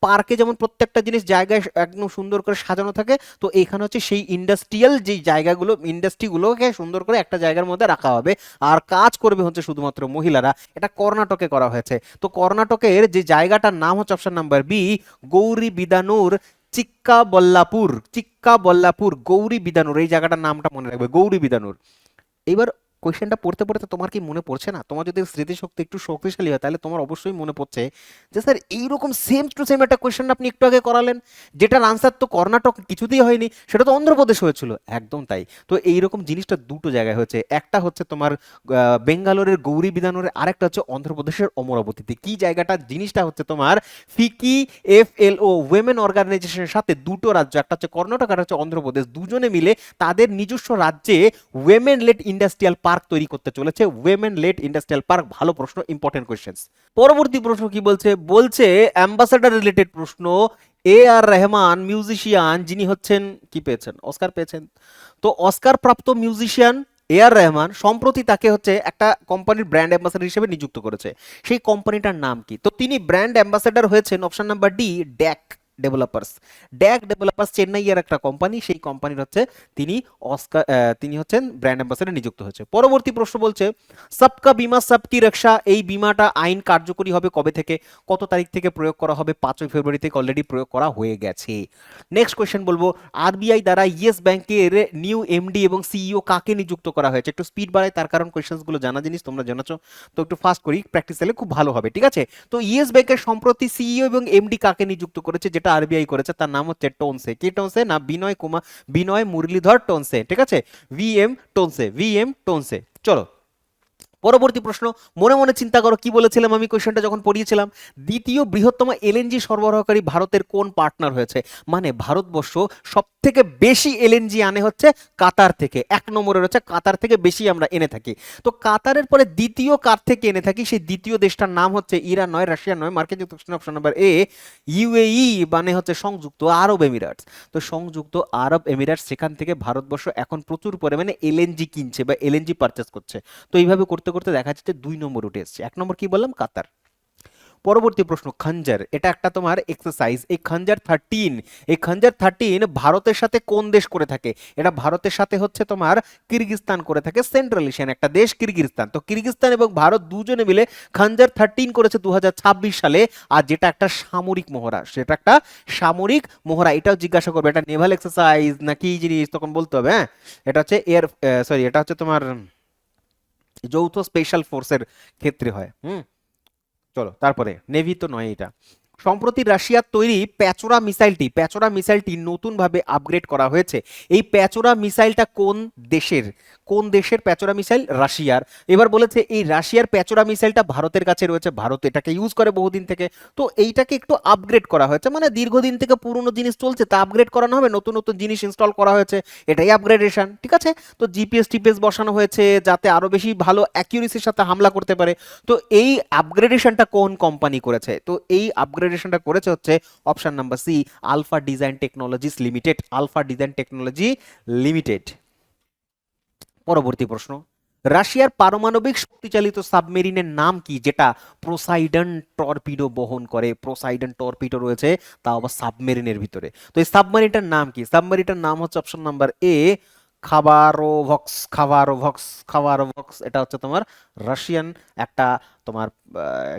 পার্কে যেমন প্রত্যেকটা জিনিস জায়গায় একদম সুন্দর করে সাজানো থাকে, তো এখানে হচ্ছে সেই ইন্ডাস্ট্রিয়াল যে জায়গাগুলো, ইন্ডাস্ট্রিগুলোকে সুন্দর করে একটা জায়গার মধ্যে রাখা হবে, আর কাজ করবে হচ্ছে শুধুমাত্র মহিলারা। এটা কর্ণাটকে করা হয়েছে। তো কর্ণাটকের যে জায়গাটার নাম হচ্ছে option number B Gauri Bidanur Chikkaballapur, Chikkaballapur, Gauri Bidanur, এই জায়গাটার নামটা মনে রাখবে, গৌরী বিদানুর। এইবার কোয়েশ্চেনটা পড়তে পড়তে তোমার কি মনে পড়ছে না? তোমার যদি স্মৃতিশক্তি একটু শক্তিশালী হয় তাহলে তোমার অবশ্যই মনে পড়ছে যে স্যার এইরকম সেম টু সেম একটা কোয়েশ্চেন আপনি একটু আগে করালেন, যেটার আনসার তো কর্ণাটক কিছুতেই হয়নি, সেটা তো অন্ধ্রপ্রদেশ হয়েছিল। একদম তাই। তো এইরকম জিনিসটা দুটো জায়গায় হয়েছে, একটা হচ্ছে তোমার বেঙ্গালোরের গৌরী বিধানরে, আরেকটা হচ্ছে অন্ধ্রপ্রদেশের অমরাবতীতে। কি জায়গাটা, জিনিসটা হচ্ছে তোমার ফিকি FLO উইমেন অর্গানাইজেশনের সাথে দুটো রাজ্য, একটা হচ্ছে কর্ণাটক আর হচ্ছে অন্ধ্রপ্রদেশ, দুজনে মিলে তাদের নিজস্ব রাজ্যে উইমেন লেড ইন্ডাস্ট্রিয়াল পার্ক তৈরি করতে চলেছে। উইমেন লেড ইন্ডাস্ট্রিয়াল পার্ক, ভালো প্রশ্ন, ইম্পর্টেন্ট কোয়েশ্চেন্স। পরবর্তী প্রশ্ন কি বলছে? বলছে অ্যাম্বাসাডার রিলেটেড প্রশ্ন। AR রহমান মিউজিশিয়ান যিনি হচ্ছেন কি পেয়েছেন, অস্কার পেয়েছেন। তো অস্কার প্রাপ্ত মিউজিশিয়ান AR রহমান সম্প্রতি তাকে হচ্ছে একটা কোম্পানির ব্র্যান্ড অ্যাম্বাসাডার হিসেবে নিযুক্ত করেছে। সেই কোম্পানিটার নাম কি? তো তিনি ব্র্যান্ড অ্যাম্বাসাডার হয়েছেন option number D, DAC developers. DAC developers চেন্নাইয়ের একটা কোম্পানি, সেই কোম্পানির হচ্ছে তিনি অস্কার তিনি হচ্ছেন ব্র্যান্ড অ্যাম্বাসাডার নিযুক্ত হয়েছে। পরবর্তী প্রশ্ন বলছে সবকা বিমা সবকি রক্ষা, এই বিমাটা আইন কার্যকরী হবে কবে থেকে, কত তারিখ থেকে প্রয়োগ করা হবে? 5ই ফেব্রুয়ারি থেকে অলরেডি প্রয়োগ করা হয়ে গেছে। নেক্সট কোয়েশ্চেন বলবো, RBI দ্বারা ইয়েস ব্যাংকের নিউ MD এবং CEO কাকে নিযুক্ত করা হয়েছে? একটু স্পিড বাড়াই, তার কারণ কোয়েশ্চেন্স গুলো জানা জিনিস, তোমরা জানাচ্ছ, তো একটু ফাস্ট করি, প্র্যাকটিস হলে খুব ভালো হবে, ঠিক আছে? তো ইয়েস ব্যাংকের সম্প্রতি CEO এবং MD কাকে নিযুক্ত করেছে, যেটা RBI করেছে, তার নাম হচ্ছে টোনসে। কি টোনসে? না বিনয় মুরলীধর টোনসে, ঠিক আছে? VM টোনসে। চলো পরবর্তী প্রশ্ন। মনে মনে চিন্তা করো কি বলেছিলাম আমি কোশ্চেনটা যখন পড়িয়েছিলাম। দ্বিতীয় বৃহত্তম LNG সরবরাহকারী ভারতের কোন পার্টনার হয়েছে? মানে ভারতবর্ষ সব থেকে বেশি LNG আনে হচ্ছে কাতার থেকে, 1 নম্বরে রয়েছে কাতার থেকে বেশি আমরা এনে থাকি। তো কাতারের পরে দ্বিতীয় কার থেকে এনে থাকি, সেই দ্বিতীয় দেশটার নাম হচ্ছে ইরান নয়, রাশিয়া নয়, মার্কিন যুক্তরাষ্ট্র। অপশন নাম্বার এ UAE, মানে হচ্ছে সংযুক্ত আরব এমিরাটস। তো সংযুক্ত আরব এমিরাটস, সেখান থেকে ভারতবর্ষ এখন প্রচুর পরিমাণে LNG কিনছে বা LNG পারচেস করছে। তো এইভাবে করতে করতে দেখা যাচ্ছে 2 নম্বর উঠে এসছে। 1 নম্বর কি বললাম? কাতার। পরবর্তী প্রশ্ন, খঞ্জার, এটা একটা তোমার এক্সারসাইজ। এই খঞ্জার 13 ভারতের সাথে কোন দেশ করে থাকে? এটা ভারতের সাথে হচ্ছে তোমার কিরগিজস্তান করে থাকে, সেন্ট্রাল এশিয়ান একটা দেশ কিরগিজস্তান। তো কিরগিজস্তান এবং ভারত দুজনে মিলে খঞ্জার 13 করেছে 2026 সালে। আর যেটা একটা সামরিক মহড়া, সেটা একটা সামরিক মহড়া। এটাও জিজ্ঞাসা করবে এটা নেভাল এক্সারসাইজ না কি জিনিস, তখন বলতে হবে। হ্যাঁ, এটা হচ্ছে এটা হচ্ছে তোমার যৌথ স্পেশাল ফোর্সের ক্ষেত্রে হয়। চলো তারপরে, নেভি তো নয় এটা। সম্প্রতি রাশিয়ার তৈরি প্যাচোরা মিসাইলটি নতুনভাবে আপগ্রেড করা হয়েছে। এই প্যাচোরা মিসাইলটা কোন দেশের প্যাচোরা মিসাইল? রাশিয়ার। এবার বলেছে এই রাশিয়ার প্যাচোরা মিসাইলটা ভারতের কাছে রয়েছে, ভারত এটাকে ইউজ করে বহুদিন থেকে। তো এইটাকে একটু আপগ্রেড করা হয়েছে, মানে দীর্ঘদিন থেকে পুরনো জিনিস চলছে, তা আপগ্রেড করানো হবে, নতুন নতুন জিনিস ইনস্টল করা হয়েছে, এটাই আপগ্রেডেশন, ঠিক আছে? তো জিপিএস বসানো হয়েছে যাতে আরো বেশি ভালো অ্যাকিউরেসির সাথে হামলা করতে পারে। তো এই আপগ্রেডেশনটা কোন কোম্পানি করেছে? তো এই আপগ্রেডেশনটা করেছে হচ্ছে option number C, alpha design technology limited. পরবর্তী প্রশ্ন, রাশিয়ার পারমাণবিক শক্তিচালিত সাবমেরিনের নাম কি, যেটা প্রোসাইডন টরপিডো বহন করে? প্রোসাইডন টরপিডো রয়েছে, তা আবার সাবমেরিনের ভিতরে। তো এই সাবমেরিনটার নাম কি? সাবমেরিনটার নাম হচ্ছে অপশন নাম্বার এ, খাবারোভক্স। এটা হচ্ছে তোমার রাশিয়ান একটা তোমার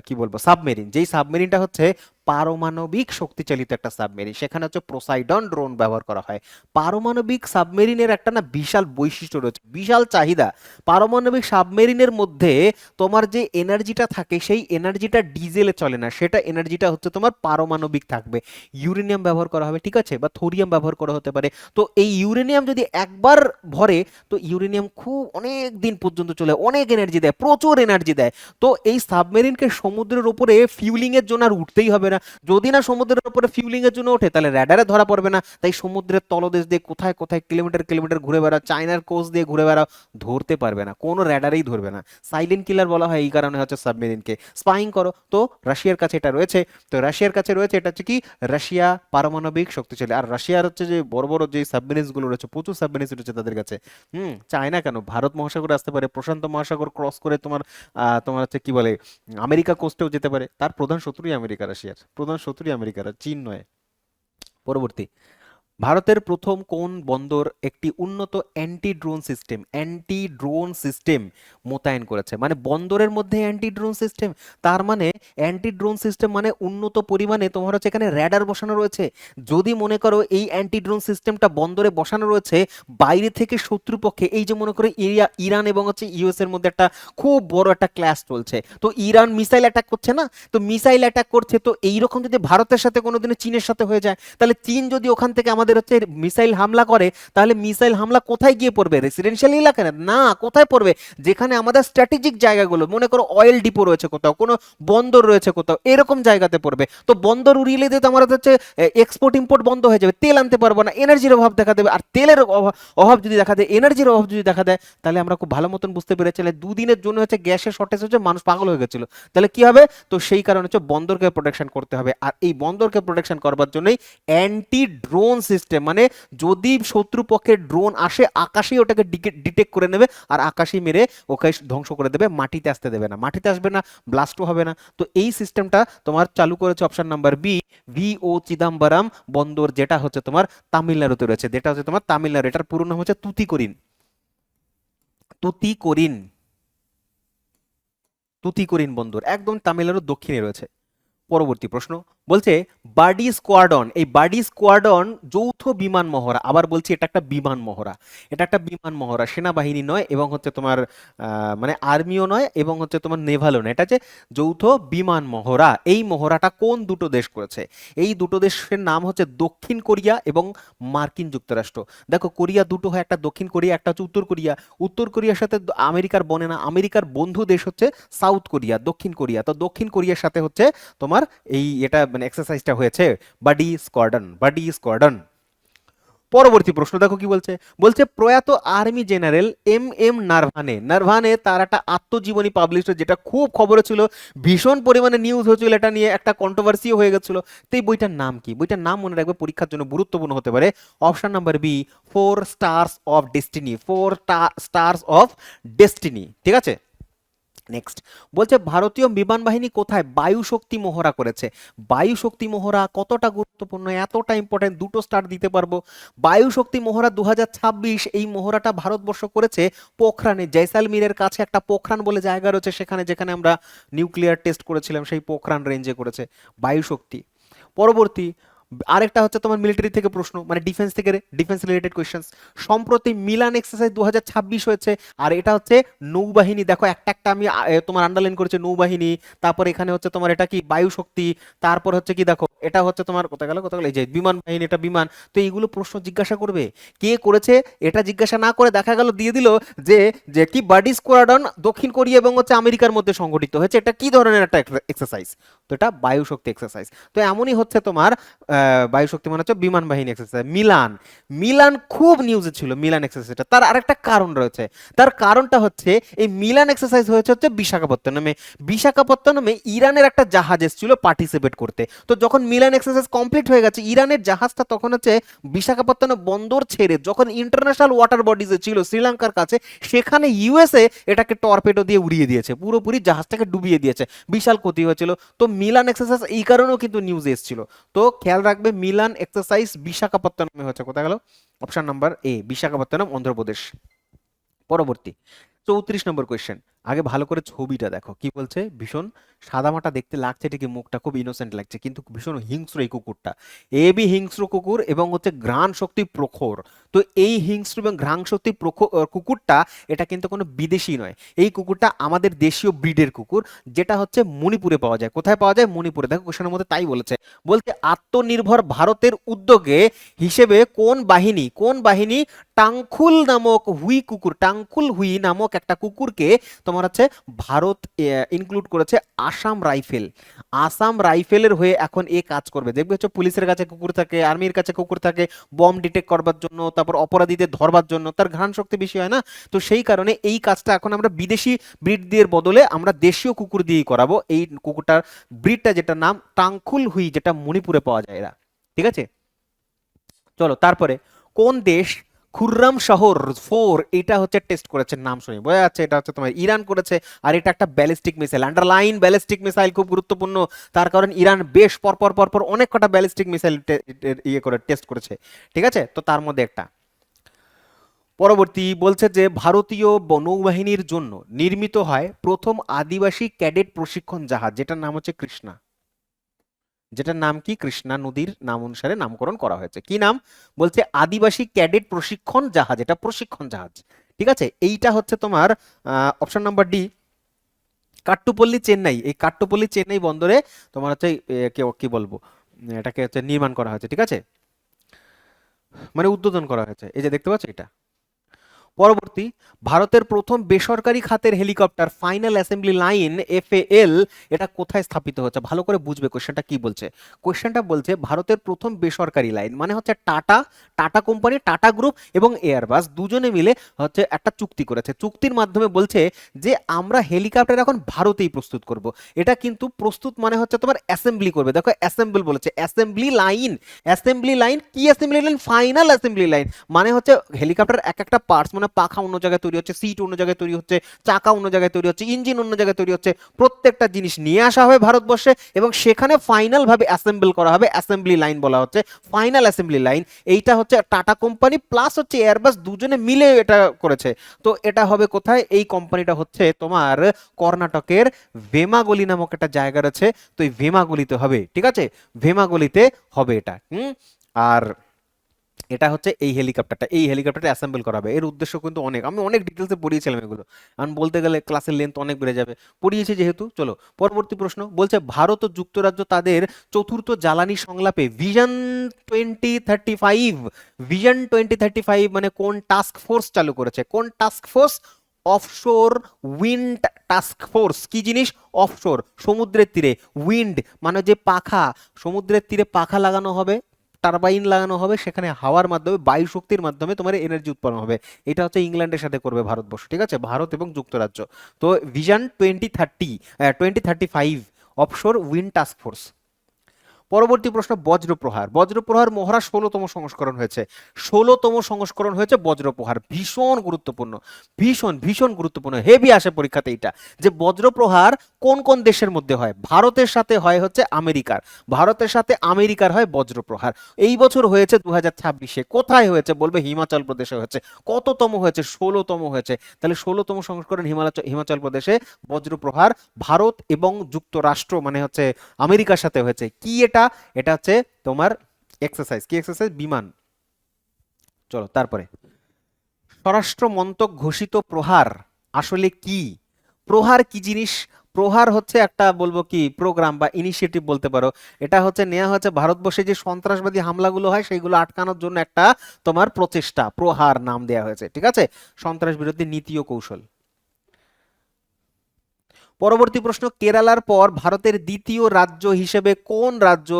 কি বলবো সাবমেরিন, যেই সাবমেরিনটা হচ্ছে পারমাণবিক শক্তিচালিত একটা সাবমেরিন, সেখানে হচ্ছে প্রোসাইডন ড্রোন ব্যবহার করা হয়। পারমাণবিক সাবমেরিনের একটা না বিশাল বৈশিষ্ট্য রয়েছে, বিশাল চাহিদা। পারমাণবিক সাবমেরিনের মধ্যে তোমার যে এনার্জিটা থাকে, সেই এনার্জিটা ডিজেলে চলে না, সেটা এনার্জিটা হচ্ছে তোমার পারমাণবিক থাকবে। ইউরেনিয়াম ব্যবহার করা হবে, ঠিক আছে, বা থোরিয়াম ব্যবহার করা হতে পারে। তো এই ইউরেনিয়াম যদি একবার ভরে, তো ইউরেনিয়াম খুব অনেক দিন পর্যন্ত চলে, অনেক এনার্জি দেয়, প্রচুর এনার্জি দেয়। তো এই সাবমেরিনকে সমুদ্রের উপরে ফিউলিং এর জন্য আর উঠতেই হবে না। যদি না সমুদ্রের উপরে ফিউলিং এর জন্য ওঠে, তাহলে র্যাডারে ধরা পড়বে না। তাই সমুদ্রের তলদেশ দিয়ে কোথায় কোথায় কিলোমিটার কিলোমিটার ঘুরে বেড়াও, চায়নার কোস্ট দিয়ে ঘুরে বেড়াও, ধরতে পারবে না, কোনো র্যাডারেই ধরবে না। সাইলেন্ট কিলার বলা হয় এই কারণে হচ্ছে সাবমেরিনকে। স্পাইং করো, তো রাশিয়ার কাছে এটা রয়েছে। তো রাশিয়ার কাছে রয়েছে, এটা হচ্ছে কি রাশিয়া পারমাণবিক শক্তিশালী। আর রাশিয়ার হচ্ছে যে বড় বড় যে সাবমেরিনস গুলো রয়েছে, প্রচুর সাবমেরিনস রয়েছে তাদের কাছে। চায়না কেন, ভারত মহাসাগরে আসতে পারে, প্রশান্ত মহাসাগর ক্রস করে তোমার তোমার হচ্ছে কি বলে আমেরিকা কোস্টেও যেতে পারে। তার প্রধান শত্রুই আমেরিকা, রাশিয়ার প্রধান শত্রুই আমেরিকা, চীন নয়। পরবর্তী, ভারতের প্রথম কোন বন্দর একটি উন্নত অ্যান্টি ড্রোন সিস্টেম মোতায়েন করেছে? মানে বন্দরের মধ্যে অ্যান্টি ড্রোন সিস্টেম, তার মানে অ্যান্টি ড্রোন সিস্টেম মানে উন্নত পরিমাণে তোমার হচ্ছে এখানে র্যাডার বসানো রয়েছে। যদি মনে করো এই অ্যান্টি ড্রোন সিস্টেমটা বন্দরে বসানো রয়েছে, বাইরে থেকে শত্রুপক্ষে, এই যে মনে করো ইরান এবং হচ্ছে ইউএস এর মধ্যে একটা খুব বড় একটা ক্ল্যাশ চলছে, তো ইরান মিসাইল অ্যাটাক করছে না, তো মিসাইল অ্যাটাক করছে, তো এইরকম যদি ভারতের সাথে কোনোদিনও চীনের সাথে হয়ে যায়, তাহলে চীন যদি ওখান থেকে আমাদের হচ্ছে মিসাইল হামলা করে, তাহলে মিসাইল হামলা কোথায় গিয়ে পড়বে? রেসিডেন্সিয়াল এলাকায় না, কোথায় পড়বে? যেখানে আমাদের স্ট্র্যাটেজিক জায়গাগুলো, মনে করো অয়েল ডিপো রয়েছে কোথাও, কোনো বন্দর রয়েছে কোথাও, এরকম জায়গাতে পড়বে। তো বন্দর উড়িয়ে দিতে আমাদের হচ্ছে এক্সপোর্ট ইম্পোর্ট বন্ধ হয়ে যাবে, তেল আনতে পারবো না, এনার্জির অভাব দেখা দেবে। আর তেলের অভাব যদি দেখা দেয়, এনার্জির অভাব যদি দেখা দেয়, তাহলে আমরা খুব ভালো মতন বুঝতে পেরেছিলাম দুদিনের জন্য হচ্ছে গ্যাসের শর্টেজ হচ্ছে, মানুষ পাগল হয়ে গেছিল। তাহলে কি হবে? তো সেই কারণে হচ্ছে বন্দরকে প্রোটেকশন করতে হবে, আর এই বন্দরকে প্রোটেকশন করবার জন্যই অ্যান্টি ড্রোন সিস্টেম, মানে যদি শত্রুপক্ষের ড্রোন আসে, আকাশেই ওটাকে ডিটেক্ট করে নেবে আর আকাশেই মেরে ওকে ধ্বংস করে দেবে, মাটিতে আসতে দেবে না, মাটিতে আসবে না, ব্লাস্টও হবে না। তো এই সিস্টেমটা তোমার চালু করেছে অপশন নাম্বার বি, ভি ও চিদাম্বরম বন্দর, যেটা হচ্ছে তোমার তামিলনাড়ুতে রয়েছে, যেটা হচ্ছে তোমার তামিলনাড়ু। এটার পুরো নাম হচ্ছে তুতিকোরিন, তুতিকোরিন, তুতিকোরিন বন্দর, একদম তামিলনাড়ুর দক্ষিণে রয়েছে। পরবর্তী প্রশ্ন বলছে বার্ডি স্কোয়াডন, এই বার্ডি স্কোয়াডন যৌথ বিমান মহড়া, আবার বলছি এটা একটা বিমান মহড়া, এটা একটা বিমান মহড়া, সেনাবাহিনী নয় এবং হচ্ছে তোমার মানে আর্মিও নয় এবং হচ্ছে তোমার নেভালও নয়, এটা হচ্ছে যৌথ বিমান মহড়া। এই মহড়াটা কোন দুটো দেশ করেছে? এই দুটো দেশের নাম হচ্ছে দক্ষিণ কোরিয়া এবং মার্কিন যুক্তরাষ্ট্র। দেখো কোরিয়া দুটো হয়, একটা দক্ষিণ কোরিয়া, একটা হচ্ছে উত্তর কোরিয়া। উত্তর কোরিয়ার সাথে আমেরিকার বনে না, আমেরিকার বন্ধু দেশ হচ্ছে সাউথ কোরিয়া, দক্ষিণ কোরিয়া। তো দক্ষিণ কোরিয়ার সাথে হচ্ছে তোমার এই এটা মানে এক্সারসাইজটা হয়েছে, বাডি স্কোয়াড্রন, বাডি স্কোয়াড্রন। পরবর্তী প্রশ্ন দেখো কি বলছে, বলছে প্রয়াত army general M M Naravane, Naravane তার একটা আত্মজীবনী পাবলিশ, যেটা খুব খবরে ছিল, ভীষণ পরিমাণে নিউজ হয়েছিল, এটা নিয়ে একটা কন্ট্রোভার্সিও হয়ে গেছিল। তো এই বইটার নাম কি? বইটার নাম মনে রাখবে, পরীক্ষার জন্য গুরুত্বপূর্ণ হতে পারে। Option number B, four stars of destiny, four stars of destiny, ঠিক আছে। নেক্সট বলছে ভারতীয় বিমান বাহিনী কোথায় বায়ু শক্তি মহড়া করেছে? বায়ু শক্তি মহড়া কতটা গুরুত্বপূর্ণ, এতটা ইম্পর্টেন্ট, দুটো স্টার দিতে পারবো। বায়ু শক্তি মহড়া 2026, এই মহড়াটা ভারতবর্ষ করেছে পোখরানে, জয়সালমীরের কাছে একটা পোখরান বলে জায়গা রয়েছে সেখানে, যেখানে আমরা নিউক্লিয়ার টেস্ট করেছিলাম, সেই পোখরান রেঞ্জে করেছে বায়ু শক্তি। পরবর্তী আরেকটা হচ্ছে তোমার মিলিটারি থেকে প্রশ্ন, মানে ডিফেন্স থেকে, ডিফেন্স রিলেটেড কোয়েশ্চেন্স। সম্প্রতি মিলান এক্সারসাইজ 2026 হয়েছে, আর এটা হচ্ছে নৌবাহিনী। দেখো একটা একটা আমি তোমার আন্ডারলাইন করেছে, নৌবাহিনী, তারপর এখানে হচ্ছে তোমার এটা কি বায়ু শক্তি, তারপর হচ্ছে কি দেখো এটা হচ্ছে তোমার কোথায় গেল, কোথায় গেল, এই যে বিমান বাহিনী, এটা বিমান। তো এইগুলো প্রশ্ন জিজ্ঞাসা করবে, কে করেছে এটা জিজ্ঞাসা না করে দেখা গেল দিয়ে দিল যে যে কি বাডি স্কোয়াড্রন দক্ষিণ কোরিয়া এবং হচ্ছে আমেরিকার মধ্যে সংগঠিত হয়েছে, এটা কি ধরনের একটা এক্সারসাইজ? তো এটা বায়ু শক্তি এক্সারসাইজ। তো এমনই হচ্ছে তোমার বায়ু শক্তি মানে হচ্ছে বিমান বাহিনী এক্সারসাইজ। মিলান, মিলান খুব নিউজে ছিল মিলান এক্সারসাইজটা। তার আরেকটা কারণ রয়েছে, তার কারণটা হচ্ছে এই মিলান এক্সারসাইজ হয়েছে হচ্ছে বিশাখাপত্তনমে। বিশাখাপত্তনমে ইরানের একটা জাহাজ এসেছিল পার্টিসিপেট করতে। তো যখন মিলান এক্সারসাইজ কমপ্লিট হয়ে গেছে, ইরানের জাহাজটা তখন হচ্ছে বিশাখাপত্তনম বন্দর ছেড়ে যখন ইন্টারন্যাশনাল ওয়াটার বডিজে ছিল শ্রীলঙ্কার কাছে, সেখানে ইউএসএ এটাকে টর্পেডো দিয়ে উড়িয়ে দিয়েছে, পুরোপুরি জাহাজটাকে ডুবিয়ে দিয়েছে, বিশাল ক্ষতি হয়েছিল। তো মিলান এক্সারসাইজ এই কারণেও কিন্তু নিউজে এসেছিল। তো খেয়াল রাখবে মিলান এক্সারসাইজ বিশাখাপত্তনমে হচ্ছে, কোথায় গেল, অপশন নাম্বার এ, বিশাখাপত্তনম, অন্ধ্রপ্রদেশ। পরবর্তী 34 নম্বর কোয়েশ্চেন, আগে ভালো করে ছবিটা দেখো কি বলছে। ভীষণ সাদামাটা দেখতে লাগছে ঠিকই, মুখটা খুব ইনোসেন্ট লাগছে, কিন্তু ভীষণ হিংস্র এই কুকুরটা। এবি হিংস্র কুকুর এবং হচ্ছে ঘ্রাণ শক্তি প্রখর। তো এই হিংস্র এবং ঘ্রাণ শক্তি প্রখর কুকুরটা, এটা কিন্তু কোনো বিদেশি নয়, এই কুকুরটা আমাদের দেশীয় ব্রিডের কুকুর, যেটা হচ্ছে মণিপুরে পাওয়া যায়। কোথায় পাওয়া যায়? মণিপুরে। দেখো কোশ্চেনের মধ্যে তাই বলেছে, বলতে আত্মনির্ভর ভারতের উদ্যোগে হিসেবে কোন বাহিনী, কোন বাহিনী টাংখুল নামক হুই কুকুর, টাংখুল হুই নামক একটা কুকুরকে তোমার হচ্ছে ভারত ইনক্লুড করেছে আসাম রাইফেল। আসাম রাইফেলের হয়ে এখন এ কাজ করবে। দেখবে হচ্ছে পুলিশের কাছে কুকুর থাকে, আর্মির কাছে কুকুর থাকে, বম ডিটেক্ট করবার জন্য, তারপর অপরাধীদের ধরবার জন্য, তার ঘ্রাণ শক্তি বেশি হয় না। তো সেই কারণে এই কাজটা এখন আমরা বিদেশি ব্রিড দিয়ে বদলে আমরা দেশীয় কুকুর দিয়েই করাবো। এই কুকুরটার ব্রিডটা যেটা নাম টাংখুল হুই, যেটা মণিপুরে পাওয়া যায় এরা, ঠিক আছে। চলো তারপরে, কোন দেশ খুররাম শহর 4 এটা হচ্ছে টেস্ট করেছে, নাম শুনে বোঝা যাচ্ছে এটা হচ্ছে তোমার ইরান করেছে। আর এটা একটা ballistic missile, underline ballistic missile খুব গুরুত্বপূর্ণ, তার কারণ ইরান বেশ পরপর পরপর অনেক কটা ব্যালিস্টিক মিসাইল ইয়ে করে টেস্ট করেছে, ঠিক আছে, তো তার মধ্যে একটা। পরবর্তী বলছে যে ভারতীয় নৌবাহিনীর জন্য নির্মিত হয় প্রথম আদিবাসী ক্যাডেট প্রশিক্ষণ জাহাজ, যেটার নাম হচ্ছে কৃষ্ণা। যেটার নাম কি? কৃষ্ণা নদীর নাম অনুসারে নামকরণ করা হয়েছে। কি নাম? বলছে আদিবাসী ক্যাডেট প্রশিক্ষণ জাহাজ, এটা প্রশিক্ষণ জাহাজ, ঠিক আছে। এইটা হচ্ছে তোমার অপশন নাম্বার ডি, কাট্টুপল্লী চেন্নাই। এই কাট্টুপল্লী চেন্নাই বন্দরে তোমার হচ্ছে কি বলবো, এটাকে হচ্ছে নির্মাণ করা হয়েছে, ঠিক আছে, মানে উদ্বোধন করা হয়েছে, এই যে দেখতে পাচ্ছ এটা। পরবর্তী, ভারতের প্রথম বেসরকারি খাতের হেলিকপ্টার ফাইনাল অ্যাসেম্বলি লাইন এফএএল এটা কোথায় স্থাপিত হচ্ছে? ভালো করে বুঝবে কোশ্চেনটা কি বলছে। কোশ্চেনটা বলছে ভারতের প্রথম বেসরকারি লাইন মানে হচ্ছে tata, tata company, tata group এবং এয়ারবাস দুজনে মিলে হচ্ছে একটা চুক্তি করেছে। চুক্তির মাধ্যমে বলছে যে আমরা হেলিকপ্টার এখন ভারতেই প্রস্তুত করব। এটা কিন্তু প্রস্তুত মানে হচ্ছে তোমার অ্যাসেম্বলি করবে, দেখো অ্যাসেম্বল বলেছে, অ্যাসেম্বলি লাইন। অ্যাসেম্বলি লাইন কি? Assembly line final assembly line, মানে হচ্ছে হেলিকপ্টার এক একটা পার্টস, মানে পাখা অন্য জায়গায় তৈরি হচ্ছে, সিট অন্য জায়গায় তৈরি হচ্ছে, চাকা অন্য জায়গায় তৈরি হচ্ছে, ইঞ্জিন অন্য জায়গায় তৈরি হচ্ছে, প্রত্যেকটা জিনিস নিয়ে আসা হবে ভারতবর্ষে এবং সেখানে ফাইনাল ভাবে অ্যাসেম্বল করা হবে, অ্যাসেম্বলি লাইন বলা হচ্ছে, ফাইনাল অ্যাসেম্বলি লাইন। এইটা হচ্ছে টাটা কোম্পানি প্লাস হচ্ছে এয়ারবাস দুজনে মিলে এটা করেছে। তো এটা হবে কোথায়? এই কোম্পানিটা হচ্ছে তোমার কর্ণাটকের ভেমাগলি নামক একটা জায়গা রয়েছে, তো এই ভেমাগলিতে হবে, ঠিক আছে, ভেমাগলিতে হবে এটা। আর এটা হচ্ছে এই হেলিকপ্টারটা, এই হেলিকপ্টারটা অ্যাসেম্বল করা হবে। এর উদ্দেশ্য কিন্তু অনেক, আমি অনেক ডিটেলসে পড়িয়েছিলাম এগুলো, আমি বলতে গেলে ক্লাসের লেন্থ অনেক বেড়ে যাবে, পড়িয়েছি যেহেতু। চলো পরবর্তী প্রশ্ন, বলছে ভারত ও যুক্তরাজ্য তাদের চতুর্থ জ্বালানি সংলাপে ভিশন 2035, ভিশন 2035 মানে কোন টাস্ক ফোর্স চালু করেছে? কোন task force? Offshore wind task force. কি জিনিস? অফশোর, সমুদ্রের তীরে, উইন্ড মানে যে পাখা, সমুদ্রের তীরে পাখা লাগানো হবে, টারবাইন লাগানো হবে, সেখানে হাওয়ার মাধ্যমে, বায়ু শক্তির মাধ্যমে তোমার এনার্জি উৎপন্ন হবে। এটা হচ্ছে ইংল্যান্ডের সাথে করবে ভারতবর্ষ, ঠিক আছে, ভারত এবং যুক্তরাজ্য। তো vision 2035 offshore wind task force. পরবর্তী প্রশ্ন, বজ্রপ্রহার। বজ্রপ্রহার মহড়া 16তম সংস্করণ হয়েছে, 16তম সংস্করণ হয়েছে বজ্রপ্রহার, ভীষণ গুরুত্বপূর্ণ, ভীষণ ভীষণ গুরুত্বপূর্ণ, হেভি আসে পরীক্ষাতে এটা, যে বজ্রপ্রহার কোন কোন দেশের মধ্যে হয়? ভারতের সাথে হয় হচ্ছে আমেরিকার, ভারতের সাথে আমেরিকার হয় বজ্রপ্রহার। এই বছর হয়েছে 2026-এ, কোথায় হয়েছে? বলবে হিমাচল প্রদেশে হয়েছে। কততম হয়েছে? 16তম হয়েছে। তাহলে 16তম সংস্করণ হিমাচল প্রদেশে বজ্রপ্রহার, ভারত এবং যুক্তরাষ্ট্র মানে হচ্ছে আমেরিকার সাথে হয়েছে। কি এটা? এটা হচ্ছে তোমার এক্সারসাইজ। কি এক্সারসাইজ? বিমান। চলো তারপরে, স্বরাষ্ট্র মন্ত্রক ঘোষিত প্রহার আসলে কি? প্রহার কি জিনিস? প্রহার হচ্ছে একটা বলবো কি প্রোগ্রাম বা ইনিশিয়েটিভ বলতে পারো। এটা হচ্ছে নেওয়া হচ্ছে ভারতবর্ষে যে সন্ত্রাসবাদী হামলাগুলো হয় সেইগুলো আটকানোর জন্য একটা তোমার প্রচেষ্টা, প্রহার নাম দেওয়া হয়েছে, ঠিক আছে, সন্ত্রাস বিরোধী নীতি ও কৌশল। পরবর্তী প্রশ্ন, কেরালার পর ভারতের দ্বিতীয় রাজ্য হিসেবে কোন রাজ্য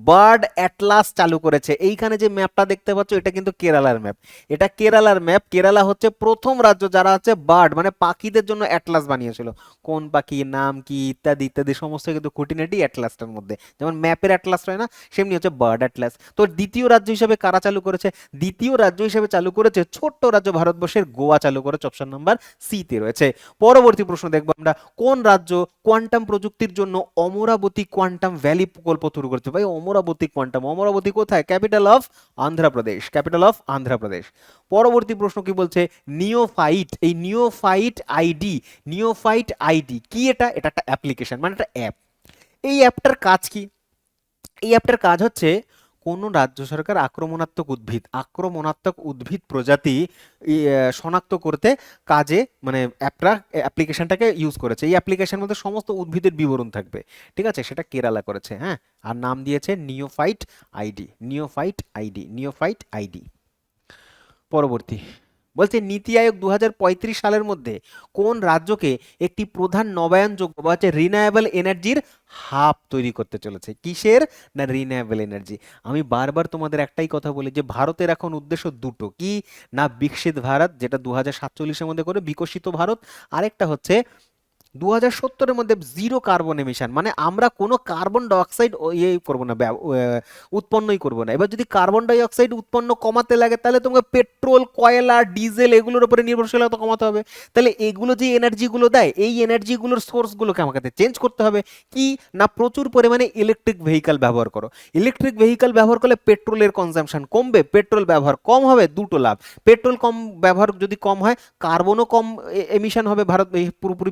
বার্ড অ্যাটলাস চালু করেছে? এইখানে যে ম্যাপটা দেখতে পাচ্ছ এটা কিন্তু কেরালার ম্যাপ, এটা কেরালার ম্যাপ। কেরালা হচ্ছে প্রথম রাজ্য যারা হচ্ছে বার্ড মানে পাখিদের জন্য অ্যাটলাস বানিয়েছিল। কোন পাখি, নাম কি, ইত্যাদি ইত্যাদি সমস্ত কিন্তু খুঁটিনাটি অ্যাটলাসটার মধ্যে, যেমন ম্যাপের অ্যাটলাস হয় না, সেমনি হচ্ছে বার্ড অ্যাটলাস। তো দ্বিতীয় রাজ্য হিসেবে কারা চালু করেছে? দ্বিতীয় রাজ্য হিসেবে চালু করেছে ছোট্ট রাজ্য ভারতবর্ষের গোয়া চালু করেছে, অপশন নাম্বার সি তে রয়েছে। পরবর্তী প্রশ্ন দেখবো আমরা, কোন রাজ্য কোয়ান্টাম প্রযুক্তির জন্য অমরাবতী কোয়ান্টাম ভ্যালি প্রকল্প শুরু করেছে? ভাই অমরাবতী কোয়ান্টাম, অমরাবতী কোথায়? Capital of Andhra Pradesh, capital of Andhra Pradesh. পরবর্তী প্রশ্ন কি বলছে? নিওফাইট, এই নিওফাইট আইডি, নিওফাইট আইডি কি? এটা এটা একটা অ্যাপ্লিকেশন মানে একটা অ্যাপ। এই অ্যাপটার কাজ কি? এই অ্যাপটার কাজ হচ্ছে কোন রাজ্য সরকার আক্রমণাত্মক উদ্ভিদ প্রজাতি শনাক্ত করতে কাজে মানে অ্যাপ্লিকেশনটাকে ইউজ করেছে। এই অ্যাপ্লিকেশনের মধ্যে সমস্ত উদ্ভিদের বিবরণ থাকবে, ঠিক আছে, সেটা কেরালা করেছে, হ্যাঁ। আর নাম দিয়েছে নিওফাইট আইডি, নিওফাইট আইডি, নিওফাইট আইডি। পরবর্তী বলছে নীতি আয়োগ 2035 সালের মধ্যে কোন রাজ্যকে একটি প্রধান নবায়নযোগ্য বা হচ্ছে রিনিউয়েবল এনার্জির হাব তৈরি করতে চলেছে? কিসের? না রিনিউয়েবল এনার্জি। আমি বারবার তোমাদের একটাই কথা বলি যে ভারতের এখন উদ্দেশ্য দুটো, কি না বিকশিত ভারত যেটা 2047-এর মধ্যে করে বিকশিত ভারত, আরেকটা হচ্ছে 2070-এর মধ্যে জিরো কার্বন এমিশন, মানে আমরা কোনো কার্বন ডাইঅক্সাইড ইয়ে করবো না, উৎপন্নই করবো না। এবার যদি কার্বন ডাইঅক্সাইড উৎপন্ন কমাতে লাগে তাহলে তোমাকে পেট্রোল, কয়লা, ডিজেল এগুলোর উপরে নির্ভরশীলতা কমাতে হবে। তাহলে এগুলো যে এনার্জিগুলো দেয়, এই এনার্জিগুলোর সোর্সগুলোকে আমাকে চেঞ্জ করতে হবে। কি না, প্রচুর পরিমাণে ইলেকট্রিক ভেহিক্যাল ব্যবহার করো। ইলেকট্রিক ভেহিক্যাল ব্যবহার করলে পেট্রোলের কনজাম্পশন কমবে, পেট্রোল ব্যবহার কম হবে, দুটো লাভ। পেট্রোল কম ব্যবহার যদি কম হয়, কার্বনও কম এমিশন হবে ভারত এই পুরোপুরি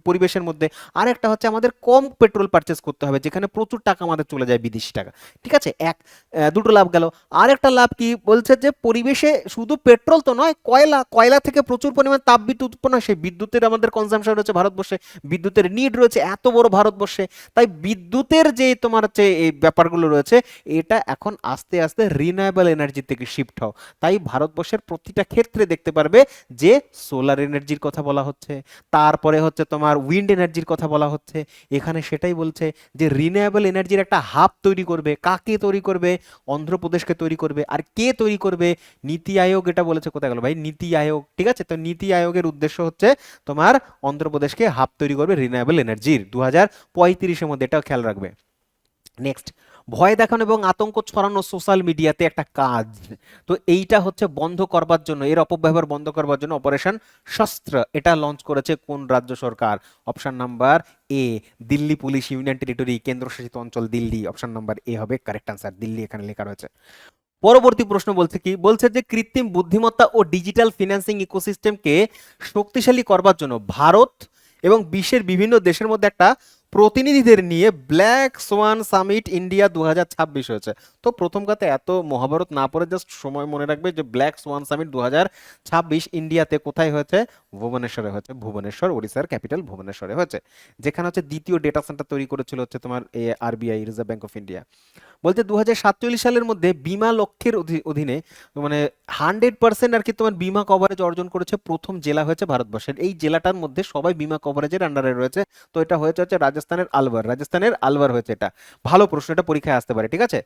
পরিবেশের মধ্যে। আর একটা হচ্ছে আমাদের কম পেট্রোল পারচেস করতে হবে, যেখানে প্রচুর টাকা আমাদের চলে যায়, বিদেশি টাকা। ঠিক আছে, দুটো লাভ গেল। আর একটা লাভ কি বলছে, যে পরিবেশে শুধু পেট্রোল তো নয়, কয়লা, কয়লা থেকে প্রচুর পরিমাণ তাপবিদ্যুৎ উৎপন্ন হয়, সেই বিদ্যুতের আমাদের কনজাম্পশন রয়েছে ভারতবর্ষে, বিদ্যুতের নিড রয়েছে এত বড় ভারতবর্ষে। তাই বিদ্যুতের যে তোমার হচ্ছে এই ব্যাপারগুলো রয়েছে, এটা এখন আস্তে আস্তে রিনিউয়েবল এনার্জি থেকে শিফট হও। তাই ভারতবর্ষের প্রতিটা ক্ষেত্রে দেখতে পারবে যে সোলার এনার্জির কথা বলা হচ্ছে, তারপরে হচ্ছে তোমার উইন্ড এনার্জির কথা বলা হচ্ছে। এখানে সেটাই বলছে যে রিনিউয়েবল এনার্জির একটা হাব তৈরি করবে। কাকে তৈরি করবে? অন্ধ্রপ্রদেশকে তৈরি করবে। আর কে তৈরি করবে? নীতি আয়োগ এটা বলেছে। কোথায় গেল ভাই নীতি আয়োগ? ঠিক আছে, তো নীতি আয়োগের উদ্দেশ্য হচ্ছে তোমার অন্ধ্রপ্রদেশকে হাব তৈরি করবে রিনিউয়েবল এনার্জির 2035-এর মধ্যে, এটাও খেয়াল রাখবে। নেক্সট, ভয় দেখানো এবং আতঙ্ক ছড়ানো সোশ্যাল মিডিয়াতে একটা কাজ। তো এইটা হচ্ছে বন্ধ করবার জন্য, এর অপব্যবহার বন্ধ করবার জন্য অপারেশন শস্ত্র এটা লঞ্চ করেছে কোন রাজ্য সরকার? Option number A, Delhi police, union territory, কেন্দ্রশাসিত অঞ্চল দিল্লি। অপশন নাম্বার এ হবে কারেক্ট আনসার, দিল্লি এখানে লেখা রয়েছে। পরবর্তী প্রশ্ন বলছে কি, বলছে যে কৃত্রিম বুদ্ধিমত্তা ও ডিজিটাল ফিন্যান্সিং ইকোসিস্টেমকে শক্তিশালী করবার জন্য ভারত এবং বিশ্বের বিভিন্ন দেশের মধ্যে একটা প্রতিনিধিদের নিয়ে ব্ল্যাক সোয়ান সামিট ইন্ডিয়া 2026 হয়েছে। তো প্রথম কথা, এত মহাভারত না পড়ে জাস্ট সময় মনে রাখবে যে ব্ল্যাক সোয়ান সামিট 2026 ইন্ডিয়াতে কোথায় হয়েছে? ভুবনেশ্বরে হয়েছে। ভুবনেশ্বর, ওড়িশার ক্যাপিটাল ভুবনেশ্বরে হয়েছে, যেখানে হচ্ছে দ্বিতীয় ডেটা সেন্টার তৈরি করেছিল হচ্ছে তোমার RBI, reserve bank of India. বলতে 2047 সালের মধ্যে বিমা লক্ষ্যের অধীনে মানে 100% আর কি তোমার বিমা কভারেজ অর্জন করেছে প্রথম জেলা হয়েছে ভারতবর্ষের। এই জেলাটার মধ্যে সবাই বিমা কভারেজের আন্ডারে রয়েছে। তো এটা হয়েছে হচ্ছে রাজস্থানের আলওয়ার হয়েছে। এটা ভালো প্রশ্ন, এটা পরীক্ষায় আসতে পারে। ঠিক আছে,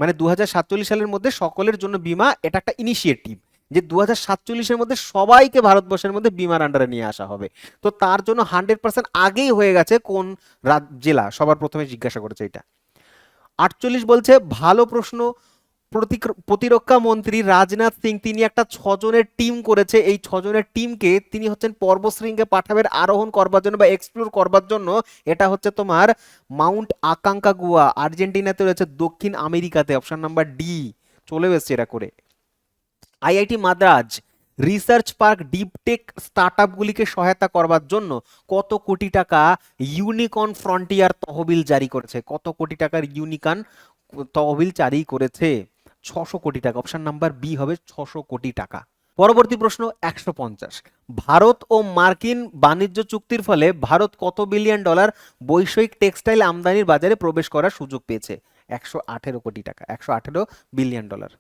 মানে 2047 সালের মধ্যে সকলের জন্য বিমা, এটা একটা ইনিশিয়েটিভ যে 2047-এর মধ্যে সবাইকে ভারতবর্ষের মধ্যে বিমার আন্ডারে নিয়ে আসা হবে। তো তার জন্য 100% আগেই হয়ে গেছে কোন জেলা, সবার প্রথমে জিজ্ঞাসা করেছে এটা। 48 বলছে ভালো প্রশ্ন, প্রতিরক্ষা মন্ত্রী রাজনাথ সিং তিনি একটা 6 জনের টিম করেছে। এই 6 জনের টিমকে তিনি হচ্ছেন পর্বতশৃঙ্গে পাঠাবেন আরোহণ করবার জন্য বা এক্সপ্লোর করবার জন্য। এটা হচ্ছে তোমার মাউন্ট আকাঙ্কাগুয়া, আর্জেন্টিনাতে রয়েছে, দক্ষিণ আমেরিকাতে। অপশন নাম্বার ডি চলে এসেছে এটা করে। আইআইটি মাদ্রাজ রিসার্চ পার্ক ডিপটেক স্টার্টআপগুলিকে সহায়তা করবার জন্য কত কোটি টাকা ইউনিকর্ন ফ্রন্টিয়ার তহবিল জারি করেছে? কত কোটি টাকার ইউনিকর্ন তহবিল জারি করেছে? 600 কোটি টাকা। অপশন নাম্বার বি হবে 600 কোটি টাকা। পরবর্তী প্রশ্ন 150, ভারত ও মার্কিন বাণিজ্য চুক্তির ফলে ভারত কত বিলিয়ন ডলার বৈষয়িক টেক্সটাইল আমদানির বাজারে প্রবেশ করার সুযোগ পেয়েছে? 118 কোটি টাকা, 118 বিলিয়ন ডলার।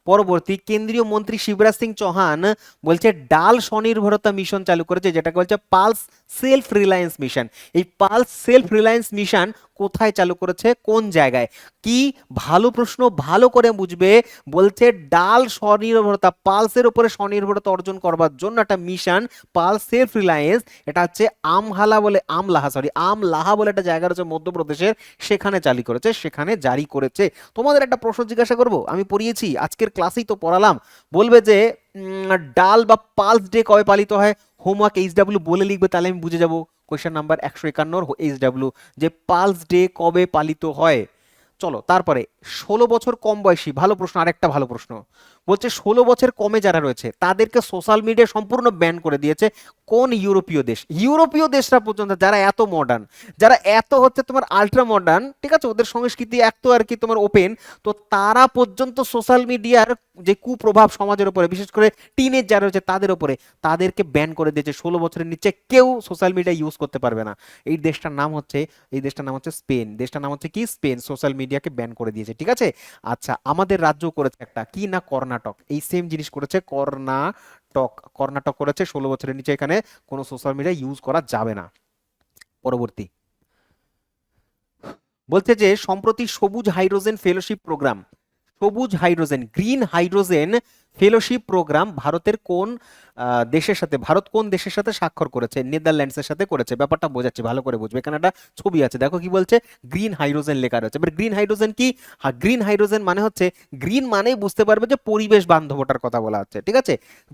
পরবর্তী, কেন্দ্রীয় মন্ত্রী শিবরাজ সিং চৌহান বলছে ডাল স্বনির্ভরতা মিশন চালু করেছে, যেটাকে বলছে পালস সেলফ রিলায়েন্স মিশন। এই পালস সেলফ রিলায়েন্স মিশন কোথায় চালু করেছে, কোন জায়গায়? কি ভালো প্রশ্ন, ভালো করে বুঝবে। বলছে ডাল স্বনির্ভরতা, পালসের উপরে স্বনির্ভরতা অর্জন করবার জন্য একটা মিশন, পালস সেলফ রিলায়েন্স। এটা হচ্ছে আমলাহা বলে একটা জায়গা রয়েছে মধ্যপ্রদেশের, সেখানে চালু করেছে, সেখানে জারি করেছে। তোমাদের একটা প্রশ্ন জিজ্ঞাসা করব, আমি পড়িয়েছি আজকের ক্লাসেই তো পড়ালাম। বলবে যে ডাল বা পালস ডে কবে পালিত হয়? হোমওয়ার্ক এইচডব্লিউ বলে লিখবে, তাহলে আমি বুঝে যাব। কোয়েশ্চেন নাম্বার 151 এইচডব্লিউ, যে পালস ডে কবে পালিত হয়। চলো তারপরে 16 বছর কম বয়সী, ভালো প্রশ্ন, আরেকটা ভালো প্রশ্ন। বলছে 16 বছর কমে যারা রয়েছে তাদেরকে সোশ্যাল মিডিয়া সম্পূর্ণ ব্যান করে দিয়েছে কোন ইউরোপীয় দেশ? ইউরোপীয় দেশরা পর্যন্ত, যারা এত মডার্ন, যারা এত হচ্ছে তোমার আল্ট্রা মডার্ন, ঠিক আছে, ওদের সংস্কৃতি এত আর কি তোমার ওপেন, তো তারা পর্যন্ত সোশ্যাল মিডিয়ার যে কুপ্রভাব সমাজের উপরে, বিশেষ করে টিনেজ যারা রয়েছে তাদের উপরে, তাদেরকে ব্যান করে দিয়েছে। 16 বছরের নিচে কেউ সোশ্যাল মিডিয়া ইউজ করতে পারবে না। এই দেশটার নাম হচ্ছে স্পেন। দেশটার নাম হচ্ছে কি? স্পেন। সোশ্যাল মিডিয়াকে ব্যান করে দিয়েছে। ঠিক আছে, আচ্ছা, আমাদের রাজ্য করেছে একটা কি না, কর্ণাটক। এই সেম জিনিস করেছে কর্ণাটক করেছে। 16 বছরের নিচে এখানে কোনো সোশ্যাল মিডিয়া ইউজ করা যাবে না। পরবর্তী বলছে যে সম্প্রতি সবুজ হাইড্রোজেন ফেলোশিপ প্রোগ্রাম, সবুজ hydrogen, green hydrogen fellowship programme ভারতের কোন দেশের সাথে, ভারত কোন দেশের সাথে স্বাক্ষর করেছে? নেদারল্যান্ডসের সাথে করেছে। ব্যাপারটা বোঝাচ্ছি, ভালো করে বুঝবে। এখানে একটা ছবি আছে, দেখো কি বলছে, গ্রিন হাইড্রোজেন লেখা রয়েছে। এবার গ্রিন হাইড্রোজেন কি? হ্যাঁ, গ্রিন হাইড্রোজেন মানে হচ্ছে, গ্রিন মানেই বুঝতে পারবে যে পরিবেশ বান্ধব, ওটার কথা বলা হচ্ছে, ঠিক আছে?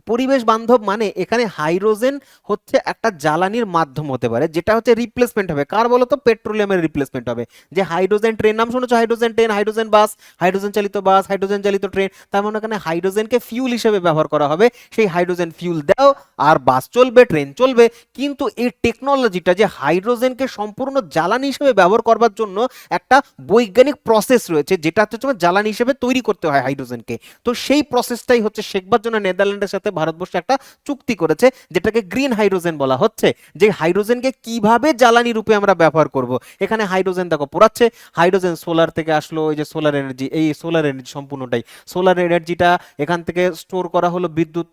পরিবেশ বান্ধব মানে এখানে হাইড্রোজেন হচ্ছে একটা জ্বালানির মাধ্যম হতে পারে, যেটা হচ্ছে রিপ্লেসমেন্ট হবে কার বলো তো? পেট্রোলিয়ামের রিপ্লেসমেন্ট হবে। যে হাইড্রোজেন ট্রেন, নাম শুনেছো? হাইড্রোজেন ট্রেন, হাইড্রোজেন বাস, হাইড্রোজেন চালিত বাস, হাইড্রোজেন চালিত ট্রেন, তার মানে এখানে হাইড্রোজেনকে ফিউল হিসেবে ব্যবহার করা হবে। সেই হাইড্রোজেন ফিউল দাও আর বাস চলবে, ট্রেন চলবে। কিন্তু এই টেকনোলজিটা যে হাইড্রোজেনকে সম্পূর্ণ জ্বালানি হিসেবে ব্যবহার করবার জন্য একটা বৈজ্ঞানিক প্রসেস রয়েছে, যেটা হচ্ছে তোমার জ্বালানি হিসেবে তৈরি করতে হয় হাইড্রোজেনকে। তো সেই প্রসেসটাই হচ্ছে শেখবার জন্য নেদারল্যান্ডের সাথে ভারতবর্ষ একটা চুক্তি করেছে, যেটাকে গ্রিন হাইড্রোজেন বলা হচ্ছে। যে হাইড্রোজেনকে কিভাবে জ্বালানি রূপে আমরা ব্যবহার করব। এখানে হাইড্রোজেন দেখো পোড়াচ্ছে, হাইড্রোজেন সোলার থেকে আসলো, এই যে সোলার এনার্জি, এই সোলার এনার্জি সম্পূর্ণটাই সোলার এনার্জিটা এখান থেকে স্টোর করা হলো, বিদ্যুৎ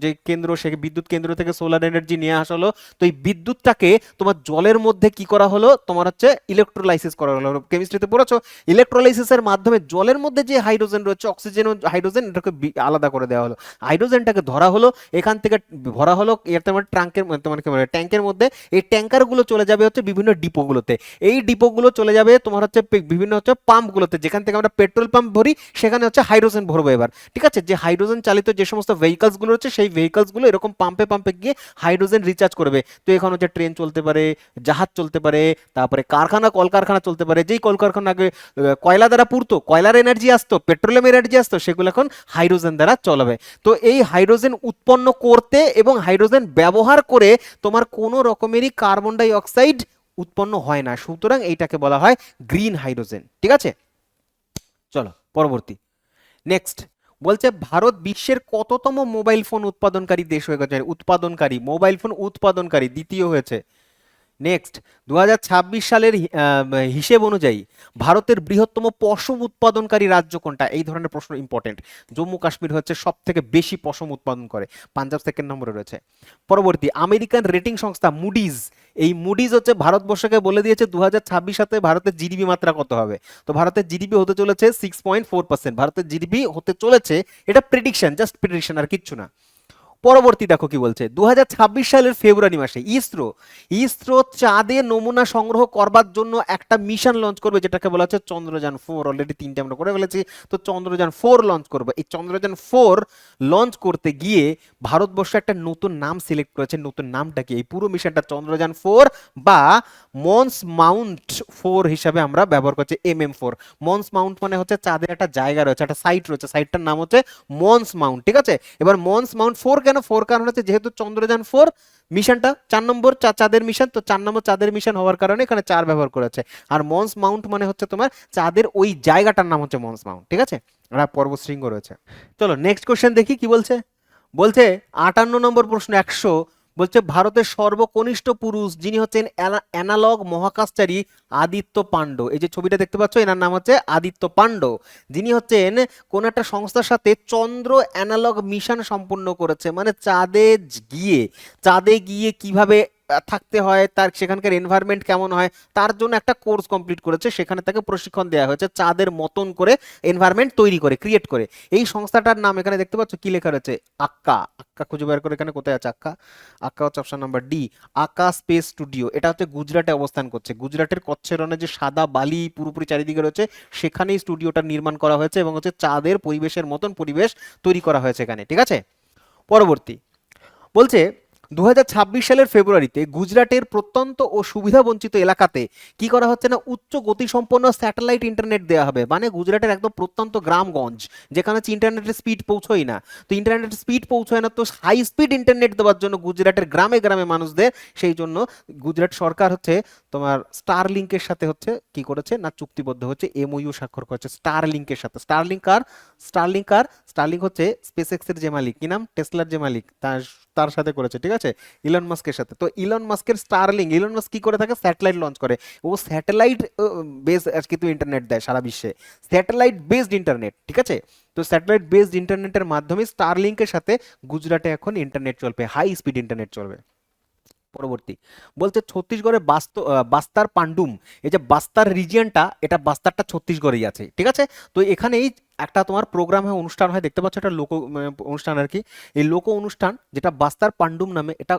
যে কেন্দ্র, সে বিদ্যুৎ কেন্দ্র থেকে সোলার এনার্জি নিয়ে আসা হলো। তো এই বিদ্যুৎটাকে তোমার জলের মধ্যে কি করা হলো, তোমার হচ্ছে ইলেকট্রোলাইসিস করা হলো। কেমিস্ট্রিতে পড়েছো, ইলেকট্রোলাইসিসের মাধ্যমে জলের মধ্যে যে হাইড্রোজেন রয়েছে, অক্সিজেন ও হাইড্রোজেন, এটাকে আলাদা করে দেওয়া হলো। হাইড্রোজেনটাকে ধরা হলো, এখান থেকে ভরা হলো এর তোমার ট্যাঙ্কের, তোমার কি বলে, ট্যাঙ্কের মধ্যে। এই ট্যাঙ্কারগুলো চলে যাবে হচ্ছে বিভিন্ন ডিপোগুলোতে। এই ডিপোগুলো চলে যাবে তোমার হচ্ছে বিভিন্ন হচ্ছে পাম্পগুলোতে, যেখান থেকে আমরা পেট্রোল পাম্প ভরি, সেখানে হচ্ছে হাইড্রোজেন ভরবো এবার, ঠিক আছে? যে হাইড্রোজেন চালিত যে সমস্ত ভেহিকলসগুলো রয়েছে, সেই ভেহিকলসগুলো এরকম পাম্পে পাম্পে গিয়ে হাইড্রোজেন রিচার্জ করবে। তো এখন হচ্ছে ট্রেন চলতে পারে, জাহাজ চলতে পারে, তারপরে কারখানা, কলকারখানা চলতে পারে। যেই কলকারখানা আগে কয়লা দ্বারা পুড়তো, কয়লার এনার্জি আসতো, পেট্রোলিয়াম এনার্জি আসতো, সেগুলো এখন হাইড্রোজেন দ্বারা চলবে। তো এই হাইড্রোজেন উৎপন্ন করতে এবং হাইড্রোজেন ব্যবহার করে তোমার কোনো রকমেরই কার্বন ডাই অক্সাইড উৎপন্ন হয় না, সুতরাং এইটাকে বলা হয় গ্রিন হাইড্রোজেন, ঠিক আছে? চলো পরবর্তী, নেক্সট। বলছে ভারত বিশ্বের কততম মোবাইল ফোন উৎপাদনকারী দেশ হয়ে গেছে? উৎপাদনকারী, মোবাইল ফোন উৎপাদনকারী দ্বিতীয় হয়েছে। নেক্সট, 2026 সালের হিসেব অনুযায়ী ভারতের বৃহত্তম পশম উৎপাদনকারী রাজ্য কোনটা? এই ধরনের প্রশ্ন ইম্পর্টেন্ট। জম্মু কাশ্মীর হচ্ছে সব থেকে বেশি পশম উৎপাদন করে, পাঞ্জাব সেকেন্ড নম্বরে রয়েছে। পরবর্তী, আমেরিকান রেটিং সংস্থা মুডিজ, এই মুডিজ হচ্ছে ভারতবর্ষকে বলে দিয়েছে 2026 সালে ভারতের জিডিপি মাত্রা কত হবে। তো ভারতের জিডিপি হতে চলেছে 6.4%, ভারতের জিডিপি হতে চলেছে, এটা প্রেডিকশন, জাস্ট প্রেডিকশন আর কিচ্ছু না। পরবর্তী দেখো কি বলছে, 2026 সালের ফেব্রুয়ারি মাসে ইসরো ইসরো চাঁদে নমুনা সংগ্রহ করবার জন্য একটা মিশন লঞ্চ করবে, যেটাকে বলা হচ্ছে চন্দ্রযান 4। অলরেডি 3টে আমরা করে ফেলেছি, তো চন্দ্রযান 4 লঞ্চ করবে। এই চন্দ্রযান 4 লঞ্চ করতে গিয়ে ভারতবর্ষ একটা নতুন নাম সিলেক্ট করেছে। নতুন নামটা কি? এই পুরো মিশনটা চন্দ্রযান 4 বা মন্স মাউন্ট 4 হিসাবে আমরা ব্যবহার করছি, MM4। মন্স মাউন্ট মানে হচ্ছে চাঁদের একটা জায়গা রয়েছে, একটা সাইট রয়েছে, সাইটটার নাম হচ্ছে মন্স মাউন্ট, ঠিক আছে? এবার মন্স মাউন্ট 4 কেন? 4 কারণ হচ্ছে যেহেতু চন্দ্রযান 4 মিশনটা 4 নম্বর চাঁদের মিশন, তো 4 নম্বর চাঁদের মিশন হওয়ার কারণে এখানে 4 ব্যবহার করেছে। আর মন্স মাউন্ট মানে হচ্ছে তোমার চাঁদের ওই জায়গাটার নাম হচ্ছে মন্স মাউন্ট, ঠিক আছে? আর পর্বতশৃঙ্গ রয়েছে। চলো নেক্সট কোশ্চেন দেখি কি বলছে। বলছে 58 নম্বর প্রশ্ন 100, বলছে ভারতের সর্বকনিষ্ঠ পুরুষ যিনি হচ্ছেন অ্যানালগ মহাকাশচারী আদিত্য পান্ড। এই যে ছবিটা দেখতে পাচ্ছ, এনার নাম হচ্ছে আদিত্য পান্ড, যিনি হচ্ছেন কোন একটা সংস্থার সাথে চন্দ্র অ্যানালগ মিশন সম্পূর্ণ করেছে। মানে চাঁদে গিয়ে কিভাবে থাকতে হয়, তার সেখানকার এনভায়রনমেন্ট কেমন হয়, তার জন্য একটা কোর্স কমপ্লিট করেছে। সেখানে তাকে প্রশিক্ষণ দেওয়া হয়েছে চাঁদের মতন করে এনভায়রনমেন্ট তৈরি করে, ক্রিয়েট করে। এই সংস্থাটার নাম এখানে দেখতে পাচ্ছ কি লেখা রয়েছে? আক্কা। আক্কা খুঁজে বের করে, এখানে কোথায় আছে আক্কা? আক্কা হচ্ছে option number D, Hakka space studio. এটা হচ্ছে গুজরাটে অবস্থান করছে। গুজরাটের কচ্ছের রনে যে সাদা বালি পুরোপুরি চারিদিকে রয়েছে, সেখানেই স্টুডিওটা নির্মাণ করা হয়েছে এবং হচ্ছে চাঁদের পরিবেশের মতন পরিবেশ তৈরি করা হয়েছে এখানে, ঠিক আছে? পরবর্তী বলছে 2026 সালের ফেব্রুয়ারিতে গুজরাটের প্রত্যন্ত ও সুবিধা বঞ্চিত এলাকাতে কি করা হচ্ছে না, উচ্চ গতিসম্পন্ন স্যাটেলাইট ইন্টারনেট দেওয়া হবে। মানে গুজরাটের একদম প্রত্যন্ত গ্রামগঞ্জ, যেখানে হচ্ছে ইন্টারনেটের স্পিড পৌঁছয় না। তো ইন্টারনেটের স্পিড পৌঁছয় না, তো হাই স্পিড ইন্টারনেট দেওয়ার জন্য গুজরাটের গ্রামে গ্রামে মানুষদের, সেই জন্য গুজরাট সরকার হচ্ছে তোমার স্টারলিংকের সাথে হচ্ছে কি করেছে না, চুক্তিবদ্ধ হচ্ছে, MOU স্বাক্ষর করেছে স্টারলিংকের সাথে। স্টারলিংক হচ্ছে স্পেসএক্স এর যে মালিক, কি নাম, টেসলার যে মালিক, তার তার সাথে করেছে, ঠিক আছে? ইলন মাস্কের সাথে। তো ইলন মাস্কের স্টারলিংক, ইলন মাস্ক কি করে থাকে, স্যাটেলাইট লঞ্চ করে। ও স্যাটেলাইট বেস কিন্তু ইন্টারনেট দেয় সারা বিশ্বে, স্যাটেলাইট বেসড ইন্টারনেট, ঠিক আছে? তো স্যাটেলাইট বেসড ইন্টারনেটের মাধ্যমে স্টারলিংকের সাথে গুজরাটে এখন ইন্টারনেট চলবে, হাই স্পিড ইন্টারনেট চলবে। পরবর্তী বলছে ছত্তিশগড়ের বাস্তার পান্ডুম, এই যে বাস্তার রিজিয়নটা, এটা বাস্তারটা ছত্তিশগড়েই আছে, ঠিক আছে। তো এখানেই একটা তোমার প্রোগ্রাম হয়, অনুষ্ঠান হয়, দেখতে পাচ্ছ এটা লোক অনুষ্ঠান আর কি। এই লোক অনুষ্ঠান যেটা বাস্তার পান্ডুম নামে, এটা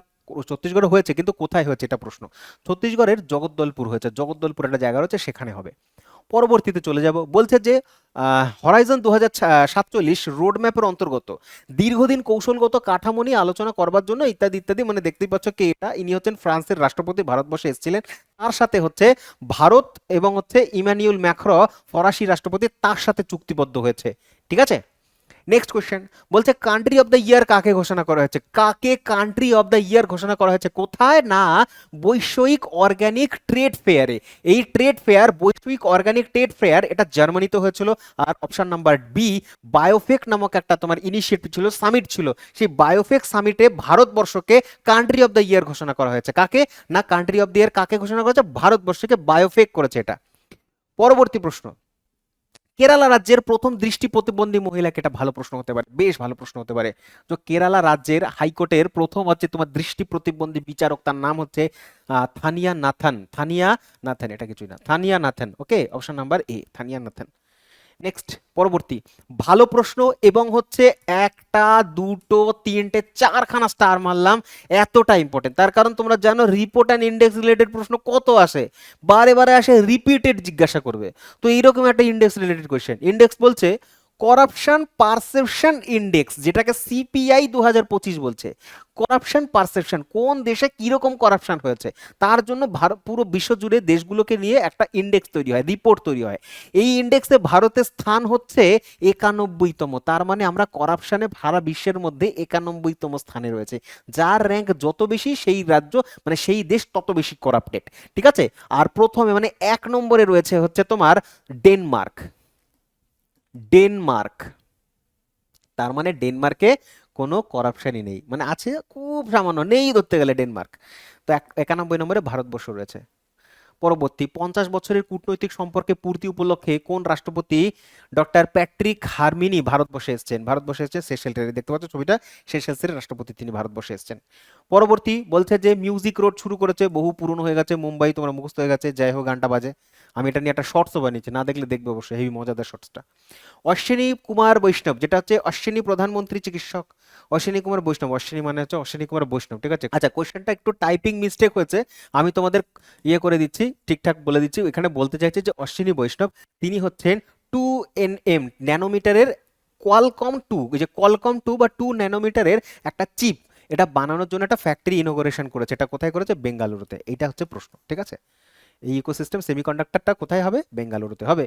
ছত্তিশগড়ে হয়েছে, কিন্তু কোথায় হয়েছে এটা প্রশ্ন। ছত্তিশগড়ের জগদ্দলপুর হয়েছে, জগদ্দলপুর একটা জায়গা রয়েছে, সেখানে হবে। পরবর্তীতে চলে যাব, বলছে যে হরাইজন 2047 রোড ম্যাপের অন্তর্গত দীর্ঘদিন কৌশলগত কাঠামো নিয়ে আলোচনা করবার জন্য ইত্যাদি ইত্যাদি, মানে দেখতেই পাচ্ছ কে এটা, ইনি হচ্ছেন ফ্রান্সের রাষ্ট্রপতি, ভারতবর্ষে এসেছিলেন। তার সাথে হচ্ছে ভারত এবং হচ্ছে ইমানুয়েল ম্যাক্রো ফরাসি রাষ্ট্রপতি, তার সাথে চুক্তিবদ্ধ হয়েছে, ঠিক আছে। নেক্সট কোশ্চেন বলছে কান্ট্রি অফ দ্য ইয়ার কাকে ঘোষণা করা হয়েছে, কাকে কান্ট্রি অফ দ্য ইয়ার ঘোষণা করা হয়েছে, কোথায় না বৈষয়িক অর্গানিক ট্রেড ফেয়ারে। এই ট্রেড ফেয়ার, বৈষয়িক অর্গানিক ট্রেড ফেয়ার, এটা জার্মানিতে হয়েছিল। আর অপশন নাম্বার বি, বায়োফেক নামক একটা তোমার ইনিশিয়েটিভ ছিল, সামিট ছিল, সেই বায়োফেক সামিটে ভারতবর্ষকে কান্ট্রি অফ দ্য ইয়ার ঘোষণা করা হয়েছে। কাকে না, কান্ট্রি অফ দ্য ইয়ার কাকে ঘোষণা করা হয়েছে, ভারতবর্ষকে বায়োফেক করেছে এটা। পরবর্তী প্রশ্ন, কেরালা রাজ্যের প্রথম দৃষ্টি প্রতিবন্ধী মহিলাকে, এটা ভালো প্রশ্ন হতে পারে, বেশ ভালো প্রশ্ন হতে পারে। তো কেরালা রাজ্যের হাইকোর্টের প্রথম হচ্ছে তোমার দৃষ্টি প্রতিবন্ধী বিচারক, তার নাম হচ্ছে থানিয়া নাথান, থানিয়া নাথান, এটা কিছুই না, Thaniya Nathan. Okay, option number A, Thaniya Nathan. Next, পরবর্তী ভালো প্রশ্ন, এবং হচ্ছে একটা দুটো তিনটে চারখানা স্টার মারলাম, এতটা ইম্পর্টেন্ট। তার কারণ তোমরা জানো রিপোর্ট অ্যান্ড ইন্ডেক্স রিলেটেড প্রশ্ন কত আসে, বারে বারে আসে, রিপিটেড জিজ্ঞাসা করবে। তো এইরকম একটা ইন্ডেক্স রিলেটেড কোয়েশ্চেন, ইন্ডেক্স বলছে করাপশন পারসেপশন ইন্ডেক্স, যেটাকে সিপিআই 2025 বলছে। করাপশন পারসেপশন, কোন দেশে কিরকম করাপশন হয়েছে, তার জন্য ভারত পুরো বিশ্ব জুড়ে দেশগুলোকে নিয়ে একটা ইন্ডেক্স তৈরি হয়, রিপোর্ট তৈরি হয়। এই ইন্ডেক্সে ভারতের স্থান হচ্ছে 91তম। তার মানে আমরা করাপশনে সারা বিশ্বের মধ্যে 91তম স্থানে রয়েছে। যার র্যাঙ্ক যত বেশি, সেই রাজ্য মানে সেই দেশ তত বেশি করাপ্টেড, ঠিক আছে। আর প্রথমে মানে 1 নম্বরে রয়েছে হচ্ছে তোমার ডেনমার্ক। ডেনমার্ক, তার মানে ডেনমার্কে কোনো করাপশনই নেই, মানে আছে খুব সামান্য, নেই ধরতে গেলে ডেনমার্ক। তো 91 নম্বরে ভারতবর্ষ রয়েছে। পরবর্তী 50 বছরের কূটনৈতিক সম্পর্কে পূর্তি উপলক্ষে কোন রাষ্ট্রপতি ডক্টর প্যাট্রিক হারমিনি ভারতবর্ষে এসেছেন, ভারতবর্ষে এসেছে সেশেলসের, দেখতে পাচ্ছ ছবিটা, সেশেলসের রাষ্ট্রপতি তিনি ভারতবর্ষে এসেছেন। পরবর্তী বলছে যে মিউজিক রোড শুরু করেছে, বহু পুরনো হয়ে গেছে, মুম্বাই তোমার মুখস্থ হয়ে গেছে, যাই হোক গানটা বাজে। আমি এটা নিয়ে একটা শর্টসও বানিয়েছি, না দেখলে দেখবে অবশ্যই, হেভি মজাদার শর্টসটা। অশ্বিনী কুমার বৈষ্ণব, যেটা হচ্ছে অশ্বিনী প্রধানমন্ত্রী চিকিৎসক, অশ্বিনী কুমার বৈষ্ণব, অশ্বিনী মানে হচ্ছে অশ্বিনী কুমার বৈষ্ণব, ঠিক আছে। আচ্ছা, কোশ্চেনটা একটু টাইপিং মিস্টেক হয়েছে, আমি তোমাদের ইয়ে করে দিচ্ছি, ঠিকঠাক বলে দিচ্ছি। এখানে বলতে চাইছে যে অশ্বিনী বৈষ্ণব তিনি হচ্ছেন 2nm ন্যানোমিটারের কোয়ালকম 2, যে কোয়ালকম 2 বা 2 ন্যানোমিটারের একটা চিপ, এটা বানানোর জন্য একটা ফ্যাক্টরি ইনোগ্রেশন করেছে। এটা কোথায় করেছে, বেঙ্গালুরুতে। এটা হচ্ছে প্রশ্ন, ঠিক আছে। এই ইকোসিস্টেম সেমিকন্ডাক্টরটা কোথায় হবে, বেঙ্গালুরুতে হবে।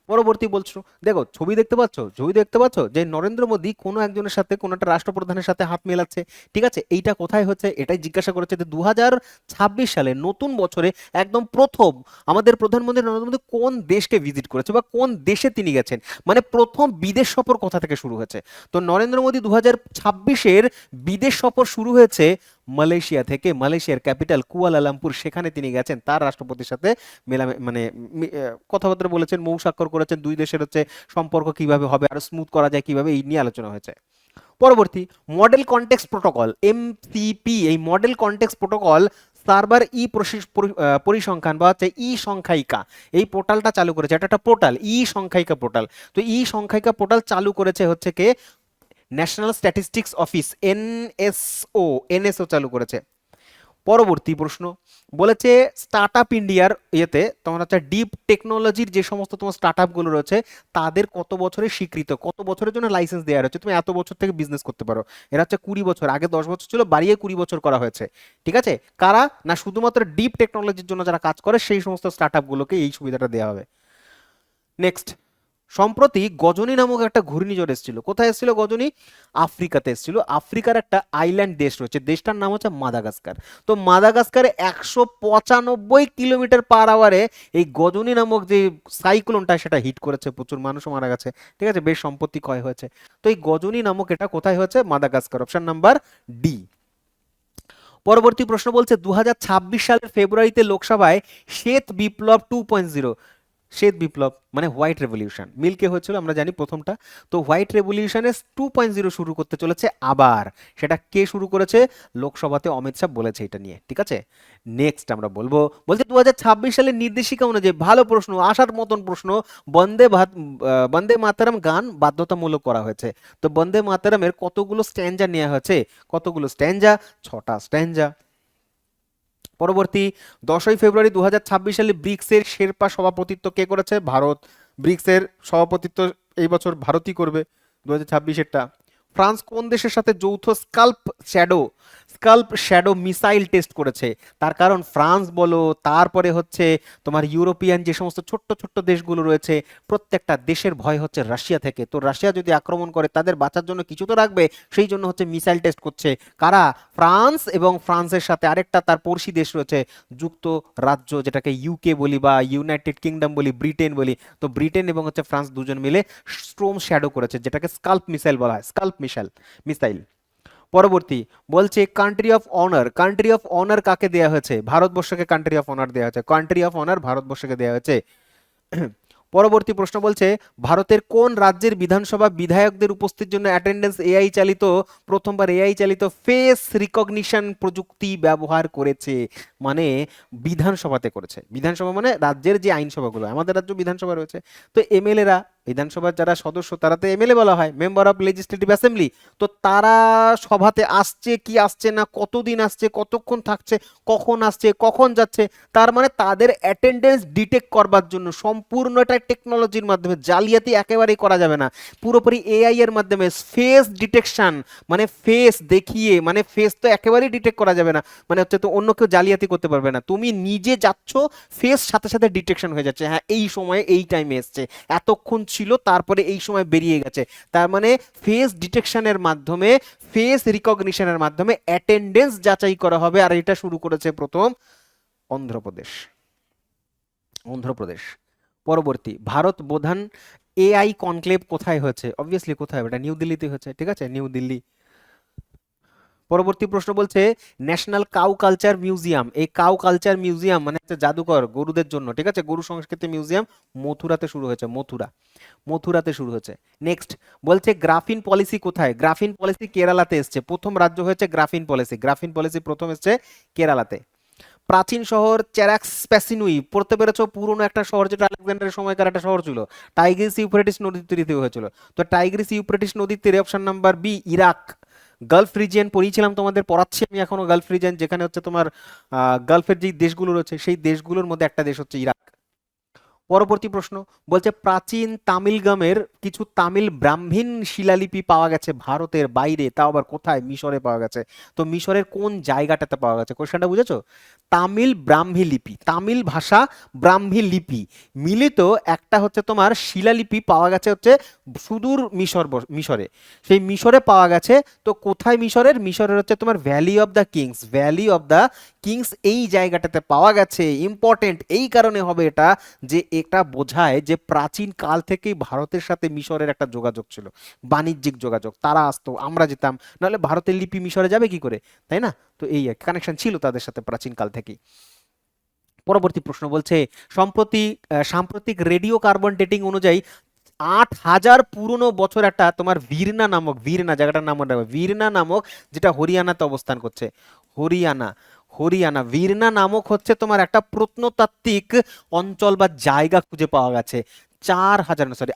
পরবর্তী বলছো, দেখো ছবি দেখতে পাচ্ছ, ছবি দেখতে পাচ্ছ যে নরেন্দ্র মোদী কোনো একজনের সাথে, কোনো একটা রাষ্ট্রপ্রধানের সাথে হাত মেলাচ্ছে, ঠিক আছে। এইটা কোথায় হচ্ছে, এটাই জিজ্ঞাসা করেছে যে 2026 সালে নতুন বছরে একদম প্রথম আমাদের প্রধানমন্ত্রী নরেন্দ্র মোদী কোন দেশকে ভিজিট করেছে, বা কোন দেশে তিনি গেছেন, মানে প্রথম বিদেশ সফর কোথা থেকে শুরু হয়েছে। তো নরেন্দ্র মোদী 2026-এর বিদেশ সফর শুরু হয়েছে মালয়েশিয়া থেকে, মালয়েশিয়ার ক্যাপিটাল কুয়ালালামপুর, সেখানে তিনি গেছেন, তার রাষ্ট্রপতির সাথে মানে কথাবার্তা বলেছেন, মৌ স্বাক্ষর করেছেন, দুই দেশের হচ্ছে সম্পর্ক কিভাবে হবে আরো স্মুথ করা যায়, কিভাবে, এই নিয়ে আলোচনা হয়েছে। পরবর্তী মডেল কনটেক্সট প্রোটোকল, এমসিপি, এই মডেল কনটেক্সট প্রোটোকল সার্ভার পরিসংখ্যান বা হচ্ছে ই সংখ্যায়িকা, এই পোর্টালটা চালু করেছে। এটা একটা পোর্টাল, ই সংখ্যায়িকা পোর্টাল। তো ই সংখ্যায়িকা পোর্টাল চালু করেছে হচ্ছে কে, ন্যাশনাল স্ট্যাটিস্টিক্স অফিস, এনএসও চালু করেছে। পরবর্তী প্রশ্ন বলেছে স্টার্ট আপ ইন্ডিয়ার ইয়েতে তোমার হচ্ছে ডিপ টেকনোলজির যে সমস্ত তোমার স্টার্ট আপগুলো রয়েছে, তাদের কত বছরের স্বীকৃত, কত বছরের জন্য লাইসেন্স দেওয়া রয়েছে, তুমি এত বছর থেকে বিজনেস করতে পারো। এরা হচ্ছে 20 বছর, আগে 10 বছর ছিল, বাড়িয়ে 20 বছর করা হয়েছে, ঠিক আছে। কারা না, শুধুমাত্র ডিপ টেকনোলজির জন্য যারা কাজ করে সেই সমস্ত স্টার্ট আপগুলোকে এই সুবিধাটা দেওয়া হবে। নেক্সট, সম্প্রতি গজনী নামক একটা ঘূর্ণিঝড় এসেছিল, কোথায় এসেছিল গজনী, আফ্রিকাতে এসেছিল। আফ্রিকার একটা আইল্যান্ড দেশ রয়েছে, দেশটার নাম হচ্ছে মাদাগাস্কার। তো মাদাগাস্কারে 195 কিলোমিটার/আওয়ারে এই গজনী নামক যে সাইক্লোনটা, সেটা হিট করেছে, প্রচুর মানুষও মারা গেছে, ঠিক আছে, বেশ সম্পত্তি ক্ষয় হয়েছে। তো এই গজনী নামক এটা কোথায় হয়েছে, মাদাগাস্কার, অপশন নাম্বার ডি। পরবর্তী প্রশ্ন বলছে 2026 সালের ফেব্রুয়ারিতে লোকসভায় শ্বেত বিপ্লব 2.0, শ্বেত বিপ্লব মানে হোয়াইট রেভলিউশন। মিল্কে হয়েছিল আমরা জানি প্রথমটা। তো হোয়াইট রেভলিউশনে 2.0 শুরু করতে চলেছে আবার। সেটা কে শুরু করেছে? লোকসভাতে অমিত শাহ বলেছে এটা নিয়ে, ঠিক আছে। নেক্সট আমরা বলবো, বলছে 2026 সালের নির্দেশিকা অনুযায়ী, ভালো প্রশ্ন, আসার মতন প্রশ্ন, বন্দে মাতরম গান বাধ্যতামূলক করা হয়েছে। তো বন্দে মাতরমের কতগুলো স্ট্যান্জা নেওয়া হয়েছে? কতগুলো স্ট্যান্জা? 6টা স্ট্যান্জা। পরবর্তী 10ই ফেব্রুয়ারি 2026 সালে ব্রিক্সের শেরপা সভাপতিত্ব কে করেছে? ভারত। ব্রিক্সের সভাপতিত্ব এই বছর ভারতই করবে 2026-এরটা। ফ্রান্স কোন দেশের সাথে যৌথ স্কাল্প শ্যাডো মিসাইল টেস্ট করেছে? তার কারণ ফ্রান্স বলো, তারপরে হচ্ছে তোমার ইউরোপিয়ান যে সমস্ত ছোট্ট ছোট্ট দেশগুলো রয়েছে, প্রত্যেকটা দেশের ভয় হচ্ছে রাশিয়া থেকে। তো রাশিয়া যদি আক্রমণ করে তাদের বাঁচার জন্য কিছু তো রাখবে, সেই জন্য হচ্ছে মিসাইল টেস্ট করছে। কারা? ফ্রান্স, এবং ফ্রান্সের সাথে আরেকটা তার পড়শি দেশ রয়েছে যুক্তরাজ্য, যেটাকে ইউকে বলি বা ইউনাইটেড কিংডম বলি, ব্রিটেন বলি। তো ব্রিটেন এবং হচ্ছে ফ্রান্স দুজন মিলে স্ট্রোম শ্যাডো করেছে, যেটাকে স্কাল্প মিসাইল বলা হয়, মিসাইল। পরবর্তী বলছে কান্ট্রি অফ অনার কাকে দেয়া হয়েছে? ভারতবর্ষকে কান্ট্রি অফ অনার দেওয়া হয়েছে। কান্ট্রি অফ অনার ভারতবর্ষকে দেওয়া হয়েছে। পরবর্তী প্রশ্ন বলছে, ভারতের কোন রাজ্যের বিধানসভা বিধায়কদের উপস্থিতির জন্য অ্যাটেন্ডেন্স এআই চালিত, প্রথমবার এআই চালিত ফেস রিকগনিশন প্রযুক্তি ব্যবহার করেছে? মানে বিধানসভাতে করেছে। বিধানসভা মানে রাজ্যের যে আইনসভাগুলো, আমাদের রাজ্য বিধানসভা রয়েছে, তো এমএলএরা, বিধানসভার যারা সদস্য তারা তো এমএলএ বলা হয়, মেম্বার অফ লেজিসলেটিভ অ্যাসেম্বলি। তো তারা সভাতে আসছে কি আসছে না, কতদিন আসছে, কতক্ষণ থাকছে, কখন আসছে, কখন যাচ্ছে, তার মানে তাদের অ্যাটেন্ডেন্স ডিটেক্ট করবার জন্য সম্পূর্ণটা টেকনোলজির মাধ্যমে, জালিয়াতি একেবারেই করা যাবে না, পুরোপুরি এআই এর মাধ্যমে ফেস ডিটেকশন, মানে ফেস দেখিয়ে, মানে ফেস তো একেবারেই ডিটেক্ট করা যাবে না, মানে হচ্ছে তো অন্য কেউ জালিয়াতি করতে পারবে না, তুমি নিজে যাচ্ছ, ফেস সাথে সাথে ডিটেকশন হয়ে যাচ্ছে, হ্যাঁ এই সময়ে এই টাইমে এসছে, এতক্ষণ ছিল তারপরে এই সময় বেরিয়ে গেছে। তার মানে ফেস ডিটেকশনের মাধ্যমে, ফেস রিকগনিশনের মাধ্যমে অ্যাটেন্ডেন্স যাচাই করা হবে। আর এটা শুরু করেছে প্রথম অন্ধ্রপ্রদেশ। অন্ধ্রপ্রদেশ। পরবর্তী, ভারত প্রধান এআই কনক্লেভ কোথায় হয়েছে? অবভিয়াসলি কোথায় হবে? এটা নিউ দিল্লিতে হয়েছে, ঠিক আছে, নিউ দিল্লি। পরবর্তী প্রশ্ন বলছে, ন্যাশনাল কাউ কালচার মিউজিয়াম, এই কাউ কালচার মিউজিয়াম মানে হচ্ছে জাদুঘর গরুদের জন্য, ঠিক আছে, গরু সংস্কৃতি মিউজিয়াম মথুরাতে শুরু হয়েছে, মথুরাতে শুরু হয়েছে। নেক্সট বলছে, গ্রাফিন পলিসি কোথায়? গ্রাফিন পলিসি কেরালাতে এসছে, প্রথম রাজ্য হয়েছে গ্রাফিন পলিসি প্রথম এসছে কেরালাতে। প্রাচীন শহর চ্যারাক্সপ্যাসিনুই, পড়তে পেরেছো? পুরনো একটা শহর, যেটা আলেকজান্ডারের সময়কার একটা শহর ছিল, টাইগ্রিস ইউফ্রেটিস নদীর তীরে হয়েছিল। তো টাইগ্রিস ইউফ্রেটিস নদীর তীরে, option number B, Iraq. Gulf region পড়িয়েছিলাম তোমাদের, পড়াচ্ছি আমি এখনো গালফ রিজিয়ন, যেখানে হচ্ছে তোমার গালফের যে দেশগুলো রয়েছে সেই দেশগুলোর মধ্যে একটা দেশ হচ্ছে ইরাক। পরবর্তী প্রশ্ন বলছে, প্রাচীন তামিলগামের কিছু তামিল ব্রাহ্মীণ শিলালিপি পাওয়া গেছে ভারতের বাইরে, তাও আবার কোথায়? মিশরে পাওয়া গেছে। তো মিশরের কোন জায়গাটাতে পাওয়া গেছে? কোশ্চেনটা বুঝেছো? তামিল ব্রাহ্মী লিপি, তামিল ভাষা ব্রাহ্মী লিপি মিলিত একটা হচ্ছে তোমার শিলালিপি পাওয়া গেছে হচ্ছে সুদূর মিশরে, সেই মিশরে পাওয়া গেছে। তো কোথায় মিশরের হচ্ছে তোমার ভ্যালি অফ দ্য কিংস এই জায়গাটাতে পাওয়া গেছে। ইম্পর্টেন্ট এই কারণে হবে এটা, যে এটা বোঝায় যে প্রাচীন কাল থেকেই ভারতের সাথে মিশরের একটা যোগাযোগ ছিল, বাণিজ্যিক যোগাযোগ, তারা আসতো, আমরা যেতাম, নাহলে ভারতের লিপি মিশরে যাবে কি করে, তাই না? তো এই কানেকশন ছিল তাদের সাথে প্রাচীন কাল থেকেই। পরবর্তী প্রশ্ন বলছে, সাম্প্রতিক রেডিও কার্বন ডেটিং অনুযায়ী 8,000 পুরনো বছর একটা তোমার জায়গাটার নাম মনে রাখবে, ভিরনা নামক, যেটা হরিয়ানাতে অবস্থান করছে, হরিয়ানা। ভিরনা নামক হচ্ছে তোমার একটা প্রত্নতাত্ত্বিক অঞ্চল বা জায়গা খুঁজে পাওয়া গেছে। 4,000 না, সরি,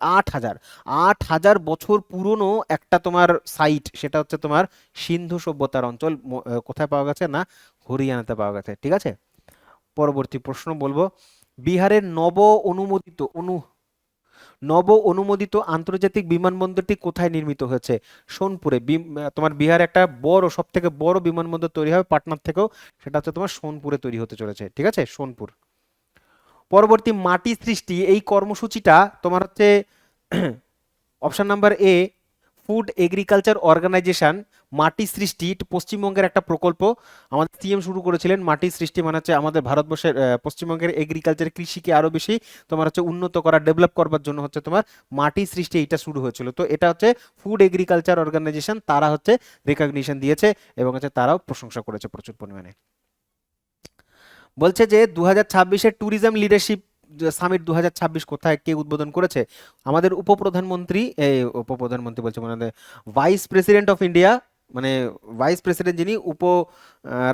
8,000 বছর পুরনো একটা তোমার সাইট, সেটা হচ্ছে তোমার সিন্ধু সভ্যতার অঞ্চল। কোথায় পাওয়া গেছে? না, হরিয়ানাতে পাওয়া গেছে, ঠিক আছে। পরবর্তী প্রশ্ন বলবো, বিহারের নব অনুমোদিত আন্তর্জাতিক বিমানবন্দরটি কোথায় নির্মিত হয়েছে? সোনপুরে। তোমার বিহার একটা বড়, সব থেকে বড় বিমানবন্দর তৈরি হবে পাটনার থেকেও, সেটা হচ্ছে তোমার সোনপুরে তৈরি হতে চলেছে, ঠিক আছে, সোনপুর। পরবর্তী, মাটি সৃষ্টি, এই কর্মসূচিটা তোমার হচ্ছে option number A, food agriculture organisation. মাটি সৃষ্টি পশ্চিমবঙ্গের একটা প্রকল্প, আমাদের সিএম শুরু করেছিলেন। মাটি সৃষ্টি মানে হচ্ছে আমাদের ভারতবর্ষের পশ্চিমবঙ্গের এগ্রিকালচার, কৃষিকে আরো বেশি তোমার হচ্ছে উন্নত করা, ডেভেলপ করবার জন্য হচ্ছে তোমার মাটি সৃষ্টি এটা শুরু হয়েছিল। তো এটা হচ্ছে ফুড এগ্রিকালচার অর্গানাইজেশন, তারা হচ্ছে রেকগনিশন দিয়েছে এবং হচ্ছে তারাও প্রশংসা করেছে প্রচুর পরিমাণে। বলছে যে 2026-এর ট্যুরিজম লিডারশিপ সামিট 2026 কোথায় কে উদ্বোধন করেছে? আমাদের উপপ্রধানমন্ত্রী, উপপ্রধানমন্ত্রী বলছে মানে ভাইস প্রেসিডেন্ট অফ ইন্ডিয়া, মানে ভাইস প্রেসিডেন্ট যিনি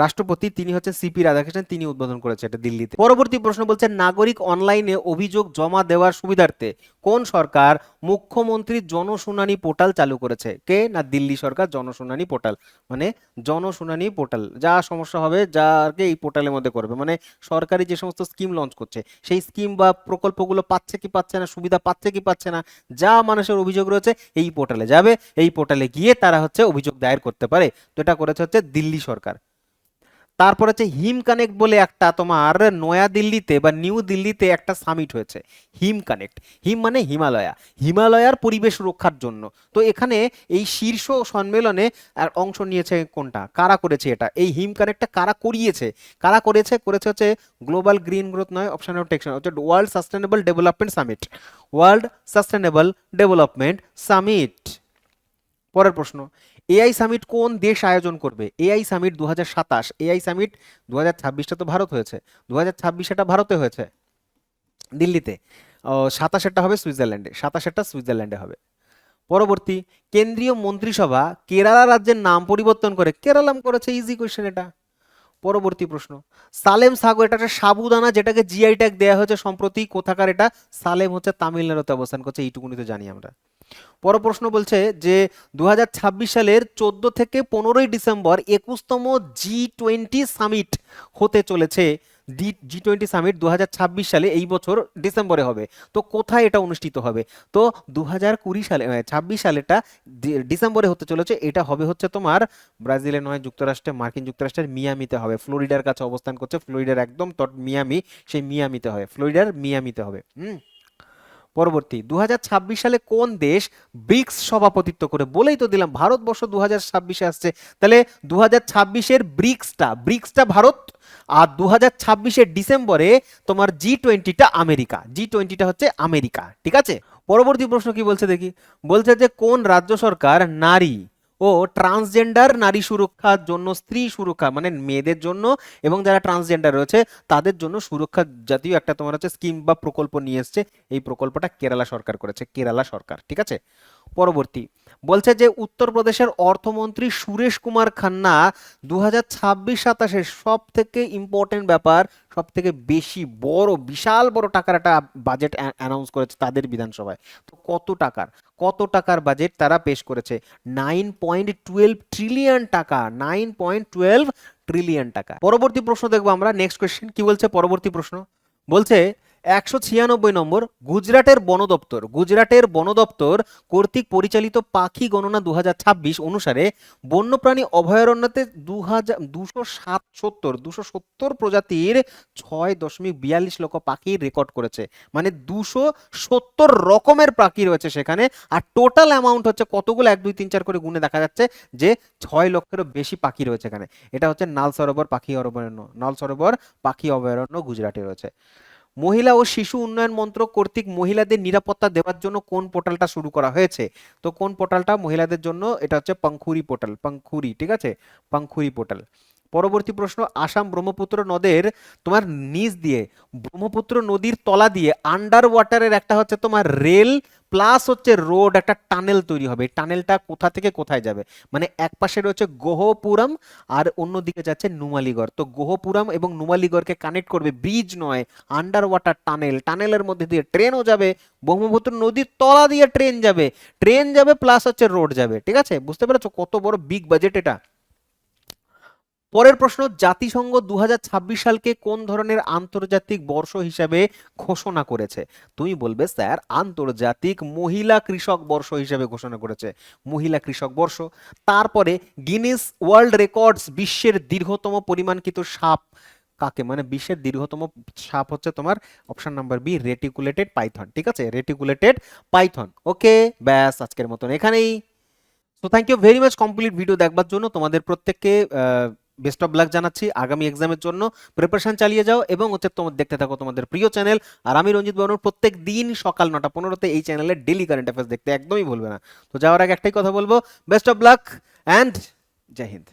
রাষ্ট্রপতি, তিনি হচ্ছে সিপি রাধাকৃষ্ণন, তিনি উদ্বোধন করেছে এটা দিল্লিতে। পরবর্তী প্রশ্ন বলছে নাগরিক অনলাইনে অভিযোগ জমা দেওয়ার সুবিধার্থে কোন সরকার মুখ্যমন্ত্রী জনশুনানি পোর্টাল চালু করেছে? কে না দিল্লি সরকার জনশুনানি পোর্টাল, মানে জনশুনানি পোর্টাল, যা সমস্যা হবে যাকে এই পোর্টালের মধ্যে করবে, মানে সরকারি যে সমস্ত স্কিম লঞ্চ করছে সেই স্কিম বা প্রকল্পগুলো পাচ্ছে কি পাচ্ছে না, সুবিধা পাচ্ছে কি পাচ্ছে না, যা মানুষের অভিযোগ রয়েছে এই পোর্টালে যাবে, এই পোর্টালে গিয়ে তারা হচ্ছে অভিযোগ দায়ের করতে পারে। তো এটা করেছে হচ্ছে দিল্লি সরকার। তারপর হচ্ছে হিম কানেক্ট বলে একটা তোমার নয়া দিল্লিতে বা নিউ দিল্লিতে একটা সামিট হয়েছে, হিম কানেক্ট। হিম মানে হিমালয়া, হিমালয়ার পরিবেশ রক্ষার জন্য। তো এখানে এই শীর্ষ সম্মেলনে আর অংশ নিয়েছে কোনটা, কারা করেছে এটা, এই হিম কানেক্টটা কারা করিয়েছে, কারা করেছে? করেছে হচ্ছে গ্লোবাল গ্রিন গ্রোথ নয়, অপশন অফ টেকশন হচ্ছে world sustainable development summit, world sustainable development summit. পরের প্রশ্ন, এআই সামিট কোন দেশ আয়োজন করবে? এআই সামিট 2027, এআই সামিট 2026টা তো ভারত হয়েছে, 2026 ভারতে হয়েছে দিল্লিতে, 27টা হবে সুইজারল্যান্ডে, 27টা সুইজারল্যান্ডে হবে। পরবর্তী, কেন্দ্রীয় মন্ত্রিসভা কেরালা রাজ্যের নাম পরিবর্তন করে, কেরালাম করেছে, ইজি কোয়েশ্চেন এটা। পরবর্তী প্রশ্ন, সালেম সাগো, এটা একটা সাবুদানা যেটাকে জিআই ট্যাগ দেওয়া হয়েছে সম্প্রতি, কোথাকার এটা? সালেম হচ্ছে তামিলনাড়ুতে অবস্থান করছে, এইটুকুনি তো জানি আমরা। পর প্রশ্ন বলছে যে 2026 সালের 14 থেকে 15ই ডিসেম্বর 21তম G20 সামিট হতে চলেছে। G20 সামিট 2026 সালে এই বছর ডিসেম্বরে হবে। তো কোথায় এটা অনুষ্ঠিত হবে? তো 2020 সালে 26 সালেটা ডিসেম্বরে হতে চলেছে, এটা হবে হচ্ছে তোমার ব্রাজিলে নয়, যুক্তরাষ্ট্রে, মার্কিন যুক্তরাষ্ট্রের মিয়ামিতে হবে, ফ্লোরিডার কাছে অবস্থান করছে, ফ্লোরিডার একদম মিয়ামি, সেই মিয়ামিতে হবে, ফ্লোরিডার মিয়ামিতে হবে। পরবর্তী, 2026 সালে কোন দেশ ব্রিক্স সভাপতিত্ব করে? বলেই তো দিলাম ভারতবর্ষ 2026-এ আসছে, তাহলে 2026-এর ব্রিক্সটা ভারত, আর 2026-এর ডিসেম্বরে তোমার G20টা আমেরিকা, G20টা হচ্ছে আমেরিকা, ঠিক আছে। পরবর্তী প্রশ্ন কি বলছে দেখি, বলছে যে কোন রাজ্য সরকার নারী ও ট্রান্সজেন্ডার নারী সুরক্ষার জন্য, স্ত্রী সুরক্ষা মানে মেয়েদের জন্য এবং যারা ট্রান্সজেন্ডার রয়েছে তাদের জন্য সুরক্ষা জাতীয় একটা তোমার হচ্ছে স্কিম বা প্রকল্প নিয়ে এসছে, এই প্রকল্পটা কেরালা সরকার করেছে, কেরালা সরকার, ঠিক আছে। পরবর্তী, বলছে যে উত্তরপ্রদেশের অর্থমন্ত্রী সুরেশ কুমার খান্না 2026-27 সব থেকে ইম্পর্টেন্ট ব্যাপার, সব থেকে বেশি বড় বিশাল বড় টাকার একটা বাজেট অ্যানাউন্স করেছে তাদের বিধানসভায়। তো কত টাকার বাজেট তারা পেশ করেছে? 9.12 ট্রিলিয়ন টাকা, 9.12 ট্রিলিয়ন টাকা। পরবর্তী প্রশ্ন দেখবো আমরা, নেক্সট কোয়েশ্চেন কি বলছে? পরবর্তী প্রশ্ন বলছে 196 নম্বর, গুজরাটের বন দপ্তর কর্তৃক পরিচালিত পাখি গণনা 2026 অনুসারে বন্যপ্রাণী অভয়ারণ্যতে 270 প্রজাতির 6.42 লক্ষ পাখির রেকর্ড করেছে, মানে 270 রকমের পাখি রয়েছে সেখানে, আর টোটাল অ্যামাউন্ট হচ্ছে কতগুলো, 1 2 3 4 করে গুণে দেখা যাচ্ছে যে 6 লক্ষেরও বেশি পাখি রয়েছে এখানে। এটা হচ্ছে নাল সরোবর পাখি অভয়ারণ্য গুজরাটে রয়েছে। মহিলা ও শিশু উন্নয়ন মন্ত্রক কর্তৃক মহিলাদের নিরাপত্তা দেওয়ার জন্য কোন পোর্টালটা শুরু করা হয়েছে? তো কোন পোর্টালটা মহিলাদের জন্য? এটা হচ্ছে পাংখুরি পোর্টাল, পাংখুরি, ঠিক আছে, পাংখুরি পোর্টাল। পরবর্তী প্রশ্ন, আসাম ব্রহ্মপুত্র নদের তোমার নিচ দিয়ে, ব্রহ্মপুত্র নদীর তলা দিয়ে আন্ডার ওয়াটারের একটা হচ্ছে তোমার রেল প্লাস হচ্ছে রোড, একটা টানেল তৈরি হবে। টানেলটা কোথা থেকে কোথায় যাবে? মানে এক পাশে রয়েছে গোহপুরম আর অন্যদিকে যাচ্ছে নুমালিগড়। তো গোহপুরম এবং নুমালিগড়কে কানেক্ট করবে, ব্রিজ নয়, আন্ডার ওয়াটার টানেল, টানেলের মধ্যে দিয়ে ট্রেনও যাবে, ব্রহ্মপুত্র নদীর তলা দিয়ে ট্রেন যাবে প্লাস হচ্ছে রোড যাবে, ঠিক আছে। বুঝতে পেরেছো কত বড় বিগ বাজেট এটা? পরের প্রশ্ন, জাতিসংঘ 2026 সালকে কোন ধরনের আন্তর্জাতিক বর্ষ হিসাবে ঘোষণা করেছে? তুমি বলবে স্যার আন্তর্জাতিক মহিলা কৃষক বর্ষ হিসাবে ঘোষণা করেছে, মহিলা কৃষক বর্ষ। তারপরে গিনেস ওয়ার্ল্ড রেকর্ডস, বিশ্বের দীর্ঘতম পরিমাণকৃত সাপ কাকে, মানে বিশ্বের দীর্ঘতম সাপ হচ্ছে তোমার option number B, reticulated python, ঠিক আছে, রেটিকুলেটেড পাইথন। ওকে, ব্যাস আজকের মতন এখানেই। তো thank you very much complete video দেখবার জন্য। তোমাদের প্রত্যেককে বেস্ট অফ লাক জানাচ্ছি আগামী এক্সামের জন্য। প্রিপারেশন চালিয়ে যাও এবং হচ্ছে তোমার দেখতে থাকো তোমাদের প্রিয় চ্যানেল। আর আমি রঞ্জিত বর্মন, প্রত্যেক দিন সকাল 9:15 এই চ্যানেলে ডেলি কারেন্ট অ্যাফেয়ার্স দেখতে একদমই ভুলবে না। তো যাওয়ার আগে একটাই কথা বলবো, best of luck and Jai Hind.